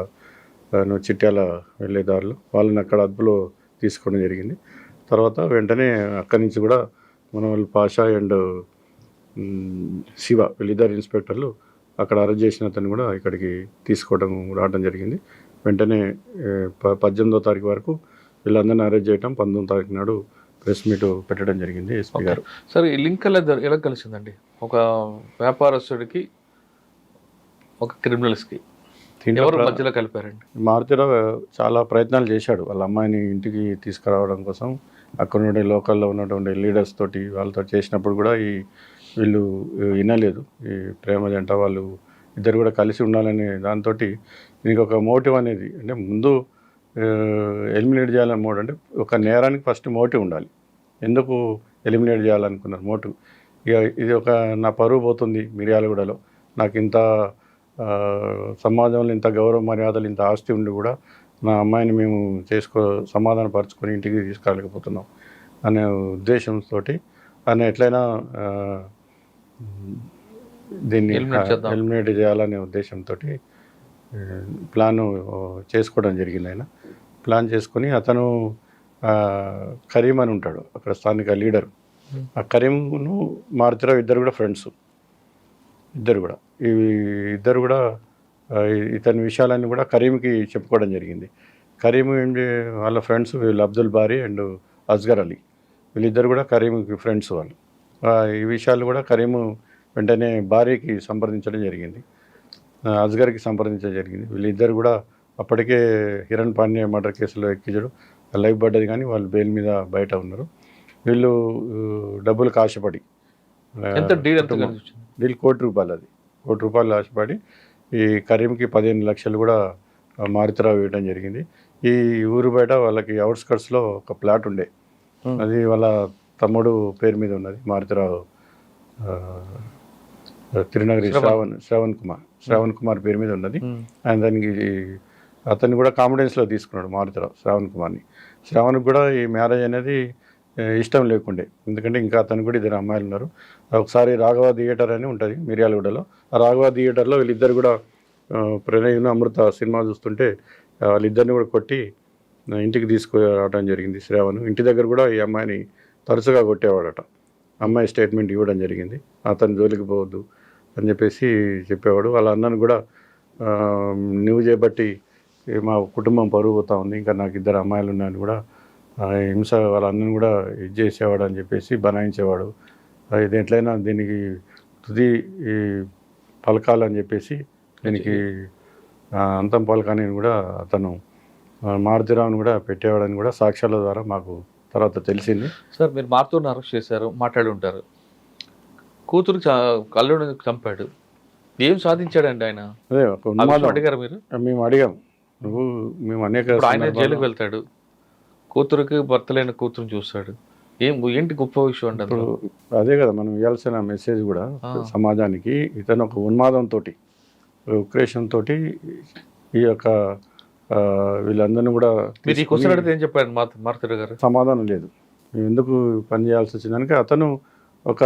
చిట్యాల వెళ్ళే దారిలో. వాళ్ళని అక్కడ అదుపులో తీసుకోవడం జరిగింది. తర్వాత వెంటనే అక్కడి నుంచి కూడా మన వాళ్ళు పాషా అండ్ శివ వీళ్ళిద్దరు ఇన్స్పెక్టర్లు అక్కడ అరెస్ట్ చేసిన అతను కూడా ఇక్కడికి రావడం జరిగింది. వెంటనే 18వ తారీఖు వరకు వీళ్ళందరినీ అరెస్ట్ చేయడం, 19వ తారీఖు నాడు ప్రెస్ మీట్ పెట్టడం జరిగింది ఎస్పీ గారు. సరే, ఈ లింక్ ఎలా కలిసిందండి? ఒక వ్యాపారస్తుడికి ఒక క్రిమినల్స్కి ఎవరు మధ్యలో కలిపారండి? మారుతిరావు చాలా ప్రయత్నాలు చేశాడు వాళ్ళ అమ్మాయిని ఇంటికి తీసుకురావడం కోసం. అక్కడ ఉండే లోకల్లో ఉన్నటువంటి లీడర్స్ తోటి వాళ్ళతో చేసినప్పుడు కూడా వీళ్ళు వినలేదు. ఈ ప్రేమ జంట వాళ్ళు ఇద్దరు కూడా కలిసి ఉండాలనే దాంతో దీనికి ఒక మోటివ్ అనేది, అంటే ముందు ఎలిమినేట్ చేయాలని మోటివ్, అంటే ఒక నేరానికి ఫస్ట్ మోటివ్ ఉండాలి. ఎందుకు ఎలిమినేట్ చేయాలనుకున్నారు మోటివ్? ఇక ఇది ఒక నా పరువు పోతుంది మిర్యాలగూడలో, నాకు ఇంత సమాజంలో ఇంత గౌరవ మర్యాదలు, ఇంత ఆస్తి ఉండి కూడా నా అమ్మాయిని మేము సమాధానపరుచుకొని ఇంటికి తీసుకురాలేకపోతున్నాం అనే ఉద్దేశంతో ఆయన ఎట్లయినా దీన్ని ఎలిమినేట్ చేయాలనే ఉద్దేశంతో ప్లాన్ చేసుకోవడం జరిగింది. ఆయన ప్లాన్ చేసుకొని అతను కరీం అని ఉంటాడు అక్కడ స్థానిక లీడర్. ఆ కరీంను మారుతిరావు ఇద్దరు కూడా ఫ్రెండ్స్. ఇద్దరు కూడా ఇతని విషయాలన్నీ కూడా కరీంకి చెప్పుకోవడం జరిగింది. కరీం వాళ్ళ ఫ్రెండ్స్ వీళ్ళు అబ్దుల్ బారీ అండ్ అస్గర్ అలీ, వీళ్ళిద్దరు కూడా కరీంకి ఫ్రెండ్స్ వాళ్ళు. ఈ విషయాలు కూడా కరీము వెంటనే బారీకి సంప్రదించడం జరిగింది, అస్గర్కి సంప్రదించడం జరిగింది. వీళ్ళిద్దరు కూడా అప్పటికే హిరణ్ పాండ్య మర్డర్ కేసులో ఎక్కించడం లైఫ్ పడ్డది, కానీ వాళ్ళు బెయిల్ మీద బయట ఉన్నారు. వీళ్ళు డబ్బులకు ఆశపడి, డీల్ ₹1 కోటి, అది ₹1 కోటి ఆశపడి ఈ కరీంకి 15 లక్షలు కూడా మారుతిరావు ఇవ్వడం జరిగింది. ఈ ఊరు బయట వాళ్ళకి అవుట్స్కట్స్లో ఒక ప్లాట్ ఉండే, అది వాళ్ళ తమ్ముడు పేరు మీద ఉన్నది. మారుతిరావు తిరునగరి శ్రావణ్ కుమార్ పేరు మీద ఉన్నది. ఆయన దానికి అతన్ని కూడా కాన్ఫిడెన్స్లో తీసుకున్నాడు మారుతిరావు శ్రావణ్కి కూడా ఈ మ్యారేజ్ అనేది ఇష్టం లేకుండే, ఎందుకంటే ఇంకా అతను కూడా 2 అమ్మాయిలు ఉన్నారు. ఒకసారి రాఘవ థియేటర్ అని ఉంటుంది మిర్యాలగూడలో, ఆ రాఘవ థియేటర్లో వీళ్ళిద్దరు కూడా ప్రణయ్ను అమృత సినిమా చూస్తుంటే వాళ్ళిద్దరిని కూడా కొట్టి ఇంటికి తీసుకురావడం జరిగింది. శ్రావణ్ ఇంటి దగ్గర కూడా ఈ అమ్మాయిని తరచుగా కొట్టేవాడట. అమ్మాయి స్టేట్మెంట్ ఇవ్వడం జరిగింది, అతను జోలికి పోవద్దు అని చెప్పేవాడు. వాళ్ళ అన్నను కూడా నువ్వు చేపట్టి మా కుటుంబం పరుగు పోతా ఉంది, ఇంకా నాకు 2 అమ్మాయిలు ఉన్నాయని కూడా హింస వాళ్ళ అన్నను కూడా ఇది చేసేవాడు అని బనాయించేవాడు. ఇది ఎట్లయినా దీనికి తుది పలకాలని దీనికి అంతం పలకాని కూడా అతను మారుతిరావుని కూడా పెట్టేవాడని కూడా సాక్ష్యాల ద్వారా మాకు తర్వాత తెలిసింది. సార్, మీరు మారుతిని అరెస్ట్ చేశారు, మాట్లాడి ఉంటారు. కూతురు కల్లుడు చంపాడు, ఏం సాధించాడండి ఆయన? అదే అడిగారు మీరు? మేము అడిగాం. మేము అనేక ఆయన జైలుకి వెళ్తాడు, కూతురుకి భర్త లేని కూతురుని చూస్తాడు, ఏంటి గొప్ప విషయం అంటే? ఇప్పుడు అదే కదా మనం ఇవ్వాల్సిన మెసేజ్ కూడా సమాజానికి. ఇతను ఒక ఉన్మాదంతో, ఉక్రేషంతో ఈ యొక్క వీళ్ళందరినీ కూడా ఏం చెప్పారు మారుతిరావు గారు? సమాధానం లేదు. మేము ఎందుకు పని చేయాల్సి వచ్చిందానికి అతను ఒక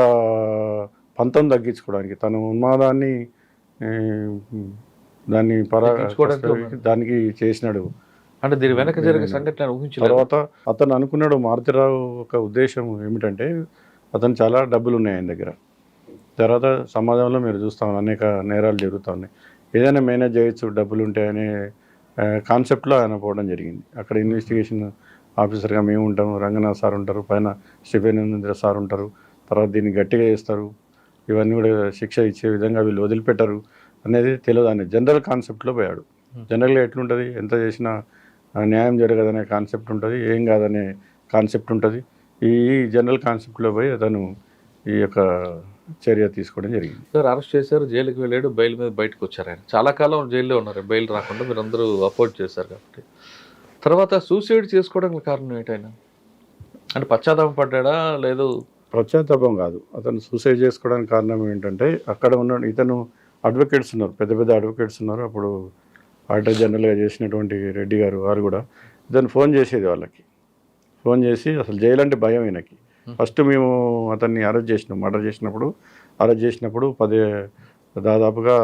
పంతం తగ్గించుకోవడానికి, తన ఉన్మాదాన్ని దానికి చేసినాడు. అంటే దీని వెనక జరిగే సంఘటన ఊహించలేదు. తర్వాత అతను అనుకున్నాడు, మారుతిరావు ఒక ఉద్దేశం ఏమిటంటే అతను చాలా డబ్బులు ఉన్నాయి ఆయన దగ్గర. తర్వాత సమాజంలో మీరు చూస్తాం అనేక నేరాలు జరుగుతూ ఉన్నాయి, ఏదైనా మేనేజ్ చేయొచ్చు డబ్బులు ఉంటాయనే కాన్సెప్ట్లో ఆయన పోవడం జరిగింది. అక్కడ ఇన్వెస్టిగేషన్ ఆఫీసర్గా మేము ఉంటాము, రంగనాథ్ సార్ ఉంటారు, పైన శివేంద్ర సార్ ఉంటారు. తర్వాత దీన్ని గట్టిగా చేస్తారు, ఇవన్నీ కూడా శిక్ష ఇచ్చే విధంగా వీళ్ళు వదిలిపెట్టరు అనేది తెలియదు. ఆయన జనరల్ కాన్సెప్ట్లో పోయాడు. జనరల్గా ఎట్లుంటుంది, ఎంత చేసినా న్యాయం జరగదనే కాన్సెప్ట్ ఉంటుంది, ఏం కాదనే కాన్సెప్ట్ ఉంటుంది. ఈ జనరల్ కాన్సెప్ట్లో పోయి అతను ఈ యొక్క చర్య తీసుకోవడం జరిగింది. సార్, అరెస్ట్ చేశారు, జైలుకి వెళ్ళాడు, బెయిల్ మీద బయటకు వచ్చారు. ఆయన చాలా కాలం జైల్లో ఉన్నారు, బెయిల్ రాకుండా మీరు అందరూ అపోర్ట్ చేశారు కాబట్టి. తర్వాత సూసైడ్ చేసుకోవడానికి కారణం ఏంటైనా? అంటే పశ్చాత్తాపం పడ్డా? లేదు, పశ్చాత్తాపం కాదు. అతను సూసైడ్ చేసుకోవడానికి కారణం ఏంటంటే అక్కడ ఉన్న ఇతను అడ్వకేట్స్ ఉన్నారు, పెద్ద పెద్ద అడ్వకేట్స్ ఉన్నారు. అప్పుడు ఆడిటర్ జనరల్గా చేసినటువంటి రెడ్డి గారు వారు కూడా ఇతను ఫోన్ చేసేది వాళ్ళకి. ఫోన్ చేసి అసలు జైలు అంటే భయం ఈయనకి. ఫస్ట్ మేము అతన్ని అరెస్ట్ చేసినాం, మర్డర్ చేసినప్పుడు అరెస్ట్ చేసినప్పుడు దాదాపుగా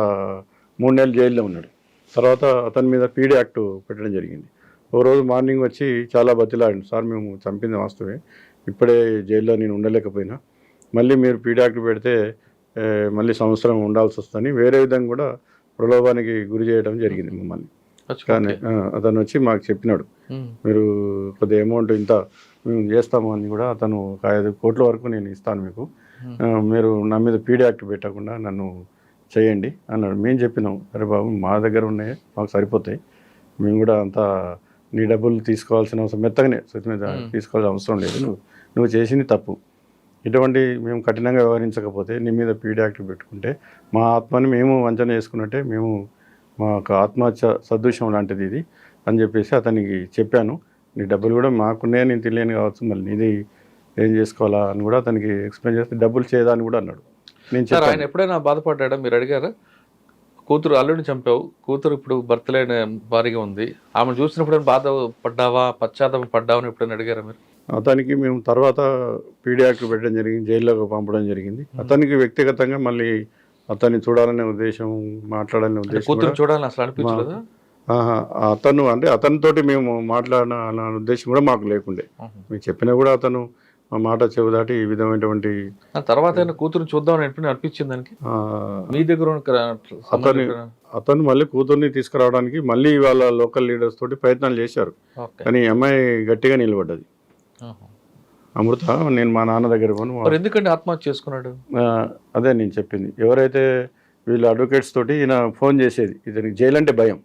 3 నెలలు జైల్లో ఉన్నాడు. తర్వాత అతని మీద పీడీ యాక్ట్ పెట్టడం జరిగింది. ఓ రోజు మార్నింగ్ వచ్చి చాలా బతిలాడిండు, సార్ మేము చంపింది వాస్తవే, ఇప్పుడే జైల్లో నేను ఉండలేకపోయినా మళ్ళీ మీరు పీడీ యాక్ట్ పెడితే మళ్ళీ సంవత్సరం ఉండాల్సి వస్తుందని వేరే విధంగా కూడా ప్రలోభానికి గురి చేయడం జరిగింది మమ్మల్ని. కానీ అతను వచ్చి మాకు చెప్పినాడు, మీరు కొద్ది అమౌంట్ ఇంత మేము చేస్తాము అని కూడా అతను 5 కోట్ల వరకు నేను ఇస్తాను మీకు, మీరు నా మీద పీడీ యాక్ట్ పెట్టకుండా నన్ను చేయండి అన్నాడు. మేము చెప్పినాం, అరే బాబు మా దగ్గర ఉన్నాయి మాకు సరిపోతాయి, మేము కూడా అంతా నీ డబ్బులు తీసుకోవాల్సిన అవసరం మెత్తగానే తీసుకోవాల్సిన అవసరం లేదు, నువ్వు చేసింది తప్పు, ఇటువంటి మేము కఠినంగా వ్యవహరించకపోతే నీ మీద పీడీ యాక్ట్ పెట్టుకుంటే మా ఆత్మని మేము వంచన చేసుకున్నట్టే, మేము మాకు ఆత్మహత్య సదృశ్యం లాంటిది ఇది అని చెప్పేసి అతనికి చెప్పాను. నీ డబ్బులు కూడా మాకున్నాయని నేను తెలియని కావచ్చు, మళ్ళీ నీది ఏం చేసుకోవాలా అని కూడా అతనికి ఎక్స్ప్లెయిన్ చేస్తే డబ్బులు చేయదని కూడా అన్నాడు. నేను సార్ ఆయన ఎప్పుడైనా బాధపడ్డా? మీరు అడిగారా? కూతురు అల్లుడిని చంపావు, కూతురు ఇప్పుడు భర్త లేని భారీగా ఉంది, ఆమెను చూసినప్పుడు బాధపడ్డావా, పశ్చాత్తాపం పడ్డావా అని ఎప్పుడైనా అడిగారా మీరు? అతనికి మేము తర్వాత పీడీ యాక్ట్ పెట్టడం జరిగింది, జైల్లోకి పంపడం జరిగింది. అతనికి వ్యక్తిగతంగా మళ్ళీ అతన్ని చూడాలనే ఉద్దేశం, మాట్లాడాలనే ఉద్దేశం, కూతురు చూడాలని అసలు అనిపించలేదా? అతను అంటే అతనితోటి మేము మాట్లాడిన ఉద్దేశం కూడా మాకు లేకుండే. మీకు చెప్పినా కూడా అతను మా మాట చెవుదాటి ఈ విధమైనటువంటి తర్వాత కూతురు చూద్దామని అనిపించింది దానికి మీ దగ్గర అతను మళ్ళీ కూతుర్ని తీసుకురావడానికి మళ్ళీ వాళ్ళ లోకల్ లీడర్స్ తోటి ప్రయత్నాలు చేశారు. కానీ అమ్మాయి గట్టిగా నిలబడ్డది. అమృత నేను మా నాన్న దగ్గర పోను. ఎందుకంటే ఆత్మహత్య చేసుకున్నాడు? అదే నేను చెప్పింది, ఎవరైతే వీళ్ళు అడ్వకేట్స్ తోటి ఈయన ఫోన్ చేసేది, ఇతనికి జైలు అంటే భయం,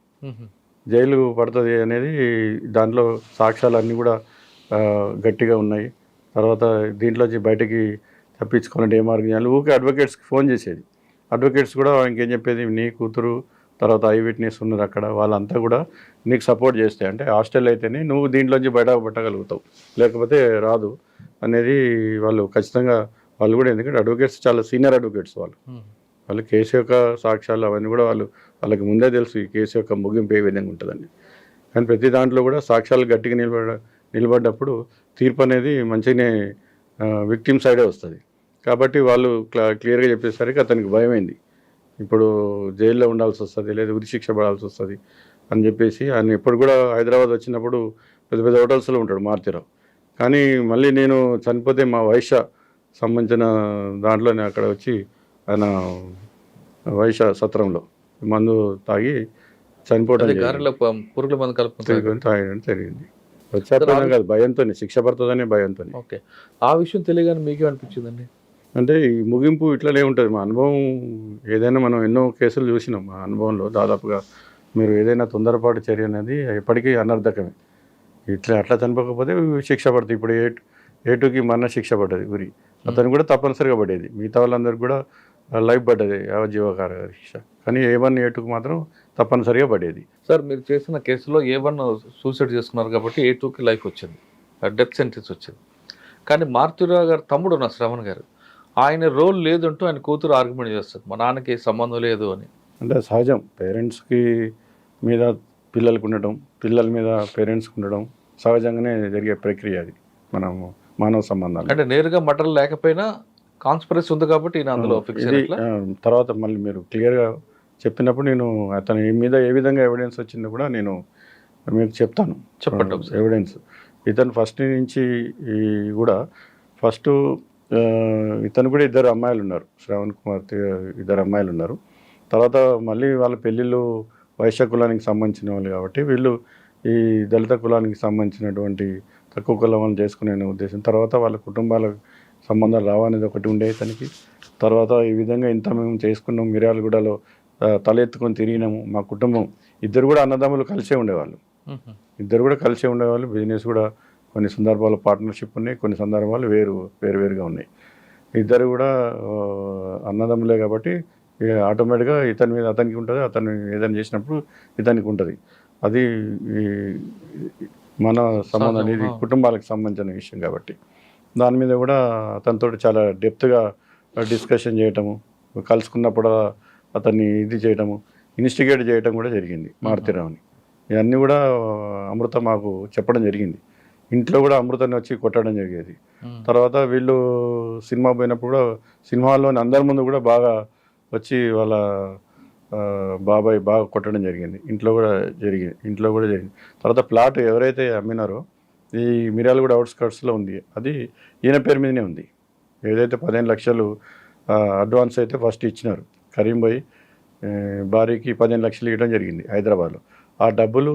జైలు పడుతుంది అనేది, దాంట్లో సాక్ష్యాలు అన్నీ కూడా గట్టిగా ఉన్నాయి. తర్వాత దీంట్లోంచి బయటకి తప్పించుకోవాలంటే ఏ మార్గం చేయాలి, ఊకే అడ్వకేట్స్కి ఫోన్ చేసేది. అడ్వకేట్స్ కూడా ఇంకేం చెప్పేది, నీ కూతురు తర్వాత ఐ విట్నెస్ ఉన్నారు అక్కడ, వాళ్ళంతా కూడా నీకు సపోర్ట్ చేస్తే, అంటే హాస్టల్ అయితేనే నువ్వు దీంట్లోంచి బయటపట్టగలుగుతావు, లేకపోతే రాదు అనేది వాళ్ళు ఖచ్చితంగా వాళ్ళు కూడా, ఎందుకంటే అడ్వకేట్స్ చాలా సీనియర్ అడ్వకేట్స్ వాళ్ళు కేసు యొక్క సాక్ష్యాలు అవన్నీ కూడా వాళ్ళకి ముందే తెలుసు ఈ కేసు యొక్క ముగింపు ఏ విధంగా ఉంటుందని. కానీ ప్రతి దాంట్లో కూడా సాక్ష్యాలు గట్టిగా నిలబడ్డప్పుడు తీర్పు అనేది మంచిగానే విక్టిమ్ సైడే వస్తుంది. కాబట్టి వాళ్ళు క్లియర్గా చెప్పేసరికి అతనికి భయమైంది, ఇప్పుడు జైల్లో ఉండాల్సి వస్తుంది లేదా ఉరిశిక్ష పడాల్సి వస్తుంది అని చెప్పేసి ఆయన ఎప్పుడు కూడా హైదరాబాద్ వచ్చినప్పుడు పెద్ద పెద్ద హోటల్స్లో ఉంటాడు మారుతీరావు. కానీ మళ్ళీ నేను చనిపోతే మా వైశ్య సంబంధించిన దాంట్లో అక్కడ వచ్చి ఆయన వైశ్య సత్రంలో మందు తాగి చనిపోవడం తాగడం జరిగింది. వచ్చాక కాదు, భయంతో, శిక్ష పడుతుందనే భయంతో. ఓకే, ఆ విషయం తెలియగానే మీకే అనిపించిందండి? అంటే ఈ ముగింపు ఇట్లనే ఉంటుంది. మా అనుభవం ఏదైనా, మనం ఎన్నో కేసులు చూసినాం మా అనుభవంలో. దాదాపుగా మీరు ఏదైనా తొందరపాటు చర్య అనేది ఎప్పటికీ అనర్థకమే. అట్లా చనిపోకపోతే శిక్ష పడుతుంది. ఇప్పుడు A2కి మరణ శిక్ష పడ్డది గురి, అతను కూడా తప్పనిసరిగా పడేది, మిగతా వాళ్ళందరికీ కూడా లైఫ్ పడ్డది యావజ్జీవకార శిక్ష. కానీ A1 A2కి మాత్రం తప్పనిసరిగా పడేది. సార్ మీరు చేసిన కేసులో A1 సూసైడ్ చేసుకున్నారు కాబట్టి A2కి లైఫ్ వచ్చింది, డెత్ సెంటెన్స్ వచ్చింది. కానీ మారుతీరావు గారు తమ్ముడు ఉన్న శ్రవణ్ గారు, ఆయన రోల్ లేదంటూ ఆయన కూతురు ఆర్గ్యుమెంట్ చేస్తుంది, మా నాన్నకి సంబంధం లేదు అని. అంటే సహజం, పేరెంట్స్కి మీద పిల్లలకు ఉండడం, పిల్లల మీద పేరెంట్స్కి ఉండడం సహజంగానే జరిగే ప్రక్రియ అది మనం మానవ సంబంధాలు. అంటే నేరుగా మటర్ లేకపోయినా కాన్స్పిరసీ ఉంది కాబట్టి అందులో ఫిక్స్. తర్వాత మళ్ళీ మీరు క్లియర్గా చెప్పినప్పుడు నేను అతని మీద ఏ విధంగా ఎవిడెన్స్ వచ్చిందో కూడా నేను మీకు చెప్తాను. చెప్పండి ఎవిడెన్స్. ఇతను ఫస్ట్ నుంచి కూడా ఇతను కూడా 2 అమ్మాయిలు ఉన్నారు, శ్రవణ్ కుమార్ 2 అమ్మాయిలు ఉన్నారు. తర్వాత మళ్ళీ వాళ్ళ పెళ్ళిళ్ళు వైశ్య కులానికి సంబంధించిన వాళ్ళు కాబట్టి వీళ్ళు ఈ దళిత కులానికి సంబంధించినటువంటి తక్కువ కులం వాళ్ళు చేసుకునే ఉద్దేశం. తర్వాత వాళ్ళ కుటుంబాల సంబంధాలు రావనేది ఒకటి ఉండే ఇతనికి. తర్వాత ఈ విధంగా ఇంత మేము చేసుకున్నాం, మిర్యాలగూడలో తలెత్తుకొని తిరిగినాము, మా కుటుంబం ఇద్దరు కూడా అన్నదమ్ములు కలిసే ఉండేవాళ్ళు, బిజినెస్ కూడా కొన్ని సందర్భాలు పార్ట్నర్షిప్ ఉన్నాయి, కొన్ని సందర్భాలు వేరువేరుగా ఉన్నాయి. ఇద్దరు కూడా అన్నదమ్ములే కాబట్టి ఆటోమేటిక్గా ఇతని మీద అతనికి ఉంటుంది, అతను ఏదైనా చేసినప్పుడు ఇతనికి ఉంటుంది. అది మన సంబంధం అనేది కుటుంబాలకు సంబంధించిన విషయం కాబట్టి దాని మీద కూడా అతనితో చాలా డెప్త్గా డిస్కషన్ చేయటము, కలుసుకున్నప్పుడు అతన్ని ఇది చేయటము, ఇన్వెస్టిగేట్ చేయటం కూడా జరిగింది మారుతీరావుని. ఇవన్నీ కూడా అమృత మాకు చెప్పడం జరిగింది. ఇంట్లో కూడా అమృతాన్ని వచ్చి కొట్టడం జరిగేది. తర్వాత వీళ్ళు సినిమా పోయినప్పుడు కూడా సినిమాలోని అందరి ముందు కూడా బాగా వచ్చి వాళ్ళ బాబాయ్ బాగా కొట్టడం జరిగింది. ఇంట్లో కూడా జరిగింది. తర్వాత ప్లాట్ ఎవరైతే అమ్మినారో ఈ మిర్యాలగూడ అవుట్స్కట్స్లో ఉంది, అది ఈయన పేరు మీదనే ఉంది. ఏదైతే 15 లక్షలు అడ్వాన్స్ అయితే ఫస్ట్ ఇచ్చినారు, కరీం భాయ్ భార్యకి 15 లక్షలు ఇవ్వడం జరిగింది హైదరాబాద్లో. ఆ డబ్బులు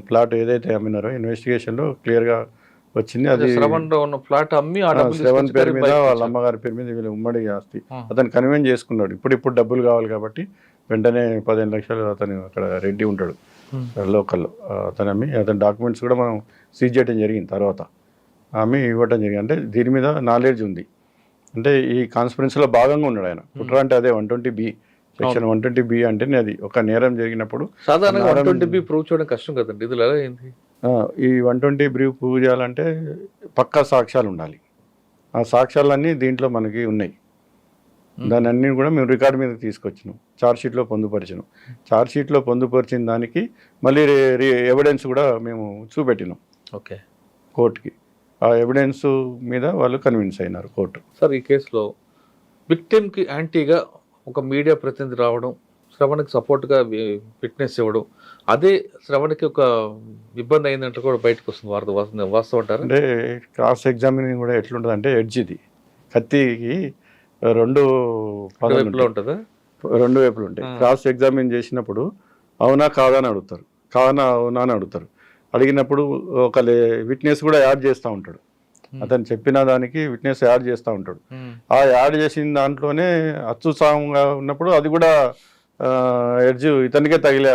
ప్లాట్ ఏదైతే అమ్మినారో ఇన్వెస్టిగేషన్లో క్లియర్గా వచ్చింది. అది శ్రవణ్ ఉన్న ప్లాట్ అమ్మి ఆ డబ్బులు శ్రవణ్ పేరు మీద తీసుకొచ్చి వాళ్ళ అమ్మగారి పేరు మీద వీళ్ళు ఉమ్మడి ఆస్తి. అతను కన్వీన్ చేసుకున్నాడు, ఇప్పుడు డబ్బులు కావాలి కాబట్టి వెంటనే 15 లక్షలు అతను అక్కడ రెడ్డి ఉంటాడు లోకల్లో, అతను అమ్మి అతని డాక్యుమెంట్స్ కూడా మనం సీజ్ చేయడం జరిగింది. తర్వాత ఆమె ఇవ్వటం జరిగింది. అంటే దీని మీద నాలెడ్జ్ ఉంది, అంటే ఈ కాన్స్పిరెన్సీలో భాగంగా ఉన్నాడు ఆయన. కుట్ర అంటే అదే 120B సెక్షన్ 120B అంటేనే అది ఒక నేరం జరిగినప్పుడు సాధారణంగా 120B ప్రూవ్ చేయడం కష్టం కదండి, ఇది ఎలా అయింది? ఈ 120B ప్రూవ్ చేయాలంటే పక్కా సాక్ష్యాలు ఉండాలి. ఆ సాక్ష్యాలన్నీ దీంట్లో మనకి ఉన్నాయి. దాని అన్నీ కూడా మేము రికార్డు మీద తీసుకొచ్చినాం, ఛార్జ్షీట్లో పొందుపరిచినాం. ఛార్జ్షీట్లో పొందుపరిచిన దానికి మళ్ళీ ఎవిడెన్స్ కూడా మేము చూపెట్టినాం ఓకే కోర్టుకి. ఆ ఎవిడెన్స్ మీద వాళ్ళు కన్విన్స్ అయినారు కోర్టు. సార్, ఈ కేసులో విక్టిమ్కి యాంటీగా ఒక మీడియా ప్రతినిధి రావడం, శ్రవణ్కి సపోర్ట్గా విట్నెస్ ఇవ్వడం, అదే శ్రవణ్కి ఒక ఇబ్బంది అయిందంటే కూడా బయటకు వస్తుంది, వాస్తవం అంటారు? అంటే క్రాస్ ఎగ్జామినింగ్ కూడా ఎట్లుంటుంది అంటే ఎడ్జిది కత్తికి రెండు వైపులో ఉంటుందా? రెండు వైపులు ఉంటాయి. క్రాస్ ఎగ్జామిన్ చేసినప్పుడు అవునా కాదా అని అడుగుతారు, అవునా అని అడుగుతారు. అడిగినప్పుడు ఒక విట్నెస్ కూడా యాడ్ చేస్తూ ఉంటాడు, అతను చెప్పిన దానికి విట్నెస్ యాడ్ చేస్తూ ఉంటాడు. ఆ యాడ్ చేసిన దాంట్లోనే అత్యుత్సాహంగా ఉన్నప్పుడు అది కూడా ఎడ్జ్ ఇతనికే తగిలే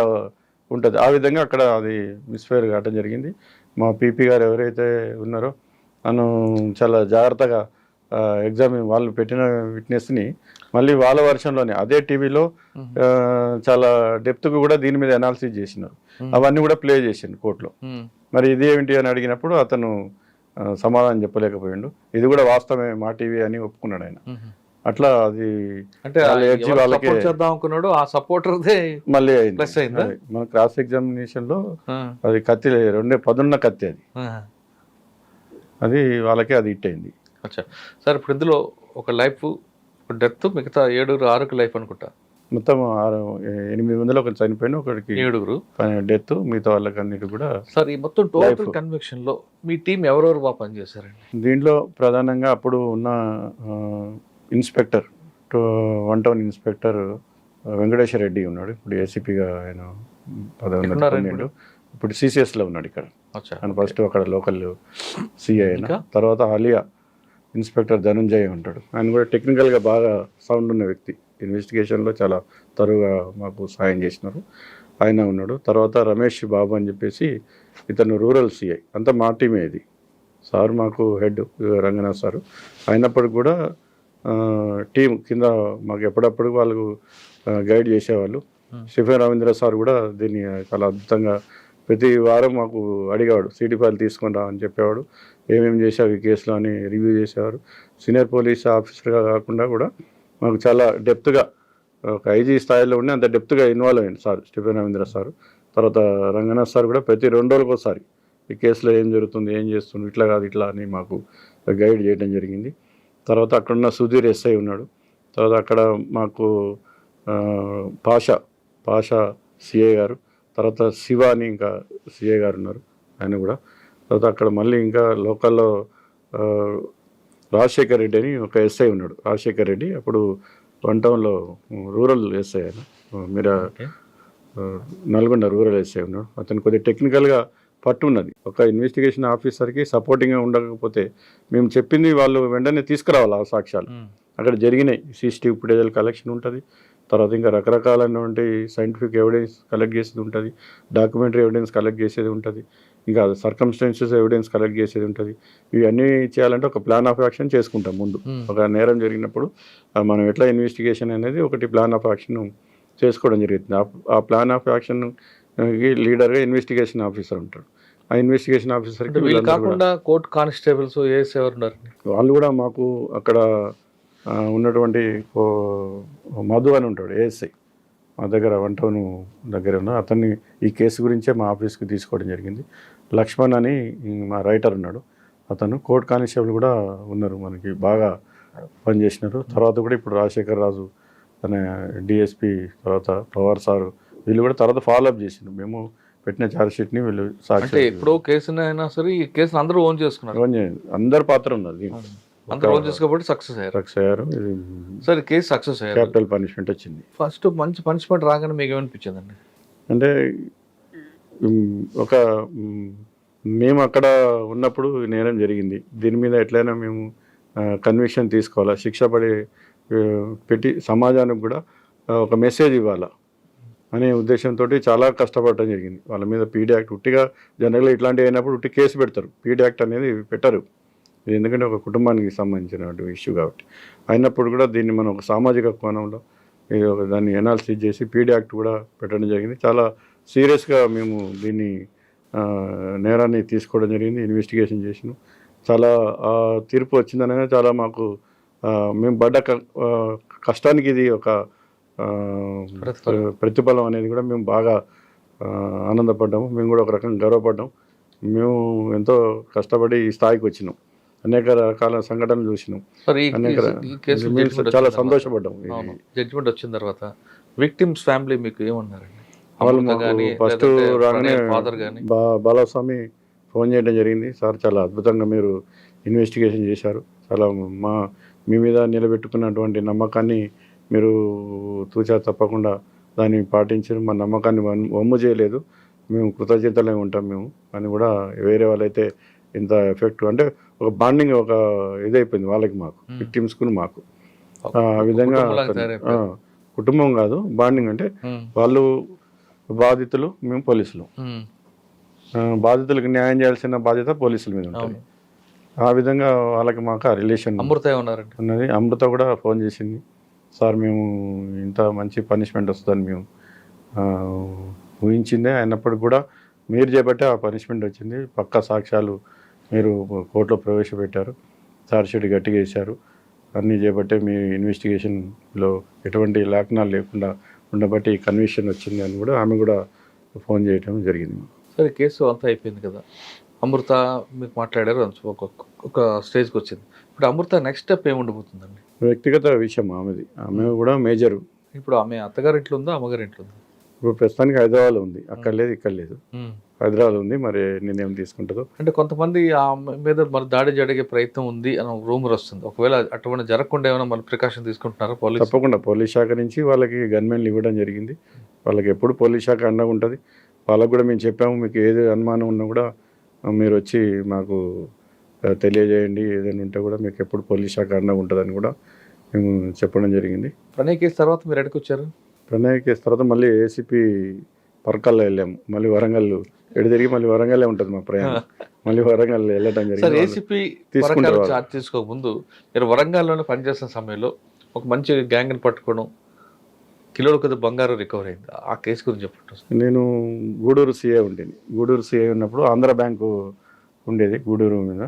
ఉంటుంది. ఆ విధంగా అక్కడ అది మిస్ఫైర్ కావడం జరిగింది. మా పీపీ గారు ఎవరైతే ఉన్నారో నన్ను చాలా జాగ్రత్తగా ఎగ్జామిన్ వాళ్ళు పెట్టిన విట్నెస్ని మళ్ళీ వాళ్ళ వర్షన్లోనే అదే టీవీలో చాలా డెప్త్గా కూడా దీని మీద అనాలిసిస్ చేసినారు. అవన్నీ కూడా ప్లే చేసిండు కోర్టులో. మరి ఇది ఏమిటి అని అడిగినప్పుడు అతను సమాధానం చెప్పలేకపోయిండు. ఇది కూడా వాస్తవమే, మా టీవీ అని ఒప్పుకున్నాడు ఆయన. అట్లా అది అంటే చేద్దాం అనుకున్నాడు, ఆ సపోర్టర్దే మళ్ళీ ప్లస్ అయిందా? మన క్రాస్ ఎగ్జామినేషన్ లో అది కత్తి పదున్న కత్తి, అది వాళ్ళకే అది హిట్ అయింది. అచ్చా సార్, ఇప్పుడు ఇందులో ఒక లైఫ్, ఒక డెత్, మిగతా 7-6 లైఫ్ అనుకుంటా. మొత్తం 8 మందిలో ఒకటి చనిపోయిన, ఒకరికి 7 డెత్, మిగతా వాళ్ళకి అన్నిటి కూడా. సార్, ఈ మొత్తం టోటల్ కన్విక్షన్ లో మీ టీం ఎవరెవరు బాగా పనిచేశారండి? దీంట్లో ప్రధానంగా అప్పుడు ఉన్న inspector, 1 town inspector Venkateswara Reddy ఉన్నాడు. ఇప్పుడు ఏసీపీగా ఆయన పదవి, ఇప్పుడు సిసిఎస్లో ఉన్నాడు ఇక్కడ. ఆయన ఫస్ట్ అక్కడ లోకల్ సిఐ అయినా, తర్వాత ఆలియా ఇన్స్పెక్టర్ ధనుంజయ్ ఉంటాడు. ఆయన కూడా టెక్నికల్గా బాగా సౌండ్ ఉన్న వ్యక్తి, ఇన్వెస్టిగేషన్లో చాలా తరువుగా మాకు సాయం చేసినారు, ఆయన ఉన్నాడు. తర్వాత రమేష్ బాబు అని చెప్పేసి ఇతను రూరల్ సిఐ. అంతా మా టీమే ఇది. సార్ మాకు హెడ్ రంగనాథ్ సారు, అయినప్పటికి కూడా టీం కింద మాకు ఎప్పుడప్పుడు వాళ్ళు గైడ్ చేసేవాళ్ళు. స్టీఫెన్ రవీంద్ర సార్ కూడా దీన్ని చాలా అద్భుతంగా ప్రతి వారం మాకు అడిగేవాడు, సిటీ ఫైల్ తీసుకొని రా అని చెప్పేవాడు. ఏమేమి చేసావు ఈ కేసులో అని రివ్యూ చేసేవారు. సీనియర్ పోలీస్ ఆఫీసర్గా కాకుండా కూడా మాకు చాలా డెప్త్గా, ఒక ఐజీ స్థాయిలో ఉండి అంత డెప్త్గా ఇన్వాల్వ్ అయ్యింది సార్ స్టీఫెన్ రవీంద్ర సార్. తర్వాత రంగనాథ్ సార్ కూడా ప్రతి 2 రోజులకు ఒకసారి ఈ కేసులో ఏం జరుగుతుంది, ఏం చేస్తుంది, ఇట్లా కాదు ఇట్లా అని మాకు గైడ్ చేయడం జరిగింది. తర్వాత అక్కడున్న సుధీర్ ఎస్ఐ ఉన్నాడు. తర్వాత అక్కడ మాకు పాషా సిఐ గారు, తర్వాత శివ అని ఇంకా సిఐ గారు ఉన్నారు, ఆయన కూడా. తర్వాత అక్కడ మళ్ళీ ఇంకా లోకల్లో రాజశేఖర్ రెడ్డి అని ఒక ఎస్ఐ ఉన్నాడు. రాజశేఖర్ రెడ్డి అప్పుడు 1 టౌన్లో రూరల్ ఎస్ఐ, ఆయన మీరు నల్గొండ రూరల్ ఎస్ఐ ఉన్నాడు. అతను కొద్దిగా టెక్నికల్గా పట్టు ఉన్నది. ఒక ఇన్వెస్టిగేషన్ ఆఫీసర్కి సపోర్టింగ్గా ఉండకపోతే మేము చెప్పింది వాళ్ళు వెంటనే తీసుకురావాలి. ఆ సాక్ష్యాలు అక్కడ జరిగినాయి, సీసీటీవీ ఫుటేజ్ల కలెక్షన్ ఉంటుంది. తర్వాత ఇంకా రకరకాలైనటువంటి సైంటిఫిక్ ఎవిడెన్స్ కలెక్ట్ చేసేది ఉంటుంది, డాక్యుమెంటరీ ఎవిడెన్స్ కలెక్ట్ చేసేది ఉంటుంది, ఇంకా సర్కమ్స్టెన్సెస్ ఎవిడెన్స్ కలెక్ట్ చేసేది ఉంటుంది. ఇవన్నీ చేయాలంటే ఒక ప్లాన్ ఆఫ్ యాక్షన్ చేసుకుంటాం ముందు. ఒక నేరం జరిగినప్పుడు మనం ఎట్లా ఇన్వెస్టిగేషన్ అనేది ఒకటి ప్లాన్ ఆఫ్ యాక్షన్ చేసుకోవడం జరుగుతుంది. ఆ ప్లాన్ ఆఫ్ యాక్షన్కి లీడర్గా ఇన్వెస్టిగేషన్ ఆఫీసర్ ఉంటారు. ఆ ఇన్వెస్టిగేషన్ ఆఫీసర్కి కాకుండా కోర్టు కానిస్టేబుల్స్ ఏఎస్ ఎవరు ఉన్నారు? వాళ్ళు కూడా మాకు అక్కడ ఉన్నటువంటి మధు అని ఉంటాడు ఏఎస్ఐ, మా దగ్గర 1 టౌన్ దగ్గర ఉన్న అతన్ని ఈ కేసు గురించే మా ఆఫీస్కి తీసుకోవడం జరిగింది. లక్ష్మణ్ అని మా రైటర్ ఉన్నాడు, అతను కోర్ట్ కానిస్టేబుల్ కూడా ఉన్నారు, మనకి బాగా పనిచేసినారు. తర్వాత కూడా ఇప్పుడు రాజశేఖర్ రాజు తన డిఎస్పి, తర్వాత పవార్ సార్, వీళ్ళు కూడా తర్వాత ఫాలోఅప్ చేసిండ్రు. మేము పెట్టిన ఛార్జ్షీట్ని వీళ్ళు అంటే సాక్షి ఎప్పుడో కేసునైనా సరే ఈ కేసును అందరూ ఓన్ చేసుకున్నారు, అందరి పాత్ర ఉన్నది, అందరూ ఓన్ చేసుకోబట్టి సక్సెస్ అయ్యారు. సక్సెస్ అయ్యారు. ఇది సరే కేసు సక్సెస్ అయ్యారు, క్యాపిటల్ పనిష్మెంట్ వచ్చింది. ఫస్ట్ మంచి పనిష్మెంట్ రాగానే మీకు ఏమనిపించిందండి? అంటే ఒక మేము అక్కడ ఉన్నప్పుడు నేరం జరిగింది, దీని మీద ఎట్లయినా మేము కన్విక్షన్ తీసుకోవాలా, శిక్ష పడి పెట్టి సమాజానికి కూడా ఒక మెసేజ్ ఇవ్వాలా అనే ఉద్దేశంతో చాలా కష్టపడటం జరిగింది. వాళ్ళ మీద పీడీ యాక్ట్ ఉట్టిగా జనరల్గా ఇట్లాంటివి అయినప్పుడు ఉట్టి కేసు పెడతారు, పీడీ యాక్ట్ అనేది పెట్టరు. ఇది ఎందుకంటే ఒక కుటుంబానికి సంబంధించిన ఇష్యూ కాబట్టి అయినప్పుడు కూడా దీన్ని మనం ఒక సామాజిక కోణంలో దాన్ని ఎనాలిసిస్ చేసి పీడీ యాక్ట్ కూడా పెట్టడం జరిగింది. చాలా సీరియస్గా మేము దీన్ని నేరాన్ని తీసుకోవడం జరిగింది, ఇన్వెస్టిగేషన్ చేసినాం. చాలా తీర్పు వచ్చిందనగా చాలా మాకు మేము పడ్డ కష్టానికి ఇది ఒక ప్రతిఫలం అనేది కూడా మేము బాగా ఆనందపడ్డాము. మేము కూడా ఒక రకంగా గర్వపడ్డాం. మేము ఎంతో కష్టపడి ఈ స్థాయికి వచ్చినాం, అనేక రకాల సంఘటనలు చూసినాం, చాలా సంతోషపడ్డాం. జడ్జిమెంట్ వచ్చిన తర్వాత విక్టిమ్స్ ఫ్యామిలీ మీకు ఏమన్నారండి? వాళ్ళు మాకు ఫస్ట్ రాగానే బాలస్వామి ఫోన్ చేయడం జరిగింది, సార్ చాలా అద్భుతంగా మీరు ఇన్వెస్టిగేషన్ చేశారు, చాలా మీ మీద నిలబెట్టుకున్నటువంటి నమ్మకాన్ని మీరు తూచా తప్పకుండా దాన్ని పాటించారు, మా నమ్మకాన్ని వమ్ము చేయలేదు, మేము కృతజ్ఞతలే ఉంటాం మేము అని కూడా. వేరే వాళ్ళైతే ఇంత ఎఫెక్ట్ అంటే ఒక బాండింగ్ ఒక ఇదైపోయింది వాళ్ళకి, మాకు విక్టిమ్స్కు మాకు. ఆ విధంగా కుటుంబం కాదు, బాండింగ్ అంటే వాళ్ళు బాధితులు, మేము పోలీసులు. బాధితులకు న్యాయం చేయాల్సిన బాధ్యత పోలీసుల మీద ఉంటుంది. ఆ విధంగా వాళ్ళకి మాకు ఆ రిలేషన్ ఉన్నది. అమృత కూడా ఫోన్ చేసింది, సార్ మేము ఇంత మంచి పనిష్మెంట్ వస్తుందని మేము ఊహించిందే, అయినప్పటికి కూడా మీరు చేపట్టే ఆ పనిష్మెంట్ వచ్చింది, పక్కా సాక్ష్యాలు మీరు కోర్టులో ప్రవేశపెట్టారు, ఛార్జ్షీట్ గట్టిగా వేశారు, అన్నీ చేపట్టే మీ ఇన్వెస్టిగేషన్లో ఎటువంటి లేఖనాలు లేకుండా ఉండబట్టి కన్విక్షన్ వచ్చింది అని కూడా ఆమె కూడా ఫోన్ చేయడం జరిగింది. సరే కేసు అంతా అయిపోయింది కదా, అమృత మీకు మాట్లాడారు, ఒక స్టేజ్కి వచ్చింది. ఇప్పుడు అమృత నెక్స్ట్ స్టెప్ ఏముండిపోతుందండి? వ్యక్తిగత విషయం ఆమెది, ఆమె కూడా మేజరు. ఇప్పుడు ఆమె అత్తగారి ఇంట్లో ఉందా, అమ్మగారి ఇంట్లో ఉందా? ఇప్పుడు ప్రస్తుతానికి హైదరాబాద్లో ఉంది, అక్కడ లేదు ఇక్కడ లేదు, హైదరాబాద్ ఉంది. మరి నిర్ణయం తీసుకుంటుందో. అంటే కొంతమంది ఆమె మీద మరి దాడి జరిగే ప్రయత్నం ఉంది అని రూమర్ వస్తుంది, ఒకవేళ అటువంటి జరగకుండా ఏమైనా మళ్ళీ ప్రికాషన్ తీసుకుంటున్నారా పోలీసు? తప్పకుండా పోలీస్ శాఖ నుంచి వాళ్ళకి గన్మెన్లు ఇవ్వడం జరిగింది, వాళ్ళకి ఎప్పుడు పోలీస్ శాఖ అండగా ఉంటుంది. వాళ్ళకు కూడా మేము చెప్పాము, మీకు ఏది అనుమానం ఉన్నా కూడా మీరు వచ్చి మాకు తెలియజేయండి, ఏదైనా ఉంటే కూడా మీకు ఎప్పుడు పోలీస్ శాఖ అండగా ఉంటుందని కూడా మేము చెప్పడం జరిగింది. ప్రణయ్ కేసు తర్వాత మీరు ఎక్కడికి వచ్చారు? ప్రణయ్ కేసు తర్వాత మళ్ళీ ఏసీపీ పరకాల్లో వెళ్ళాము, మళ్ళీ వరంగల్ తిరిగి మళ్ళీ వరంగల్లే ఉంటుంది మా ప్రయాణం, మళ్ళీ వరంగల్ వెళ్ళటం జరిగింది. ఏసీపీ చార్జ్ తీసుకోకముందు మీరు వరంగల్లోనే పనిచేస్తున్న సమయంలో ఒక మంచి గ్యాంగ్ని పట్టుకోవడం, కిలోల కొద్ది బంగారం రికవర్ అయింది, ఆ కేసు గురించి చెప్పండి. నేను గూడూరు సిఐ ఉండేది, గూడూరు సిఐ ఉన్నప్పుడు ఆంధ్ర బ్యాంకు ఉండేది గూడూరు మీద.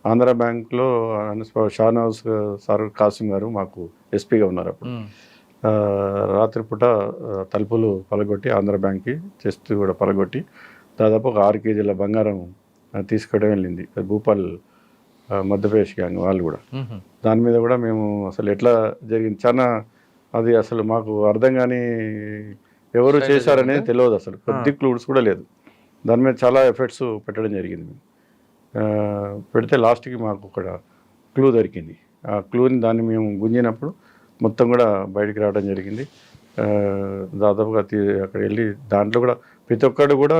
ఆంధ్ర బ్యాంక్లో షానవాజ్ సార్ కాసిం గారు మాకు ఎస్పీగా ఉన్నారు అప్పుడు. రాత్రిపూట తలుపులు పలగొట్టి ఆంధ్ర బ్యాంక్కి చెస్ట్ కూడా పలగొట్టి దాదాపు ఒక 6 కేజీల బంగారం తీసుకోవడం వెళ్ళింది భూపాల్ మధ్యప్రదేశ్ గ్యాంగ్ వాళ్ళు కూడా. దాని మీద కూడా మేము అసలు ఎట్లా జరిగింది చాలా అది అసలు మాకు అర్థం కానీ ఎవరు చేశారనేది తెలియదు, అసలు కొద్ది క్లూడ్స్ కూడా లేదు. దాని మీద చాలా ఎఫర్ట్స్ పెట్టడం జరిగింది. పెడితే లాస్ట్కి మాకు ఒక క్లూ దొరికింది. ఆ క్లూని దాన్ని మేము గుంజినప్పుడు మొత్తం కూడా బయటికి రావడం జరిగింది. దాదాపుగా అక్కడ వెళ్ళి దాంట్లో కూడా ప్రతి ఒక్కరు కూడా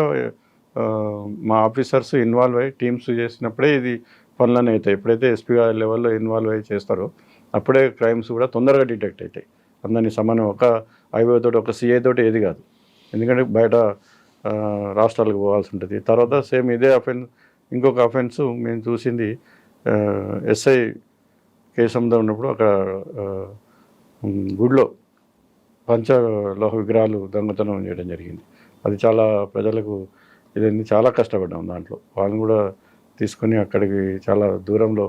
మా ఆఫీసర్స్ ఇన్వాల్వ్ అయ్యి టీమ్స్ చేసినప్పుడే ఇది పనులనే అవుతాయి. ఎప్పుడైతే ఎస్పీ లెవెల్లో ఇన్వాల్వ్ అయ్యి చేస్తారో అప్పుడే క్రైమ్స్ కూడా తొందరగా డిటెక్ట్ అవుతాయి. అందరినీ సమానం ఒక ఐఓ తోటి ఒక సిఐ తోటి ఏది కాదు, ఎందుకంటే బయట రాష్ట్రాలకు పోవాల్సి ఉంటుంది. తర్వాత సేమ్ ఇదే అఫెన్స్ ఇంకొక అఫెన్స్ మేము చూసింది ఎస్ఐ కేసంలో ఉన్నప్పుడు అక్కడ గుడిలో పంచలోహ విగ్రహాలు దొంగతనం చేయడం జరిగింది. అది చాలా ప్రజలకు ఇదన్నీ చాలా కష్టపడ్డాం దాంట్లో. వాళ్ళని కూడా తీసుకొని అక్కడికి చాలా దూరంలో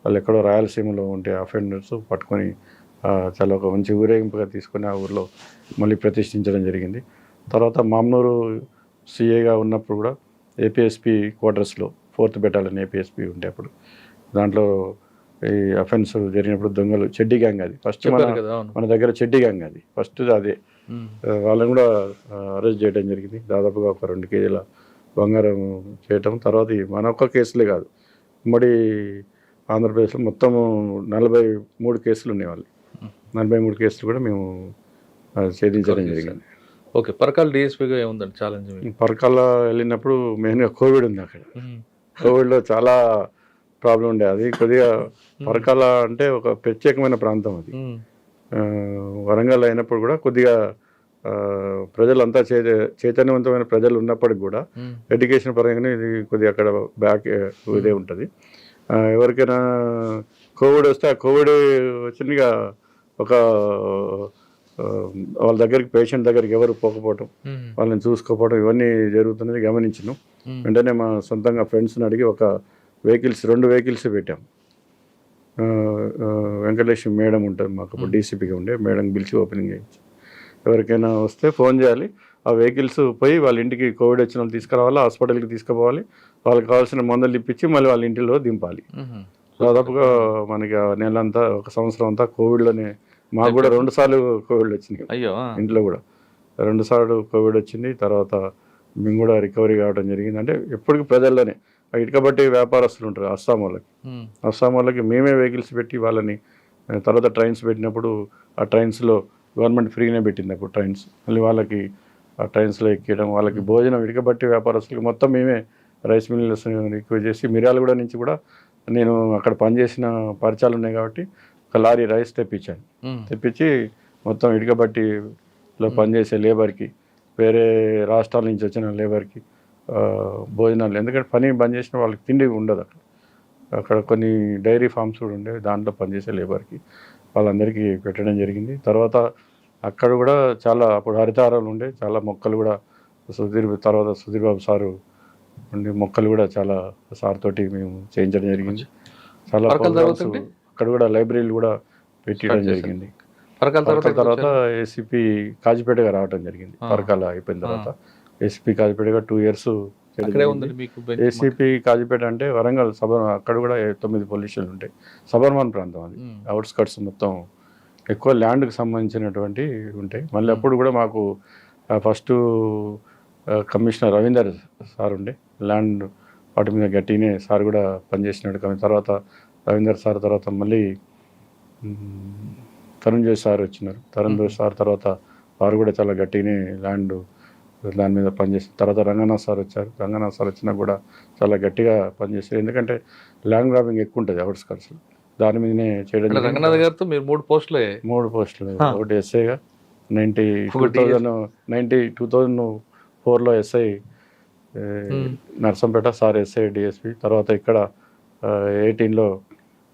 వాళ్ళు ఎక్కడో రాయలసీమలో ఉంటే అఫెండర్స్ పట్టుకొని చాలా ఒక మంచి ఊరేగింపుగా తీసుకొని ఆ ఊర్లో మళ్ళీ ప్రతిష్ఠించడం జరిగింది. తర్వాత మామ్నూరు సిఏగా ఉన్నప్పుడు కూడా ఏపీఎస్పీ క్వార్టర్స్లో 4th బెటాలియన్ ఏపీఎస్పీ ఉండే అప్పుడు దాంట్లో ఈ అఫెన్స్ జరిగినప్పుడు దొంగలు చెడ్డీ గ్యాంగ్ అది ఫస్ట్ మన దగ్గర చెడ్డీ గ్యాంగ్ అది ఫస్ట్ అదే వాళ్ళని కూడా అరెస్ట్ చేయడం జరిగింది. దాదాపుగా ఒక 2 కేజీల బంగారం చేయటం. తర్వాత మన ఒక్క కేసులే కాదు, ఉమ్మడి ఆంధ్రప్రదేశ్లో మొత్తము 43 కేసులు ఉన్నాయి. వాళ్ళు 43 కేసులు కూడా మేము ఛేదించడం జరిగింది. ఓకే, పరకాల డిఎస్పీగా ఏముందండి ఛాలెంజ్? పరకాల వెళ్ళినప్పుడు మెయిన్గా కోవిడ్ ఉంది. అక్కడ కోవిడ్లో చాలా ప్రాబ్లం ఉండే. అది కొద్దిగా పరకాల అంటే ఒక ప్రత్యేకమైన ప్రాంతం అది. వరంగల్ అయినప్పుడు కూడా కొద్దిగా ప్రజలంతా చైతన్యవంతమైన ప్రజలు ఉన్నప్పటికి కూడా ఎడ్యుకేషన్ పరంగానే ఇది కొద్దిగా అక్కడ బ్యాక్ ఇదే ఉంటుంది. ఎవరికైనా కోవిడ్ వస్తే ఆ కోవిడ్ వచ్చినగా ఒక వాళ్ళ దగ్గరికి పేషెంట్ దగ్గరికి ఎవరు పోకపోవటం, వాళ్ళని చూసుకోకపోవడం ఇవన్నీ జరుగుతున్నది గమనించినాం. వెంటనే మా సొంతంగా ఫ్రెండ్స్ని అడిగి ఒక వెహికల్స్ 2 వెహికల్స్ పెట్టాం. వెంకటేశ్వర మేడం ఉంటుంది మాకు అప్పుడు డీసీపీగా ఉండే, మేడం పిలిచి ఓపెనింగ్ చేయించి ఎవరికైనా వస్తే ఫోన్ చేయాలి. ఆ వెహికల్స్ పోయి వాళ్ళ ఇంటికి కోవిడ్ వచ్చిన వాళ్ళు తీసుకురావాలి, హాస్పిటల్కి తీసుకుపోవాలి, వాళ్ళకి కావాల్సిన మందులు ఇప్పించి మళ్ళీ వాళ్ళ ఇంటిలో దింపాలి. దాదాపుగా మనకి నెలంతా ఒక సంవత్సరం అంతా కోవిడ్లోనే. మాకు కూడా 2 సార్లు కోవిడ్ వచ్చినాయి. అయ్యో, ఇంట్లో కూడా 2 సార్లు కోవిడ్ వచ్చింది. తర్వాత మేము కూడా రికవరీ కావడం జరిగింది. అంటే ఎప్పటికీ ప్రజల్లోనే ఇటుకబట్టి వ్యాపారస్తులు ఉంటారు అస్సాం వాళ్ళకి మేమే వెహికల్స్ పెట్టి వాళ్ళని, తర్వాత ట్రైన్స్ పెట్టినప్పుడు ఆ ట్రైన్స్లో గవర్నమెంట్ ఫ్రీనే పెట్టింది అప్పుడు ట్రైన్స్. మళ్ళీ వాళ్ళకి ఆ ట్రైన్స్లో ఎక్కియడం, వాళ్ళకి భోజనం ఇటుకబట్టి వ్యాపారస్తులకి మొత్తం మేమే రైస్ మిల్స్ రిక్వెస్ట్ చేసి మిర్యాలగూడ నుంచి కూడా నేను అక్కడ పనిచేసిన పరిచయాలు ఉన్నాయి కాబట్టి ఒక లారీ రైస్ తెప్పించి మొత్తం ఇటుకబట్టిలో పనిచేసే లేబర్కి, వేరే రాష్ట్రాల నుంచి వచ్చిన లేబర్కి భోజనాలు, ఎందుకంటే పని బంద్ చేసిన వాళ్ళకి తిండి ఉండదు. అక్కడ కొన్ని డైరీ ఫార్మ్స్ కూడా ఉండేవి, దాంట్లో పనిచేసే లేబర్కి వాళ్ళందరికీ పెట్టడం జరిగింది. తర్వాత అక్కడ కూడా చాలా అప్పుడు హరితారాలు ఉండే, చాలా మొక్కలు కూడా తర్వాత సుధీర్ బాబు సారు ఉండి మొక్కలు కూడా చాలా సార్ తోటి మేము చేయించడం జరిగింది. చాలా అక్కడ కూడా లైబ్రరీలు కూడా పెట్టడం జరిగింది. తర్వాత ఏసీపీ కాజిపేటగా రావడం జరిగింది. పరకాల అయిపోయిన తర్వాత ఏసీపీ కాజిపేటగా 2 years ఏసీపీ కాజిపేట అంటే వరంగల్ అక్కడ కూడా 9 పోలీస్ స్టేషన్లు ఉంటాయి. సబర్మన్ ప్రాంతం అది, అవుట్స్కట్స్ మొత్తం ఎక్కువ ల్యాండ్కి సంబంధించినటువంటి ఉంటాయి. మళ్ళీ అప్పుడు కూడా మాకు ఫస్ట్ కమిషనర్ రవీందర్ సార్ ఉండే, ల్యాండ్ వాటి మీద గట్టినే సార్ కూడా పనిచేసినాడు. తర్వాత రవీందర్ సార్ తర్వాత మళ్ళీ తరుణ్ జోష్ సార్ వచ్చినారు. తరుణ్ జోష్ సార్ తర్వాత వారు కూడా చాలా గట్టిగానే ల్యాండ్ దాని మీద పనిచేస్తారు. తర్వాత రంగనాథ్ సార్ వచ్చారు. రంగనాథ్ సార్ వచ్చినా కూడా చాలా గట్టిగా పనిచేస్తారు. ఎందుకంటే ల్యాండ్ గ్రాబింగ్ ఎక్కువ ఉంటుంది అవుట్స్కట్స్లో, దాని మీదనే చేయడం. రంగనాథ్ గారితో మీరు 3 పోస్టులు ఒకటి ఎస్ఐగా 2004లో SI Narsampet sir SI DSP, తర్వాత ఇక్కడ 18లో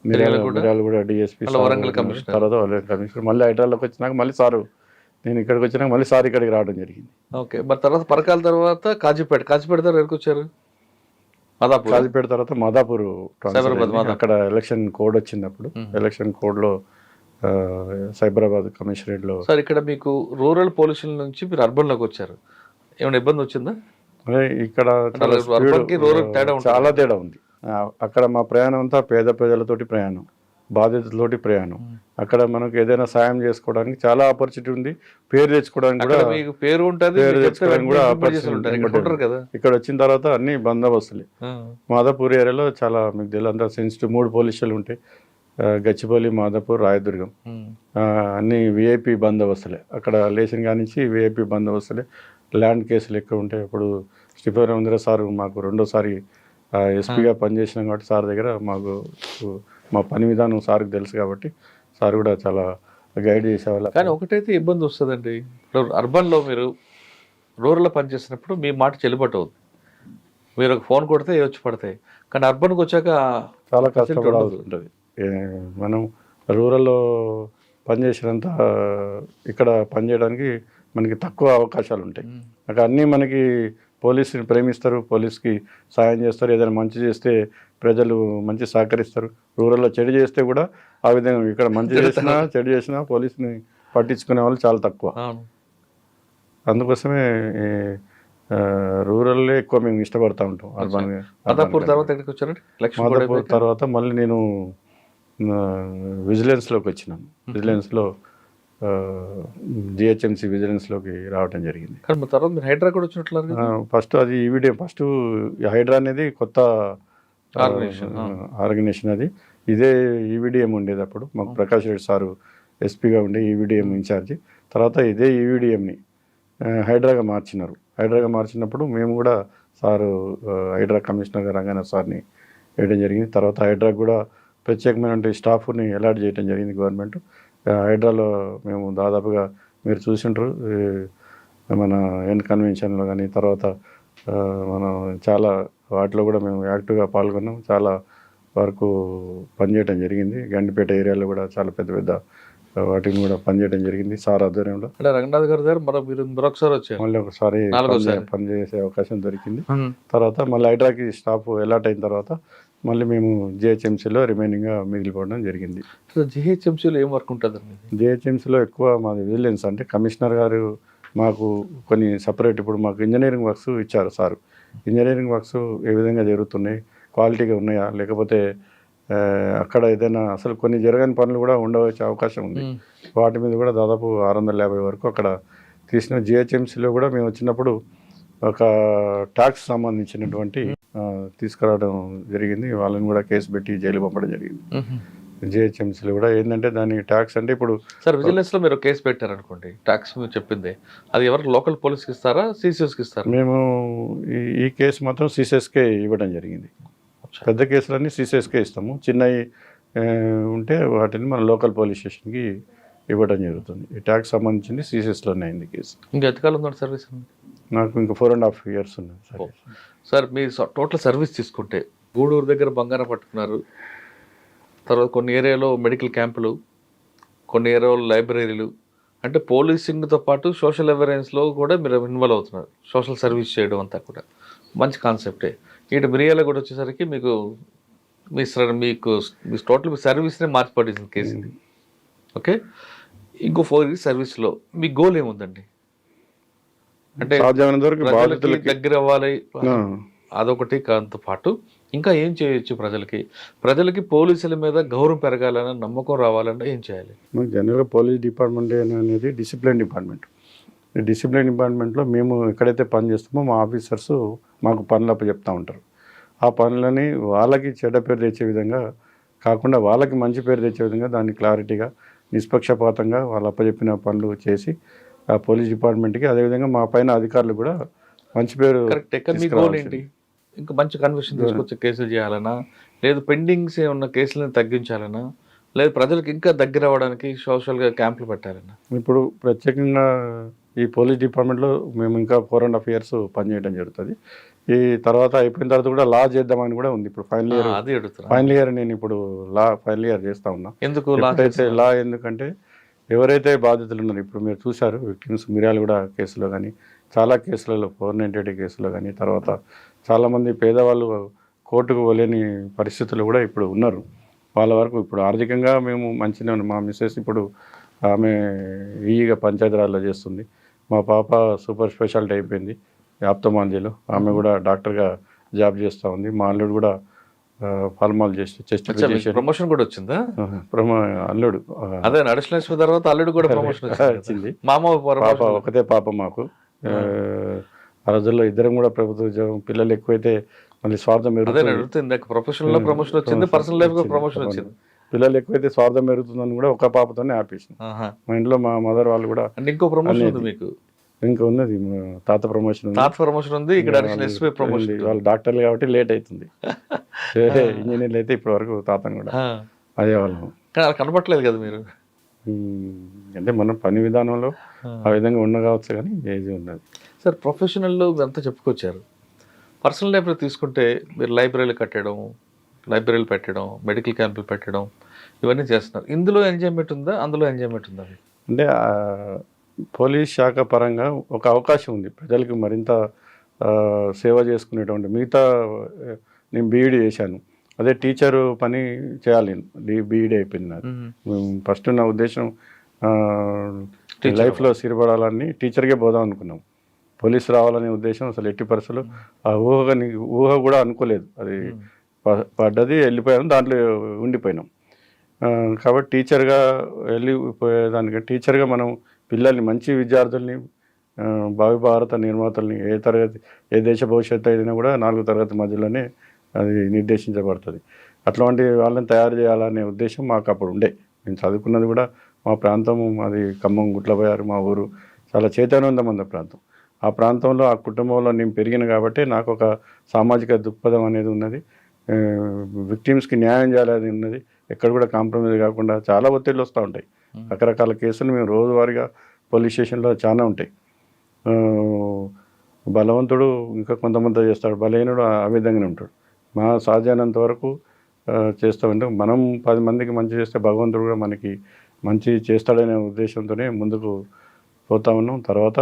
మిర్యాలు కూడా డిఎస్పీ, తర్వాత వరంగల్ కమిషనర్. మళ్ళీ హైదరాబాద్లోకి వచ్చినాక మళ్ళీ సారు, నేను ఇక్కడికి వచ్చినాక మళ్ళీ సార్ ఇక్కడికి రావడం జరిగింది. ఓకే, మరి తర్వాత పరకాల తర్వాత కాజీపేట తర్వాత ఎక్కడికి వచ్చారు? కాజీపేట తర్వాత మాదాపూర్. అక్కడ ఎలక్షన్ కోడ్ వచ్చినప్పుడు ఎలక్షన్ కోడ్లో సైబరాబాద్ కమిషనరేట్లో. సార్ ఇక్కడ మీకు రూరల్ పోలీసుల నుంచి మీరు అర్బన్లోకి వచ్చారు, ఏమైనా ఇబ్బంది వచ్చిందా? ఇక్కడ చాలా తేడా ఉంది. అక్కడ మా ప్రయాణం అంతా పేద ప్రజలతోటి ప్రయాణం, బాధితులతోటి ప్రయాణం. అక్కడ మనకు ఏదైనా సాయం చేసుకోవడానికి చాలా ఆపర్చునిటీ ఉంది, పేరు తెచ్చుకోవడానికి కూడా ఇక్కడ వచ్చిన తర్వాత అన్ని బందోబస్తులే. మాదాపూర్ ఏరియాలో చాలా మీకు తెలియదు అంతా సెన్సిటివ్ 3 పోలీస్ స్టేషన్లు ఉంటాయి, గచ్చిబౌలి, మాదాపూర్, రాయదుర్గం, అన్ని విఐపి బందోబస్తులే. అక్కడ లేచిన కానించి విఐపి బందోబస్తులే. ల్యాండ్ కేసులు ఎక్కువ ఉంటాయి. అప్పుడు స్టీఫెన్ రవీంద్ర సార్ మాకు 2వ ఎస్పీగా పనిచేసినాం కాబట్టి సార్ దగ్గర మాకు మా పని విధానం సార్కి తెలుసు కాబట్టి సార్ కూడా చాలా గైడ్ చేసేవాళ్ళు. కానీ ఒకటైతే ఇబ్బంది వస్తుందండి, అర్బన్లో మీరు రూరల్లో పనిచేసినప్పుడు మీ మాట చెల్లుబాటు అవుతుంది, మీరు ఒక ఫోన్ కొడితే వచ్చి పడతాయి. కానీ అర్బన్కి వచ్చాక చాలా కష్టపడాల్సి ఉంటుంది. మనం రూరల్లో పనిచేసినంత ఇక్కడ పనిచేయడానికి మనకి తక్కువ అవకాశాలు ఉంటాయి. అక్కడ అన్నీ మనకి పోలీసుని ప్రేమిస్తారు, పోలీస్కి సాయం చేస్తారు. ఏదైనా మంచి చేస్తే ప్రజలు మంచి సహకరిస్తారు. రూరల్లో చెడు చేస్తే కూడా ఆ విధంగా ఇక్కడ మంచి చేసినా చెడు చేసినా పోలీసుని పట్టించుకునే వాళ్ళు చాలా తక్కువ. అవును. అందుకోసమే రూరల్లే ఎక్కువ మేము ఇష్టపడతా ఉంటాం. మాదాపూర్ తర్వాత ఎక్కడికి వచ్చారండి? మాదాపూర్ తర్వాత మళ్ళీ నేను విజిలెన్స్లోకి వచ్చినాను. విజిలెన్స్లో జిహెచ్ఎంసీ విజిలెన్స్లోకి రావడం జరిగింది. కానీ తర్వాత మీరు హైడ్రా కూడా వచ్చినట్లున్నారు కదా? ఫస్ట్ అది ఈవిడిఎం, ఫస్ట్ హైడ్రా అనేది కొత్త ఆర్గనైజేషన్. అది ఇదే ఈవిడిఎం ఉండేది అప్పుడు. మాకు ప్రకాష్ రెడ్డి సారు ఎస్పీగా ఉండే ఈవిడిఎం ఇన్ఛార్జి. తర్వాత ఇదే ఈవిడిఎంని హైడ్రాగా మార్చినారు. హైడ్రాగా మార్చినప్పుడు మేము కూడా సారు హైడ్రా కమిషనర్గా రంగనాథ్ సార్ని వేయడం జరిగింది. తర్వాత హైడ్రాకు కూడా ప్రత్యేకమైన స్టాఫ్ని అలాట్ చేయడం జరిగింది గవర్నమెంట్. హైడ్రాలో మేము దాదాపుగా మీరు చూసింటారు మన ఎన్ కన్వెన్షన్లో కానీ, తర్వాత మనం చాలా వాటిలో కూడా మేము యాక్టివ్గా పాల్గొన్నాం. చాలా వరకు పనిచేయడం జరిగింది. గండిపేట ఏరియాలో కూడా చాలా పెద్ద పెద్ద వాటిని కూడా పనిచేయడం జరిగింది సార్ ఆధ్వర్యంలో. అంటే రంగనాథ్ గారు దగ్గర మీరు మరొకసారి వచ్చారు, మళ్ళీ ఒకసారి పనిచేసే అవకాశం దొరికింది. తర్వాత మళ్ళీ హైడ్రాకి స్టాఫ్ అలాట్ అయిన తర్వాత మళ్ళీ మేము జిహెచ్ఎంసీలో రిమైనింగ్గా మిగిలిపోవడం జరిగింది. జిహెచ్ఎంసీలో ఏం వర్క్ ఉంటుందండి? జిహెచ్ఎంసీలో ఎక్కువ మాది విజిలెన్స్. అంటే కమిషనర్ గారు మాకు కొన్ని సపరేట్, ఇప్పుడు మాకు ఇంజనీరింగ్ వర్క్స్ ఇచ్చారు సార్. ఇంజనీరింగ్ వర్క్స్ ఏ విధంగా జరుగుతున్నాయి, క్వాలిటీగా ఉన్నాయా, లేకపోతే అక్కడ ఏదైనా అసలు కొన్ని జరగని పనులు కూడా ఉండవచ్చే అవకాశం ఉంది. వాటి మీద కూడా దాదాపు 650 వరకు అక్కడ తీసిన. జిహెచ్ఎంసీలో కూడా మేము వచ్చినప్పుడు ఒక ట్యాక్స్ సంబంధించినటువంటి తీసుకురావడం జరిగింది. వాళ్ళని కూడా కేసు పెట్టి జైలు పంపడం జరిగింది. జిహెచ్ఎంసీలో కూడా ఏంటంటే దాని ట్యాక్స్ అంటే ఇప్పుడు సార్ విజిలెన్స్లో మీరు కేసు పెట్టారనుకోండి, ట్యాక్స్ మీరు చెప్పింది అది ఎవరు లోకల్ పోలీస్కి ఇస్తారా, సిసిఎస్కి ఇస్తారా? మేము ఈ కేసు మాత్రం సిసిఎస్కే ఇవ్వడం జరిగింది. పెద్ద కేసులన్నీ సిసిఎస్కే ఇస్తాము. చిన్నవి ఉంటే వాటిని మన లోకల్ పోలీస్ స్టేషన్కి ఇవ్వడం జరుగుతుంది. ఈ ట్యాక్స్ సంబంధించింది సిసిఎస్లోనే అయింది కేసు. ఇంకా ఎంతకాలం ఉందండి సర్వీస్? నాకు ఇంకా 4.5 years ఉన్నది సార్. సార్ మీ టోటల్ సర్వీస్ తీసుకుంటే గూడూరు దగ్గర బంగారం పట్టుకున్నారు, తర్వాత కొన్ని ఏరియాలో మెడికల్ క్యాంపులు, కొన్ని ఏరియాలో లైబ్రరీలు, అంటే పోలీసింగ్తో పాటు సోషల్ అవేర్నెస్లో కూడా మీరు ఇన్వాల్వ్ అవుతున్నారు. సోషల్ సర్వీస్ చేయడం అంతా కూడా మంచి కాన్సెప్టే. ఇటు మిరియాల కూడా వచ్చేసరికి మీకు మీ టోటల్ సర్వీస్నే మార్చి పట్టేసింది కేసు ఇది. ఓకే, ఇంకో 4 years సర్వీస్లో మీ గోల్ ఏముందండి? అంటే దగ్గర అవ్వాలి అదొకటి, కాంతో పాటు ఇంకా ఏం చేయొచ్చు? ప్రజలకి పోలీసుల మీద గౌరవం పెరగాలన్నా, నమ్మకం రావాలన్నా ఏం చేయాలి? జనరల్గా పోలీస్ డిపార్ట్మెంట్ అనేది డిసిప్లిన్ డిపార్ట్మెంట్. ఈ డిసిప్లిన్ డిపార్ట్మెంట్లో మేము ఎక్కడైతే పని చేస్తామో మా ఆఫీసర్స్ మాకు పనులు అప్పచెప్తూ ఉంటారు. ఆ పనులని వాళ్ళకి చెడ్డ పేరు తెచ్చే విధంగా కాకుండా వాళ్ళకి మంచి పేరు తెచ్చే విధంగా దాన్ని క్లారిటీగా నిష్పక్షపాతంగా వాళ్ళు అప్పచెప్పిన పనులు చేసి ఆ పోలీస్ డిపార్ట్మెంట్కి, అదేవిధంగా మా పైన అధికారులు కూడా మంచి పేరు. ఏంటి? ఇంకా మంచి కన్విక్షన్ తీసుకొచ్చే కేసులు చేయాలన్నా, లేదు పెండింగ్స్ ఉన్న కేసులను తగ్గించాలన్నా, లేదు ప్రజలకు ఇంకా దగ్గర అవ్వడానికి సోషల్గా క్యాంపులు పెట్టాలన్నా? ఇప్పుడు ప్రత్యేకంగా ఈ పోలీస్ డిపార్ట్మెంట్లో మేము ఇంకా 4.5 years పనిచేయడం జరుగుతుంది. ఈ తర్వాత అయిపోయిన తర్వాత కూడా లా చేద్దామని కూడా ఉంది. ఇప్పుడు ఫైనల్ ఇయర్ నేను ఇప్పుడు ఫైనల్ ఇయర్ చేస్తా ఉన్నా. ఎందుకు లా? ఎందుకంటే ఎవరైతే బాధితులు ఉన్నారు, ఇప్పుడు మీరు చూశారు విక్టిమ్స్ మిర్యాలగూడ కేసులో కానీ, చాలా కేసులలో 498 కేసులో కానీ, తర్వాత చాలామంది పేదవాళ్ళు కోర్టుకు పోలేని పరిస్థితులు కూడా ఇప్పుడు ఉన్నారు. వాళ్ళ వరకు ఇప్పుడు ఆర్థికంగా మేము మంచిగా ఉన్నాం. మా మిస్సెస్ ఇప్పుడు ఆమె ఈగా పంచాయతీరాజ్లో చేస్తుంది. మా పాప సూపర్ స్పెషాలిటీ అయిపోయింది ఆప్థమాలజీలో, ఆమె కూడా డాక్టర్గా జాబ్ చేస్తూ ఉంది. మా అల్లుడు కూడా ఫార్మాల్ చెస్ట్ ప్రమోషన్ కూడా వచ్చిందా? అల్లుడు అదే అడిషనల్ తర్వాత అల్లుడు కూడా ప్రమోషన్ వచ్చింది. పాప ఒకతే పాప మాకు. ఆ రోజుల్లో ఇద్దరం కూడా ప్రభుత్వ ఉద్యోగం. పిల్లలు ఎక్కువైతే మళ్ళీ స్వార్థం పెరుగుతుంది. ప్రొఫెషనల్ లో ప్రమోషన్ వచ్చింది, పర్సనల్ లైఫ్ లో ప్రమోషన్ వచ్చింది. పిల్లలు ఎక్కువైతే స్వార్థం పెరుగుతుందని కూడా ఒక పాపతోనే ఆపేసింది. మా ఇంట్లో మా మదర్ వాళ్ళు కూడా. ఇంకో ప్రమోషన్ ఉంది మీకు? ఇంకా ఉన్నది, తాత ప్రమోషన్ ఉంది. ఇక్కడ వాళ్ళు డాక్టర్లు కాబట్టి లేట్ అవుతుంది. ఇంజనీర్లు అయితే ఇప్పటి వరకు తాతను కూడా అదే వాళ్ళం. కనపట్లేదు కదా మీరు? అంటే మనం పని విధానంలో ఆ విధంగా ఉండవచ్చు, కానీ ఏజ్ ఉన్నది. సార్ ప్రొఫెషనల్లో అంతా చెప్పుకొచ్చారు. పర్సనల్ లైఫ్లో తీసుకుంటే మీరు లైబ్రరీలు పెట్టడం, మెడికల్ క్యాంపులు పెట్టడం, ఇవన్నీ చేస్తున్నారు. ఇందులో ఎంజాయ్మెంట్ ఉందా, అందులో ఎంజాయ్మెంట్ ఉందా? అంటే పోలీస్ శాఖ పరంగా ఒక అవకాశం ఉంది ప్రజలకు మరింత సేవ చేసుకునేటువంటి మిగతా నేను బీఈడీ చేశాను. అదే టీచరు పని చేయాలి. బీఈడీ అయిపోయింది నాది. ఫస్ట్ నా ఉద్దేశం లైఫ్లో స్థిరపడాలని టీచర్కే పోదాం అనుకున్నాం. పోలీసు రావాలనే ఉద్దేశం అసలు ఎట్టి పరిస్థితులు ఆ ఊహ కూడా అనుకోలేదు. అది పడ్డది, వెళ్ళిపోయాం, దాంట్లో ఉండిపోయినాం. కాబట్టి టీచర్గా వెళ్ళిపోయేదానికంటే టీచర్గా మనం పిల్లల్ని, మంచి విద్యార్థుల్ని, భావి భారత నిర్మాతల్ని, ఏ దేశ భవిష్యత్తు అయినా కూడా 4వ తరగతి మధ్యలోనే అది నిర్దేశించబడుతుంది. అట్లాంటి వాళ్ళని తయారు చేయాలనే ఉద్దేశం మాకు అప్పుడు ఉండే. నేను చదువుకున్నది కూడా మా ప్రాంతం, అది ఖమ్మం గుట్లబోయారు మా ఊరు, చాలా చైతన్యవంతమైన ప్రాంతం. ఆ ప్రాంతంలో, ఆ కుటుంబంలో నేను పెరిగిన కాబట్టి నాకు ఒక సామాజిక దృక్పథం అనేది ఉన్నది. విక్టిమ్స్కి న్యాయం చేయాలని ఉన్నది. ఎక్కడ కూడా కాంప్రమైజ్ కాకుండా చాలా ఒత్తిళ్ళు వస్తూ ఉంటాయి. రకరకాల కేసులు మేము రోజువారీగా పోలీస్ స్టేషన్లో చాలా ఉంటాయి. బలవంతుడు ఇంకా కొంతమంది చేస్తాడు, బలహీనుడు ఆ విధంగానే ఉంటాడు. మా సాధ్యమైనంత వరకు చేస్తామంటే మనం 10 మందికి మంచి చేస్తే భగవంతుడు కూడా మనకి మంచి చేస్తాడనే ఉద్దేశంతోనే ముందుకు పోతా ఉన్నాం. తర్వాత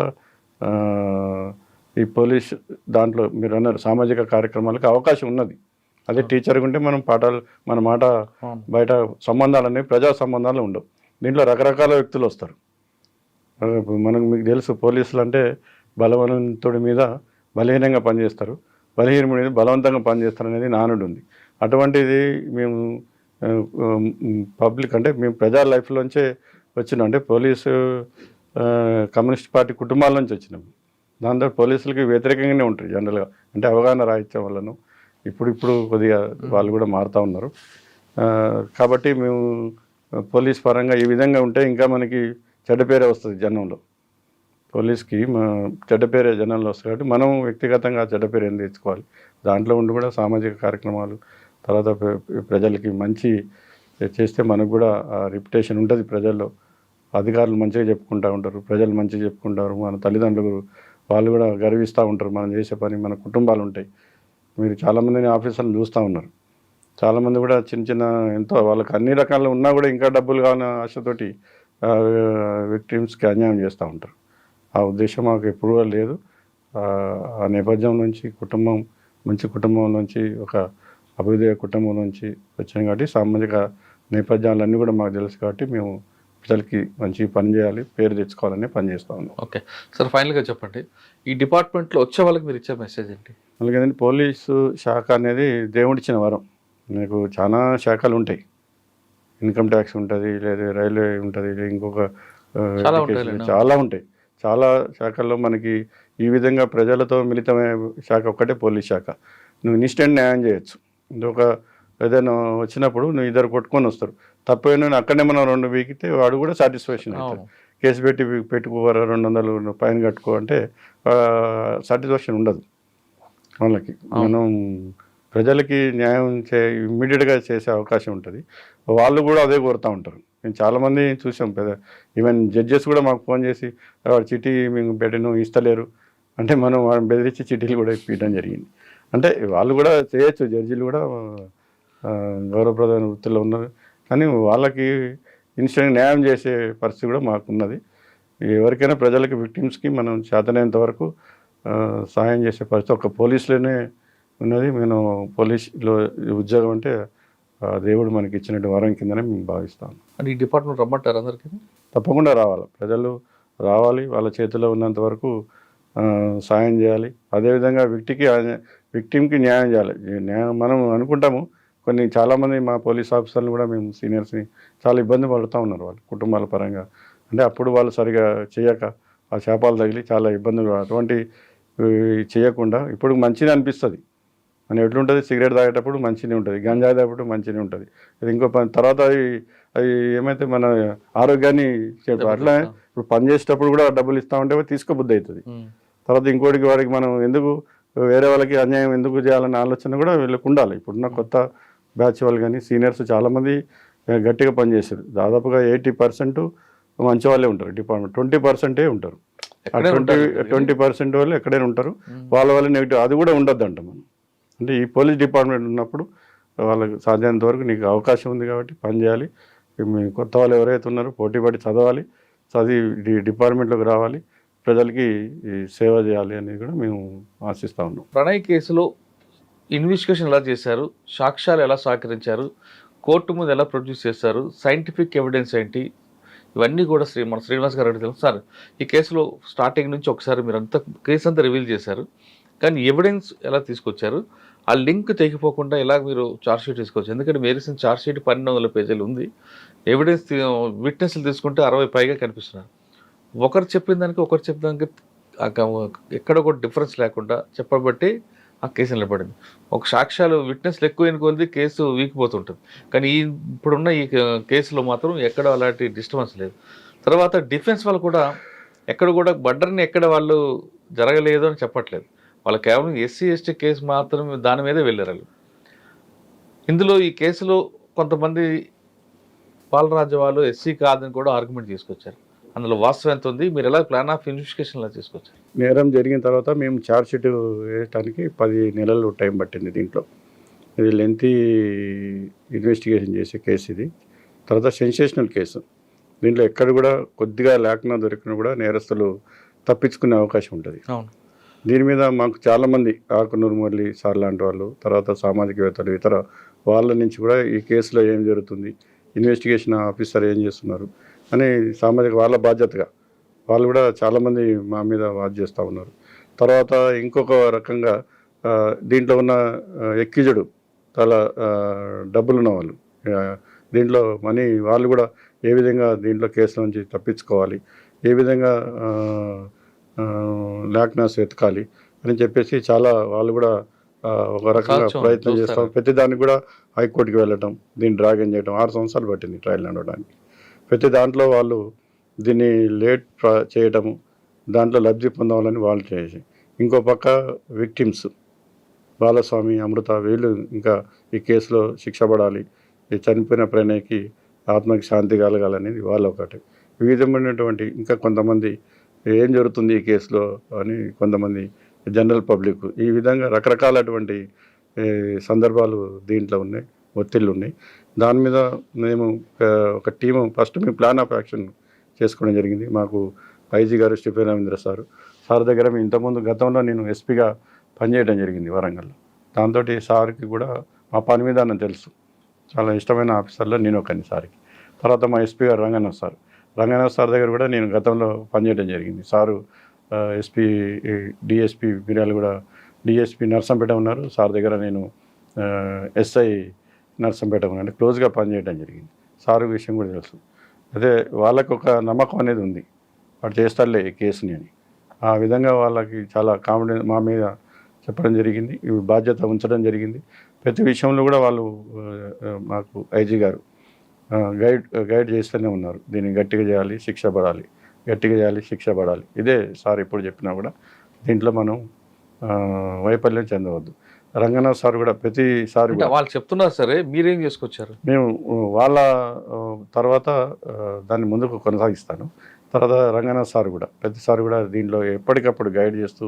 ఈ పోలీస్ దాంట్లో మీరు అన్నారు సామాజిక కార్యక్రమాలకు అవకాశం ఉన్నది. అదే టీచర్గా ఉంటే మనం పాఠాలు, మన మాట బయట సంబంధాలు అనేవి ప్రజా సంబంధాలు ఉండవు. దీంట్లో రకరకాల వ్యక్తులు వస్తారు. మీకు తెలుసు, పోలీసులు అంటే బలవంతుడి మీద బలహీనంగా పనిచేస్తారు, బలహీనుడి మీద బలవంతంగా పనిచేస్తారు అనేది నానుడు ఉంది. అటువంటిది మేము పబ్లిక్ అంటే మేము ప్రజా లైఫ్లోంచే వచ్చినాం. అంటే పోలీసు కమ్యూనిస్ట్ పార్టీ కుటుంబాల నుంచి వచ్చినాం. దాంతో పోలీసులకి వ్యతిరేకంగానే ఉంటారు జనరల్గా. అంటే అవగాహన రాహిత్యం వల్లను ఇప్పుడు కొద్దిగా వాళ్ళు కూడా మారుతూ ఉన్నారు. కాబట్టి మేము పోలీస్ పరంగా ఈ విధంగా ఉంటే ఇంకా మనకి చెడ్డ పేరే వస్తుంది జనంలో. పోలీస్కి చెడ్డ పేరే జనంలో వస్తుంది కాబట్టి మనం వ్యక్తిగతంగా చెడ్డ పేరు ఏం తెచ్చుకోవాలి. దాంట్లో ఉండి కూడా సామాజిక కార్యక్రమాలు, తర్వాత ప్రజలకి మంచి చేస్తే మనకు కూడా రిప్యుటేషన్ ఉంటుంది ప్రజల్లో. అధికారులు మంచిగా చెప్పుకుంటూ ఉంటారు, ప్రజలు మంచిగా చెప్పుకుంటారు, మన తల్లిదండ్రులు వాళ్ళు కూడా గర్విస్తూ ఉంటారు మనం చేసే పని. మన కుటుంబాలు ఉంటాయి. మీరు చాలామందిని ఆఫీసర్లు చూస్తూ ఉన్నారు. చాలామంది కూడా చిన్న ఎంతో వాళ్ళకి అన్ని రకాలు ఉన్నా కూడా ఇంకా డబ్బులు కావాలన్న ఆశతోటి విక్టిమ్స్కి అన్యాయం చేస్తూ ఉంటారు. ఆ ఉద్దేశం మాకు ఎప్పుడూ లేదు. ఆ నేపథ్యం నుంచి మంచి కుటుంబం నుంచి, ఒక అభివృద్ధి కుటుంబం నుంచి వచ్చాం కాబట్టి సామాజిక నేపథ్యాలన్నీ కూడా మాకు తెలుసు కాబట్టి మేము ప్రజలకి మంచి పని చేయాలి, పేరు తెచ్చుకోవాలని పని చేస్తూ ఉన్నాం. ఓకే సార్, ఫైనల్గా చెప్పండి, ఈ డిపార్ట్మెంట్లో వచ్చే వాళ్ళకి మీరు ఇచ్చే మెసేజ్ ఏంటి? అలాగే పోలీసు శాఖ అనేది దేవుడిచ్చిన వరం. మీకు చాలా శాఖలు ఉంటాయి. ఇన్కమ్ ట్యాక్స్ ఉంటుంది, లేదా రైల్వే ఉంటుంది, ఇంకొక చాలా ఉంటాయి. చాలా శాఖల్లో మనకి ఈ విధంగా ప్రజలతో మిళితమైన శాఖ ఒక్కటే పోలీస్ శాఖ. నువ్వు ఇన్స్టెంట్ న్యాయం చేయొచ్చు. ఇంకొక ఏదైనా వచ్చినప్పుడు నువ్వు ఇద్దరు కొట్టుకొని వస్తారు, తప్పైనా అక్కడనే మనం 2 వీకితే వాడు కూడా సాటిస్ఫాక్షన్ అవుతాడు. కేసు పెట్టుకోవారా 200 ఫైన్ కట్టుకో అంటే సాటిస్ఫాక్షన్ ఉండదు వాళ్ళకి. మనం ప్రజలకి న్యాయం ఇమ్మీడియట్గా చేసే అవకాశం ఉంటుంది. వాళ్ళు కూడా అదే కోరుతూ ఉంటారు. మేము చాలామంది చూసాం, ఈవెన్ జడ్జెస్ కూడా మాకు ఫోన్ చేసి వాడు చిట్టి మేము పెట్టను ఇస్తలేరు అంటే మనం వాళ్ళని బెదిరించి చిట్టీలు కూడా ఇప్పించడం జరిగింది. అంటే వాళ్ళు కూడా చేయొచ్చు, జడ్జీలు కూడా గౌరవప్రదమైన వృత్తిలో ఉన్నారు. కానీ వాళ్ళకి ఇన్స్టెంట్ న్యాయం చేసే పరిస్థితి కూడా మాకున్నది. ఎవరికైనా ప్రజలకి, విక్టిమ్స్కి మనం చేతనైనంత వరకు సహాయం చేసే పరిస్థితి ఒక పోలీసులోనే ఉన్నది. నేను పోలీసులో ఉద్యోగం అంటే దేవుడు మనకి ఇచ్చినట్టు వరం కిందనే మేము భావిస్తాను. అంటే ఈ డిపార్ట్మెంట్ రమ్మంటారు అందరికీ? తప్పకుండా రావాలి, ప్రజలు రావాలి, వాళ్ళ చేతిలో ఉన్నంత వరకు సాయం చేయాలి. అదేవిధంగా విక్టిమ్కి న్యాయం చేయాలి. మనం అనుకుంటాము కొన్ని చాలామంది మా పోలీస్ ఆఫీసర్లు కూడా మేము సీనియర్స్ని చాలా ఇబ్బంది పడుతూ ఉన్నారు వాళ్ళు కుటుంబాల పరంగా. అంటే అప్పుడు వాళ్ళు సరిగా చేయక ఆ శాపాలు తగిలి చాలా ఇబ్బందులు. అటువంటి చేయకుండా ఇప్పుడు మంచిగా అనిపిస్తుంది. మనం ఎట్లుంటుంది, సిగరెట్ తాగేటప్పుడు మంచిగా ఉంటుంది, గంజాయి తాగేటప్పుడు మంచిగా ఉంటుంది. అది ఇంకో తర్వాత అది ఏమైతే మన ఆరోగ్యాన్ని అట్లా ఇప్పుడు పని చేసేటప్పుడు కూడా డబ్బులు ఇస్తామంటే తీసుకోబుద్ధి అవుతుంది. తర్వాత ఇంకోటికి వాడికి మనం ఎందుకు వేరే వాళ్ళకి అన్యాయం ఎందుకు చేయాలనే ఆలోచన కూడా వీళ్ళకి ఉండాలి. ఇప్పుడున్న కొత్త బ్యాచ్ వాళ్ళు కానీ సీనియర్స్ చాలామంది గట్టిగా పనిచేశారు. దాదాపుగా 80% మంచి వాళ్ళే ఉంటారు డిపార్ట్మెంట్, 20% ఉంటారు. 20% వాళ్ళు ఎక్కడైనా ఉంటారు. వాళ్ళ నెగిటివ్ అది కూడా ఉండొద్దు అంట మనం. అంటే ఈ పోలీస్ డిపార్ట్మెంట్ ఉన్నప్పుడు వాళ్ళకి సాధ్యమైనంత వరకు నీకు అవకాశం ఉంది కాబట్టి పని చేయాలి. మీ కొత్త వాళ్ళు ఎవరైతే ఉన్నారో పోటీపడి చదవాలి, చదివి డిపార్ట్మెంట్లోకి రావాలి, ప్రజలకి ఈ సేవ చేయాలి అనేది కూడా మేము ఆశిస్తూ ఉన్నాం. ప్రణయ్ కేసులో ఇన్వెస్టిగేషన్ ఎలా చేశారు, సాక్ష్యాలు ఎలా సేకరించారు, కోర్టు ముందు ఎలా ప్రొడ్యూస్ చేశారు, సైంటిఫిక్ ఎవిడెన్స్ ఏంటి, ఇవన్నీ కూడా మన శ్రీనివాస్ గారు అడిగి తెలుసు. సార్, ఈ కేసులో స్టార్టింగ్ నుంచి ఒకసారి మీరు అంతా కేసు అంతా రివీల్ చేశారు, కానీ ఎవిడెన్స్ ఎలా తీసుకొచ్చారు, ఆ లింక్ తెగిపోకుండా ఎలా మీరు ఛార్జ్షీట్ తీసుకొచ్చారు? ఎందుకంటే మీరు వేసిన ఛార్జ్షీట్ 1200 పేజీలు ఉంది, ఎవిడెన్స్ విట్నెస్లు తీసుకుంటే 60 పైగా కనిపిస్తున్నారు. ఒకరు చెప్పిన దానికి ఒకరు చెప్పిన దానికి ఎక్కడ కూడా డిఫరెన్స్ లేకుండా చెప్పబట్టి ఆ కేసు నిలబడింది. ఒక సాక్ష్యాలు విట్నెస్లు ఎక్కువ ఎన్నుకోలేదు, కేసు వీకిపోతుంటుంది. కానీ ఇప్పుడున్న ఈ కేసులో మాత్రం ఎక్కడ అలాంటి డిస్టర్బెన్స్ లేదు. తర్వాత డిఫెన్స్ వాళ్ళు కూడా ఎక్కడ కూడా మర్డర్ని ఎక్కడ వాళ్ళు జరగలేదు అని చెప్పట్లేదు. వాళ్ళు కేవలం ఎస్సీ ఎస్టీ కేసు మాత్రమే దాని మీదే వెళ్ళారు వాళ్ళు. ఇందులో ఈ కేసులో కొంతమంది పాలరాజ్య వాళ్ళు ఎస్సీ కాదని కూడా ఆర్గ్యుమెంట్ తీసుకొచ్చారు. అందులో వాస్తవం ఎంత ఉంది, మీరు ఎలా ప్లాన్ ఆఫ్ ఇన్వెస్టిగేషన్లో తీసుకొచ్చారు? నేరం జరిగిన తర్వాత మేము ఛార్జ్షీట్ వేయడానికి 10 నెలలు టైం పట్టింది. దీంట్లో ఇది లెంతీ ఇన్వెస్టిగేషన్ చేసే కేసు ఇది. తర్వాత సెన్సేషనల్ కేసు. దీంట్లో ఎక్కడ కూడా కొద్దిగా లేకుండా దొరికినా కూడా నేరస్తులు తప్పించుకునే అవకాశం ఉంటుంది. అవును. దీని మీద మాకు చాలామంది ఆకునూరు మురళి సార్ లాంటి వాళ్ళు, తర్వాత సామాజికవేత్తలు, ఇతర వాళ్ళ నుంచి కూడా ఈ కేసులో ఏం జరుగుతుంది, ఇన్వెస్టిగేషన్ ఆఫీసర్ ఏం చేస్తున్నారు అని సామాజిక వాళ్ళ బాధ్యతగా వాళ్ళు కూడా చాలామంది మా మీద వాచ్ చేస్తూ ఉన్నారు. తర్వాత ఇంకొక రకంగా దీంట్లో ఉన్న ఎక్కిజుడు చాలా డబ్బులున్న వాళ్ళు, దీంట్లో మనీ వాళ్ళు కూడా ఏ విధంగా దీంట్లో కేసుల నుంచి తప్పించుకోవాలి, ఏ విధంగా లాక్నాస్ వెతకాలి అని చెప్పేసి చాలా వాళ్ళు కూడా ఒక రకంగా ప్రయత్నం చేస్తాం. ప్రతి దానికి కూడా హైకోర్టుకి వెళ్ళటం, దీన్ని డ్రాగన్ చేయడం 6 సంవత్సరాలు పట్టింది ట్రయల్ నడవడానికి. ప్రతి దాంట్లో వాళ్ళు దీన్ని లేట్ చేయటము, దాంట్లో లబ్ధి పొందాలని వాళ్ళు చేసి, ఇంకో పక్క విక్టిమ్స్ బాలస్వామి, అమృత, వీళ్ళు ఇంకా ఈ కేసులో శిక్ష పడాలి, ఈ చనిపోయిన ప్రణయ్కి ఆత్మకి శాంతి కలగాలనేది వాళ్ళు ఒకటి. వివిధమైనటువంటి ఇంకా కొంతమంది ఏం జరుగుతుంది ఈ కేసులో అని కొంతమంది జనరల్ పబ్లిక్, ఈ విధంగా రకరకాలటువంటి సందర్భాలు దీంట్లో ఉన్నాయి, ఒత్తిళ్ళు ఉన్నాయి. దాని మీద మేము ఒక టీము ఫస్ట్ మేము ప్లాన్ ఆఫ్ యాక్షన్ చేసుకోవడం జరిగింది. మాకు ఐజీ గారు స్టీఫెన్ రవీంద్ర సార్ దగ్గర మేము ఇంతకుముందు గతంలో నేను ఎస్పీగా పనిచేయడం జరిగింది వరంగల్లో. దాంతో సార్కి కూడా మా పని మీద నాకు తెలుసు, చాలా ఇష్టమైన ఆఫీసర్లో నేను ఒకని సార్కి. తర్వాత మా ఎస్పీ గారు రంగనాథ్ సార్ దగ్గర కూడా నేను గతంలో పనిచేయడం జరిగింది. సారు ఎస్పీ డిఎస్పీ మిర్యాల కూడా డిఎస్పీ నర్సంపేట ఉన్నారు, సార్ దగ్గర నేను ఎస్ఐ నర్సంపేట ఉన్నాను, క్లోజ్గా పనిచేయడం జరిగింది. సారు విషయం కూడా తెలుసు. అదే వాళ్ళకు ఒక నమ్మకం అనేది ఉంది, వాడు చేస్తారులే ఈ కేసుని అని. ఆ విధంగా వాళ్ళకి చాలా కాన్ఫిడెన్స్ మా మీద చెప్పడం జరిగింది, బాధ్యత ఉంచడం జరిగింది. ప్రతి విషయంలో కూడా వాళ్ళు మాకు ఐజీ గారు గైడ్ చేస్తూనే ఉన్నారు. దీన్ని గట్టిగా చేయాలి, శిక్ష పడాలి, గట్టిగా చేయాలి, శిక్ష పడాలి. ఇదే సార్ ఎప్పుడు చెప్పినా కూడా దీంట్లో మనం వైఫల్యం చెందవద్దు. రంగనాథ్ సార్ కూడా ప్రతిసారి వాళ్ళు చెప్తున్నారు సరే, మీరేం చేసుకొచ్చారు? మేము వాళ్ళ తర్వాత దాన్ని ముందుకు కొనసాగిస్తాను. తర్వాత రంగనాథ్ సార్ కూడా ప్రతిసారి కూడా దీంట్లో ఎప్పటికప్పుడు గైడ్ చేస్తూ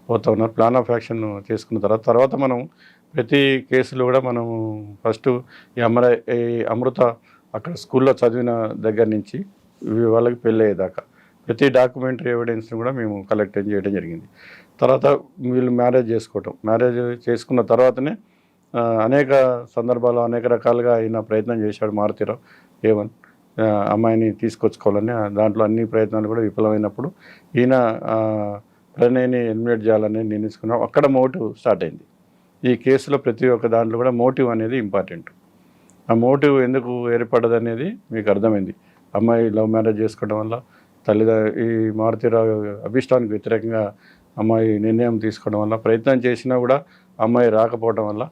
పోతూ ఉన్నారు. ప్లాన్ ఆఫ్ యాక్షన్ చేసుకున్న తర్వాత మనం ప్రతి కేసులో కూడా మనం ఫస్ట్ ఈ అమృత అక్కడ స్కూల్లో చదివిన దగ్గర నుంచి వాళ్ళకి పెళ్ళి అయ్యేదాకా ప్రతి డాక్యుమెంటరీ ఎవిడెన్స్ని కూడా మేము కలెక్ట్ చేయడం జరిగింది. తర్వాత వీళ్ళు మ్యారేజ్ చేసుకున్న తర్వాతనే అనేక సందర్భాల్లో అనేక రకాలుగా ఆయన ప్రయత్నం చేశాడు మారుతీరావు ఏవన్ అమ్మాయిని తీసుకొచ్చుకోవాలని. దాంట్లో అన్ని ప్రయత్నాలు కూడా విఫలమైనప్పుడు ఈయన ప్రణయ్ని ఎలిమినేట్ చేయాలని నిర్ణయించుకున్నాం. అక్కడ మోటివ్ స్టార్ట్ అయింది. ఈ కేసులో ప్రతి ఒక్క దాంట్లో కూడా మోటివ్ అనేది ఇంపార్టెంట్. ఆ మోటివ్ ఎందుకు ఏర్పడదు అనేది మీకు అర్థమైంది. అమ్మాయి లవ్ మ్యారేజ్ చేసుకోవడం వల్ల ఈ మారుతీరావు అభిష్టానికి వ్యతిరేకంగా అమ్మాయి నిర్ణయం తీసుకోవడం వల్ల, ప్రయత్నం చేసినా కూడా అమ్మాయి రాకపోవడం వల్ల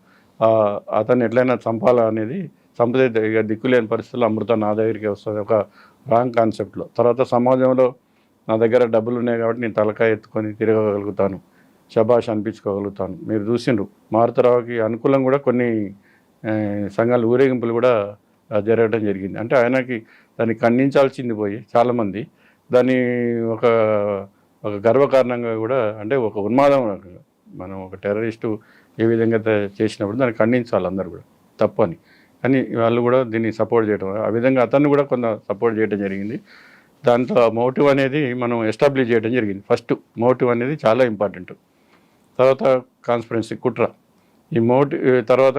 అతన్ని ఎట్లయినా చంపాలనేది, చంపితే ఇక దిక్కులేని పరిస్థితుల్లో అమృత నా దగ్గరికి వస్తుంది ఒక రాంగ్ కాన్సెప్ట్లో. తర్వాత సమాజంలో నా దగ్గర డబ్బులు ఉన్నాయి కాబట్టి నేను తలకాయ ఎత్తుకొని తిరగగలుగుతాను, శబాష్ అనిపించుకోగలుగుతాను. మీరు చూసిండ్రు మారుతీరావుకి అనుకూలం కూడా కొన్ని సంఘాలు ఊరేగింపులు కూడా జరగడం జరిగింది. అంటే ఆయనకి దాన్ని ఖండించాల్సింది పోయి చాలామంది దాన్ని ఒక గర్వకారణంగా కూడా, అంటే ఒక ఉన్మాదం, మనం ఒక టెర్రరిస్టు ఏ విధంగా చేసినప్పుడు దాన్ని ఖండించాలి అందరూ కూడా తప్పు అని. కానీ వాళ్ళు కూడా దీన్ని సపోర్ట్ చేయడం, ఆ విధంగా అతన్ని కూడా కొంత సపోర్ట్ చేయడం జరిగింది. దాంట్లో మోటివ్ అనేది మనం ఎస్టాబ్లిష్ చేయడం జరిగింది. ఫస్ట్ మోటివ్ అనేది చాలా ఇంపార్టెంట్. తర్వాత కాన్స్పిరెన్సీ, కుట్ర. ఈ తర్వాత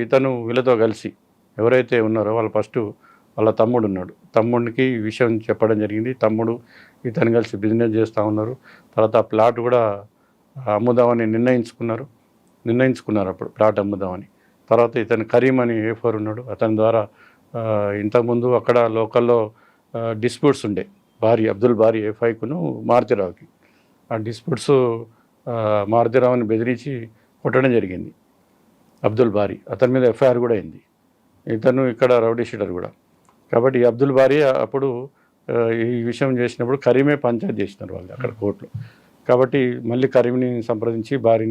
ఇతను వీళ్ళతో కలిసి ఎవరైతే ఉన్నారో వాళ్ళు ఫస్ట్ వాళ్ళ తమ్ముడు ఉన్నాడు, తమ్ముడికి ఈ విషయం చెప్పడం జరిగింది. తమ్ముడు ఇతను కలిసి బిజినెస్ చేస్తూ ఉన్నారు. తర్వాత ఆ ప్లాట్ కూడా అమ్ముదామని నిర్ణయించుకున్నారు అప్పుడు ప్లాట్ అమ్ముదామని. తర్వాత ఇతను కరీం అని A4 ఉన్నాడు, అతని ద్వారా ఇంతకుముందు అక్కడ లోకల్లో డిస్ప్యూట్స్ ఉండే అబ్దుల్ బారీ A5కును మారుతిరావుకి. ఆ డిస్ప్యూట్స్ మారుతిరావుని బెదిరించి కొట్టడం జరిగింది అబ్దుల్ బారీ. అతని మీద FIR కూడా అయింది. ఇతను ఇక్కడ రౌడీ షీటర్ కూడా. కాబట్టి ఈ అబ్దుల్ బారీ అప్పుడు ఈ విషయం చేసినప్పుడు కరీమే పంచాయతీ చేసినారు వాళ్ళు అక్కడ కోర్టులో. కాబట్టి మళ్ళీ కరీంని సంప్రదించి భారీ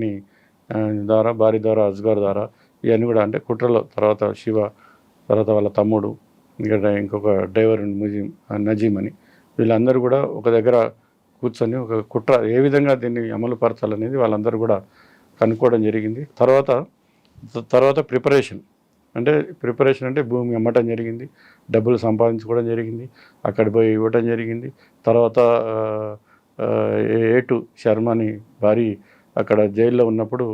ద్వారా అస్గర్ ద్వారా ఇవన్నీ కూడా అంటే కుట్రలో తర్వాత శివ, తర్వాత వాళ్ళ తమ్ముడు, ఇక్కడ ఇంకొక డ్రైవర్ నజీమ్ అని వీళ్ళందరూ కూడా ఒక దగ్గర కూర్చొని ఒక కుట్ర ఏ విధంగా దీన్ని అమలు పరచాలనేది వాళ్ళందరూ కూడా కనుక్కోవడం జరిగింది. తర్వాత ప్రిపరేషన్ అంటే భూమి అమ్మటం జరిగింది, డబ్బులు సంపాదించుకోవడం జరిగింది, అక్కడ పోయి ఇవ్వటం జరిగింది. తర్వాత A2 శర్మని భారీ అక్కడ జైల్లో ఉన్నప్పుడు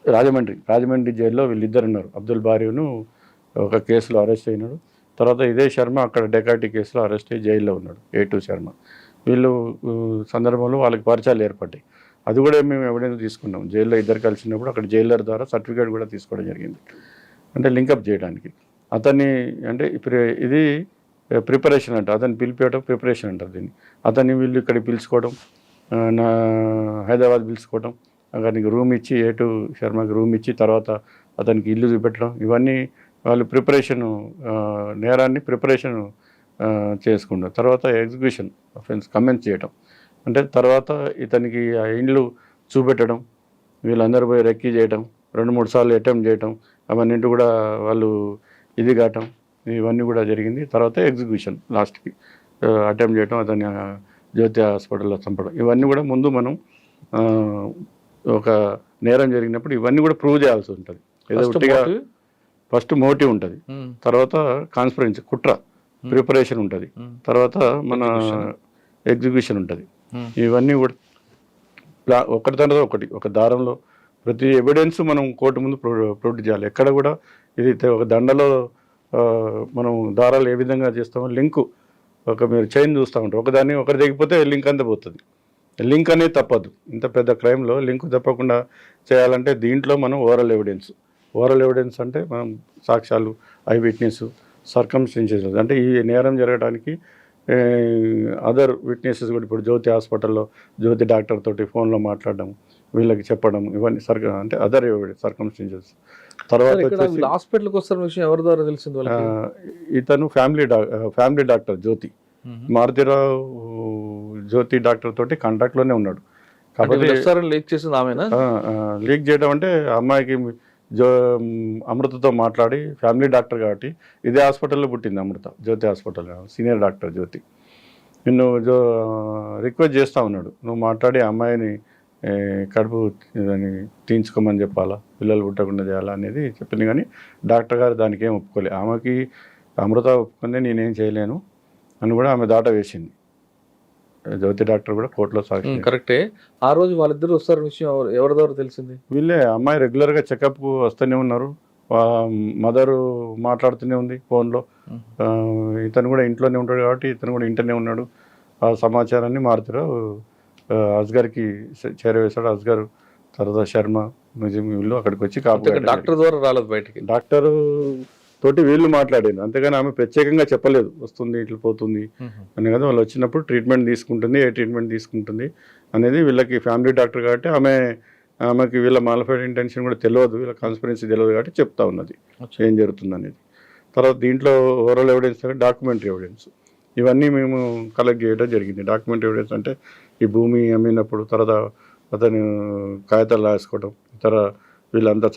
రాజమండ్రి జైల్లో వీళ్ళిద్దరు ఉన్నారు. అబ్దుల్ బారీను ఒక కేసులో అరెస్ట్ అయినాడు. తర్వాత ఇదే శర్మ అక్కడ డెకాటీ కేసులో అరెస్ట్ అయ్యి జైల్లో ఉన్నాడు, A2 శర్మ. వీళ్ళు సందర్భంలో వాళ్ళకి పరిచయాలు ఏర్పడ్డాయి. అది కూడా మేము ఎవిడెన్స్ తీసుకున్నాం. జైల్లో ఇద్దరు కలిసినప్పుడు అక్కడ జైలర్ ద్వారా సర్టిఫికేట్ కూడా తీసుకోవడం జరిగింది, అంటే లింకప్ చేయడానికి. అతన్ని అంటే ఇది ప్రిపరేషన్ అంట, అతన్ని పిలిపేయడం ప్రిపరేషన్ అంటారు దీన్ని. అతన్ని వీళ్ళు ఇక్కడికి పిలుచుకోవడం, హైదరాబాద్ పిలుచుకోవడం, అతనికి రూమ్ ఇచ్చి A2 శర్మకి రూమ్ ఇచ్చి తర్వాత అతనికి ఇల్లు చూపెట్టడం, ఇవన్నీ వాళ్ళు నేరాన్ని ప్రిపరేషన్ చేసుకుంటారు. తర్వాత ఎగ్జిక్యూషన్ అఫెన్స్ కమెంట్ చేయడం, అంటే తర్వాత ఇతనికి ఆ ఇండ్లు చూపెట్టడం, వీళ్ళందరూ పోయి రెక్కీ చేయడం, 2-3 సార్లు అటెంప్ట్ చేయడం, అవన్నీ కూడా వాళ్ళు ఇది కావటం, ఇవన్నీ కూడా జరిగింది. తర్వాత ఎగ్జిక్యూషన్ లాస్ట్కి అటెంప్ట్ చేయడం, అతన్ని జ్యోతి హాస్పిటల్లో చంపడం, ఇవన్నీ కూడా ముందు మనం ఒక నేరం జరిగినప్పుడు ఇవన్నీ కూడా ప్రూవ్ చేయాల్సి ఉంటుంది. ఫస్ట్ మోటివ్ ఉంటుంది, తర్వాత కాన్స్పిరెన్సీ కుట్ర, ప్రిపరేషన్ ఉంటుంది, తర్వాత మన ఎగ్జిక్యూషన్ ఉంటుంది. ఇవన్నీ కూడా ఒకటి తర్వాత ఒక దారంలో ప్రతి ఎవిడెన్స్ మనం కోర్టు ముందు ప్రొడ్యూస్ చేయాలి. ఎక్కడ కూడా ఇది ఒక దండలో మనం దారాలు ఏ విధంగా చేస్తామో లింకు మీరు చైన్ చూస్తూ ఉంటారు, ఒకటి తెగిపోతే లింక్ అంతా పోతుంది. లింక్ అనేది తప్పదు. ఇంత పెద్ద క్రైమ్లో లింక్ తప్పకుండా చేయాలంటే దీంట్లో మనం ఓరల్ ఎవిడెన్స్ అంటే మనం సాక్ష్యాలు, ఐ విట్నెస్, సర్కమ్స్టెన్సెస్, అంటే ఈ నేరం జరగడానికి అదర్ విట్నెసెస్ కూడా. ఇప్పుడు జ్యోతి హాస్పిటల్లో జ్యోతి డాక్టర్ తోటి ఫోన్లో మాట్లాడడం, వీళ్ళకి చెప్పడం, ఇవన్నీ అంటే అదర్ సర్కమ్స్టెన్సెస్. తర్వాత హాస్పిటల్కి వస్తున్న విషయం ఎవరి ద్వారా తెలిసింది? ఇతను ఫ్యామిలీ డాక్టర్ జ్యోతి, మారుతిరావు జ్యోతి డాక్టర్ తోటి కాంటాక్ట్లోనే ఉన్నాడు. కాబట్టి లీక్ చేయడం అంటే అమ్మాయికి అమృతతో మాట్లాడి, ఫ్యామిలీ డాక్టర్ కాబట్టి ఇదే హాస్పిటల్లో పుట్టింది అమృత, జ్యోతి హాస్పిటల్ సీనియర్ డాక్టర్ జ్యోతి. నిన్ను రిక్వెస్ట్ చేస్తూ ఉన్నాడు, నువ్వు మాట్లాడి అమ్మాయిని కడుపు తీయించుకోమని చెప్పాలా, పిల్లలు పుట్టకుండా చేయాలా అనేది చెప్పింది. కానీ డాక్టర్ గారు దానికి ఏం ఒప్పుకోలే. ఆమెకి అమృత ఒప్పుకుందే నేనేం చేయలేను అని కూడా ఆమె దాట వేసింది. జ్యోతి డాక్టర్ కూడా కోర్టులో సాక్షి. కరెక్టే. ఆ రోజు వాళ్ళిద్దరు వస్తారు విషయం ఎవరి ద్వారా తెలిసింది? వీళ్ళే. అమ్మాయి రెగ్యులర్గా చెకప్కు వస్తూనే ఉన్నారు, మదరు మాట్లాడుతూనే ఉంది ఫోన్లో. ఇతను కూడా ఇంట్లోనే ఉంటాడు కాబట్టి ఇతను కూడా ఇంటనే ఉన్నాడు. ఆ సమాచారాన్ని మారుతిరావు అస్గర్కి చేరవేశాడు. అస్గర్ తర్వాత శర్మ, వీళ్ళు అక్కడికి వచ్చి డాక్టర్ ద్వారా రాలేదు బయటికి. డాక్టర్ తోటి వీళ్ళు మాట్లాడారు, అంతేగాని ఆమె ప్రత్యేకంగా చెప్పలేదు వస్తుంది ఇట్లా పోతుంది అని. కదా వాళ్ళు వచ్చినప్పుడు ట్రీట్మెంట్ తీసుకుంటుంది, ఏ ట్రీట్మెంట్ తీసుకుంటుంది అనేది వీళ్ళకి ఫ్యామిలీ డాక్టర్ కాబట్టి ఆమెకి వీళ్ళ మాలిఫైడ్ ఇంటెన్షన్ కూడా తెలియదు, వీళ్ళ కాన్స్పిరెన్సీ తెలియదు కాబట్టి చెప్తా ఉన్నది ఏం జరుగుతుంది అనేది. తర్వాత దీంట్లో ఓరల్ ఎవిడెన్స్, డాక్యుమెంటరీ ఎవిడెన్స్, ఇవన్నీ మేము కలెక్ట్ చేయడం జరిగింది. డాక్యుమెంటరీ ఎవిడెన్స్ అంటే ఈ భూమి అమ్మినప్పుడు తర్వాత అతను కాగితాలు రాసుకోవడం, వీళ్ళంతా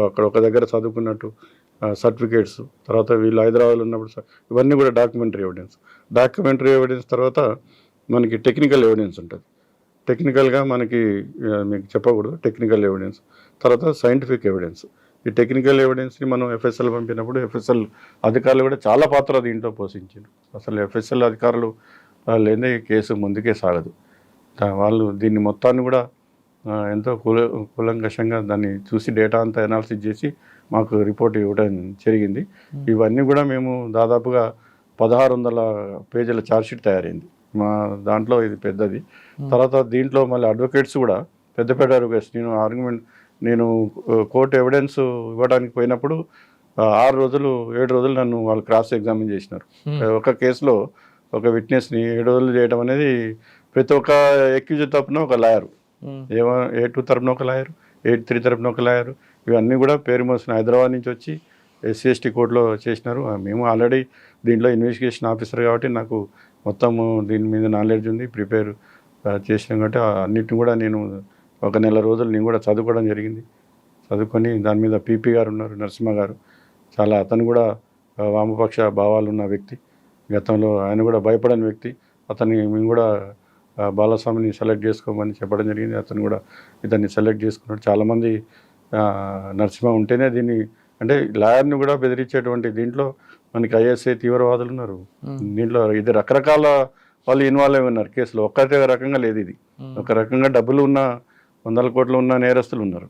అక్కడ ఒక దగ్గర చదువుకున్నట్టు సర్టిఫికేట్స్, తర్వాత వీళ్ళు హైదరాబాద్లో ఉన్నప్పుడు ఇవన్నీ కూడా డాక్యుమెంటరీ ఎవిడెన్స్. తర్వాత మనకి టెక్నికల్ ఎవిడెన్స్ ఉంటుంది. టెక్నికల్గా మనకి మీకు చెప్పకూడదు టెక్నికల్ ఎవిడెన్స్. తర్వాత సైంటిఫిక్ ఎవిడెన్స్. ఈ టెక్నికల్ ఎవిడెన్స్ని మనం ఎఫ్ఎస్ఎల్ పంపినప్పుడు ఎఫ్ఎస్ఎల్ అధికారులు కూడా చాలా పాత్ర దీంట్లో పోషించారు. అసలు ఎఫ్ఎస్ఎల్ అధికారులు లేదే కేసు ముందుకే సాగదు. వాళ్ళు దీన్ని మొత్తాన్ని కూడా ఎంతో కూలంకషంగా దాన్ని చూసి డేటా అంతా అనాలిసిస్ చేసి మాకు రిపోర్ట్ ఇవ్వడం జరిగింది. ఇవన్నీ కూడా మేము దాదాపుగా 1600 పేజీల ఛార్జ్షీట్ తయారైంది మా దాంట్లో. ఇది పెద్దది. తర్వాత దీంట్లో మళ్ళీ అడ్వకేట్స్ కూడా పెద్ద అడ్వకేట్స్ నేను కోర్టు ఎవిడెన్స్ ఇవ్వడానికి పోయినప్పుడు 6 రోజులు 7 రోజులు నన్ను వాళ్ళు క్రాస్ ఎగ్జామిన్ చేసినారు. ఒక కేసులో ఒక విట్నెస్ని 7 రోజులు చేయడం అనేది ప్రతి ఒక్క ఎక్యూజ్ తరపున ఒక లాయరు, A2 తరపున ఒక లాయరు, A3 తరపున ఒక లాయరు, ఇవన్నీ కూడా పేరు మోసిన హైదరాబాద్ నుంచి వచ్చి SC/ST కోర్టులో చేసినారు. మేము ఆల్రెడీ దీంట్లో ఇన్వెస్టిగేషన్ ఆఫీసర్ కాబట్టి నాకు మొత్తము దీని మీద నాలెడ్జ్ ఉంది, ప్రిపేర్ చేసినాం కాబట్టి అన్నిటిని కూడా నేను ఒక నెల రోజులు నేను కూడా చదువుకోవడం జరిగింది. చదువుకొని దాని మీద PP గారు ఉన్నారు, నరసింహ గారు, చాలా అతను కూడా వామపక్ష భావాలు ఉన్న వ్యక్తి. గతంలో ఆయన కూడా భయపడని వ్యక్తి. మేము కూడా బాలస్వామిని సెలెక్ట్ చేసుకోమని చెప్పడం జరిగింది. అతను కూడా ఇతన్ని సెలెక్ట్ చేసుకున్నాడు. చాలామంది నరసింహ ఉంటేనే దీన్ని అంటే లాయర్ని కూడా బెదిరించేటువంటి దీంట్లో మనకి ISI తీవ్రవాదులు ఉన్నారు. దీంట్లో ఇది రకరకాల వాళ్ళు ఇన్వాల్వ్ అయి ఉన్నారు కేసులో. ఒక్కటే రకంగా లేదు ఇది. ఒక రకంగా డబ్బులు ఉన్న 100 కోట్లు ఉన్న నేరస్తులు ఉన్నారు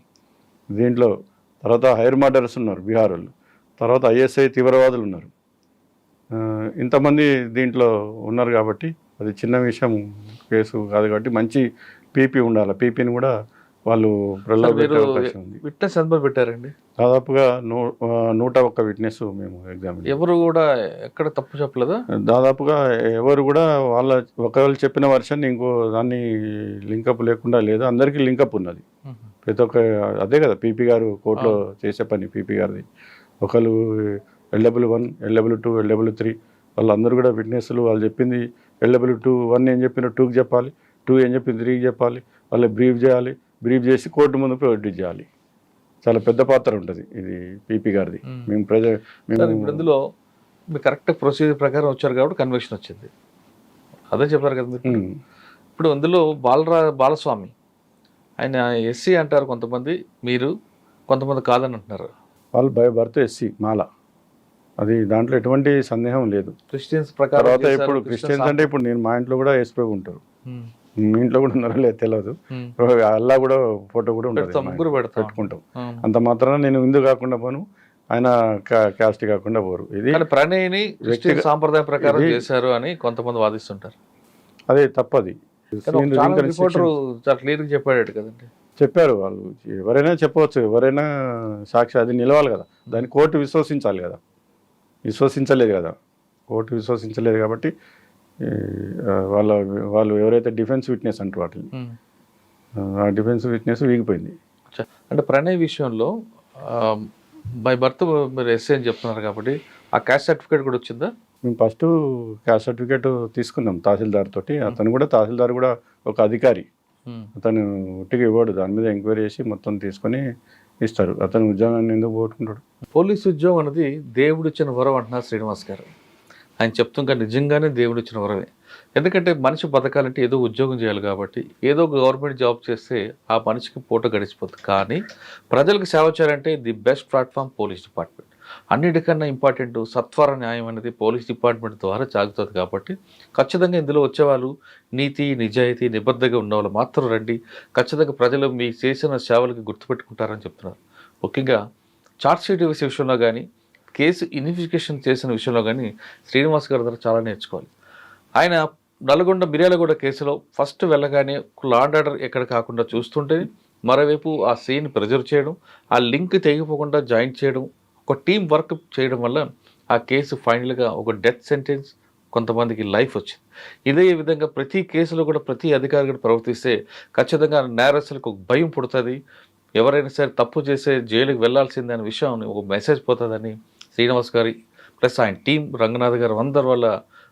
దీంట్లో. తర్వాత హైర్ మర్డర్స్ ఉన్నారు బీహార్ వాళ్ళు. తర్వాత ISI తీవ్రవాదులు ఉన్నారు. ఇంతమంది దీంట్లో ఉన్నారు కాబట్టి అది చిన్న విషయం కేసు కాదు కాబట్టి మంచి PP ఉండాలి. PPని కూడా వాళ్ళు ప్రలోభపెట్టే అవకాశం ఉంది. విట్నెస్ ఎంత పెట్టారండి? దాదాపుగా 101 విట్నెస్ మేము ఎగ్జామిన్. ఎవరు కూడా ఎక్కడ తప్పు చెప్పలేదా? దాదాపుగా ఎవరు కూడా ఒకవేళ చెప్పిన వర్షన్ ఇంకో దాన్ని లింకప్ లేకుండా లేదు. అందరికీ లింకప్ ఉన్నది. ప్రతి ఒక్క అదే కదా PP గారు కోర్టులో చేసే పని. PP గారిది ఒకళ్ళు LW1, LW2, LW3 వాళ్ళందరూ కూడా విట్నెస్లు. వాళ్ళు చెప్పింది LW1 ఏం చెప్పిన 2కి చెప్పాలి, 2 ఏం చెప్పింది 3కి చెప్పాలి. వాళ్ళు బ్రీఫ్ చేయాలి, బ్రీఫ్ చేసి కోర్టు ముందు ప్రొడ్యూస్ చేయాలి. చాలా పెద్ద పాత్ర ఉంటుంది ఇది PP గారిది. ఇప్పుడు ఇందులో మీరు కరెక్ట్ ప్రొసీజర్ ప్రకారం వచ్చారు కాబట్టి కన్విక్షన్ వచ్చింది. అదే చెప్పారు కదా. ఇప్పుడు అందులో బాలస్వామి ఆయన SC అంటారు కొంతమంది, మీరు కొంతమంది కాదని అంటున్నారు. వాళ్ళు బై బర్త్ SC మాల, అది దాంట్లో ఎటువంటి సందేహం లేదు. క్రిస్టియన్స్ ప్రకారం తర్వాత ఇప్పుడు క్రిస్టియన్స్ అంటే ఇప్పుడు నేను మా ఇంట్లో కూడా యేసుప్రభు ఉంటారు. మీ ఇంట్లో కూడా ఉన్నారో లేదు తెలియదు. అల్లా కూడా ఫోటో కూడా ఉంటుంది, పెట్టుకుంటాం. అంత మాత్రాన నేను హిందూ కాకుండా పోను, ఆయన క్యాస్ట్ కాకుండా పోరు. ఇది ప్రణయ్ని సాంప్రదాయ ప్రకారం చేశారు అని కొంతమంది వాదిస్తుంటారు. అదే తప్పది. క్లియర్గా చెప్పాడు కదండి. చెప్పారు వాళ్ళు. ఎవరైనా చెప్పవచ్చు, ఎవరైనా సాక్షి అది నిలవాలి కదా. దాన్ని కోర్టు విశ్వసించాలి కదా. విశ్వసించలేదు కదా, కోర్టు విశ్వసించలేదు కాబట్టి వాళ్ళు ఎవరైతే డిఫెన్స్ విట్నెస్ అంటారు వాటిని, ఆ డిఫెన్స్ విట్నెస్ వీగిపోయింది. అంటే ప్రణయ్ విషయంలో బై బర్త్ మీరు SC అని చెప్తున్నారు కాబట్టి ఆ క్యాస్ట్ సర్టిఫికేట్ కూడా వచ్చిందా? మేము ఫస్ట్ క్యాస్ట్ సర్టిఫికేట్ తీసుకున్నాం తహసీల్దార్ తోటి. అతను కూడా తహసీల్దార్ కూడా ఒక అధికారి, అతను ఉట్టిగా ఇవ్వడు. దాని మీద ఎంక్వైరీ చేసి మొత్తం తీసుకొని ఇస్తారు. అతను ఉద్యోగాన్ని ఎందుకు పోగొట్టుకుంటాడు? పోలీసు ఉద్యోగం అనేది దేవుడు ఇచ్చిన వరం అంటున్నారు శ్రీనివాస్ గారు. ఆయన చెప్తుంకా నిజంగానే దేవుడు ఇచ్చిన వరమే. ఎందుకంటే మనిషి బతకాలంటే ఏదో ఉద్యోగం చేయాలి కాబట్టి ఏదో గవర్నమెంట్ జాబ్ చేస్తే ఆ మనిషికి పూట గడిచిపోతుంది. కానీ ప్రజలకు సేవ చేయాలంటే the best platform police department. అన్నిటికన్నా ఇంపార్టెంట్ సత్వర న్యాయం అనేది పోలీస్ డిపార్ట్మెంట్ ద్వారా సాగుతుంది. కాబట్టి ఖచ్చితంగా ఇందులో వచ్చేవాళ్ళు నీతి నిజాయితీ నిబద్ధగా ఉన్నవాళ్ళు మాత్రం రండి. ఖచ్చితంగా ప్రజలు మీ చేసిన సేవలకి గుర్తుపెట్టుకుంటారని చెప్తున్నారు. ముఖ్యంగా ఛార్జ్షీట్ వేసే విషయంలో కానీ కేసు ఇన్వెస్టిగేషన్ చేసిన విషయంలో కానీ శ్రీనివాస్ గారి ద్వారా చాలా నేర్చుకోవాలి. ఆయన నల్గొండ మిర్యాలగూడ కేసులో ఫస్ట్ వెళ్ళగానే లా అండ్ ఆర్డర్ ఎక్కడ కాకుండా చూస్తుంటే మరోవైపు ఆ సీన్ ప్రెజర్ చేయడం, ఆ లింక్ తెగిపోకుండా జాయింట్ చేయడం, ఒక టీం వర్క్ చేయడం వల్ల ఆ కేసు ఫైనల్గా ఒక డెత్ సెంటెన్స్, కొంతమందికి లైఫ్ వచ్చింది. ఇదే విధంగా ప్రతి కేసులో కూడా ప్రతి అధికారి కూడా ప్రవర్తిస్తే ఖచ్చితంగా నేరస్తులకు భయం పుడుతుంది. ఎవరైనా సరే తప్పు చేసే జైలుకి వెళ్లాల్సిందే అనే విషయం ఒక మెసేజ్ పోతుందని శ్రీనివాస్ గారి ప్లస్ ఆయన టీం రంగనాథ్ గారు అందరి వల్ల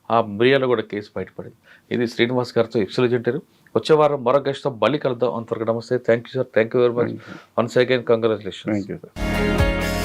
ఆ మిర్యాల కూడా కేసు బయటపడింది. ఇది శ్రీనివాస్ గారితో ఎక్సలెంట్ ఇంటర్వ్యూ. వచ్చే వారం మరో గెస్ట్తో మళ్ళీ కలుద్దాం. అంతవరకు నమస్తే. Thank you sir. Thank you very much. Once again congratulation. Thank you sir.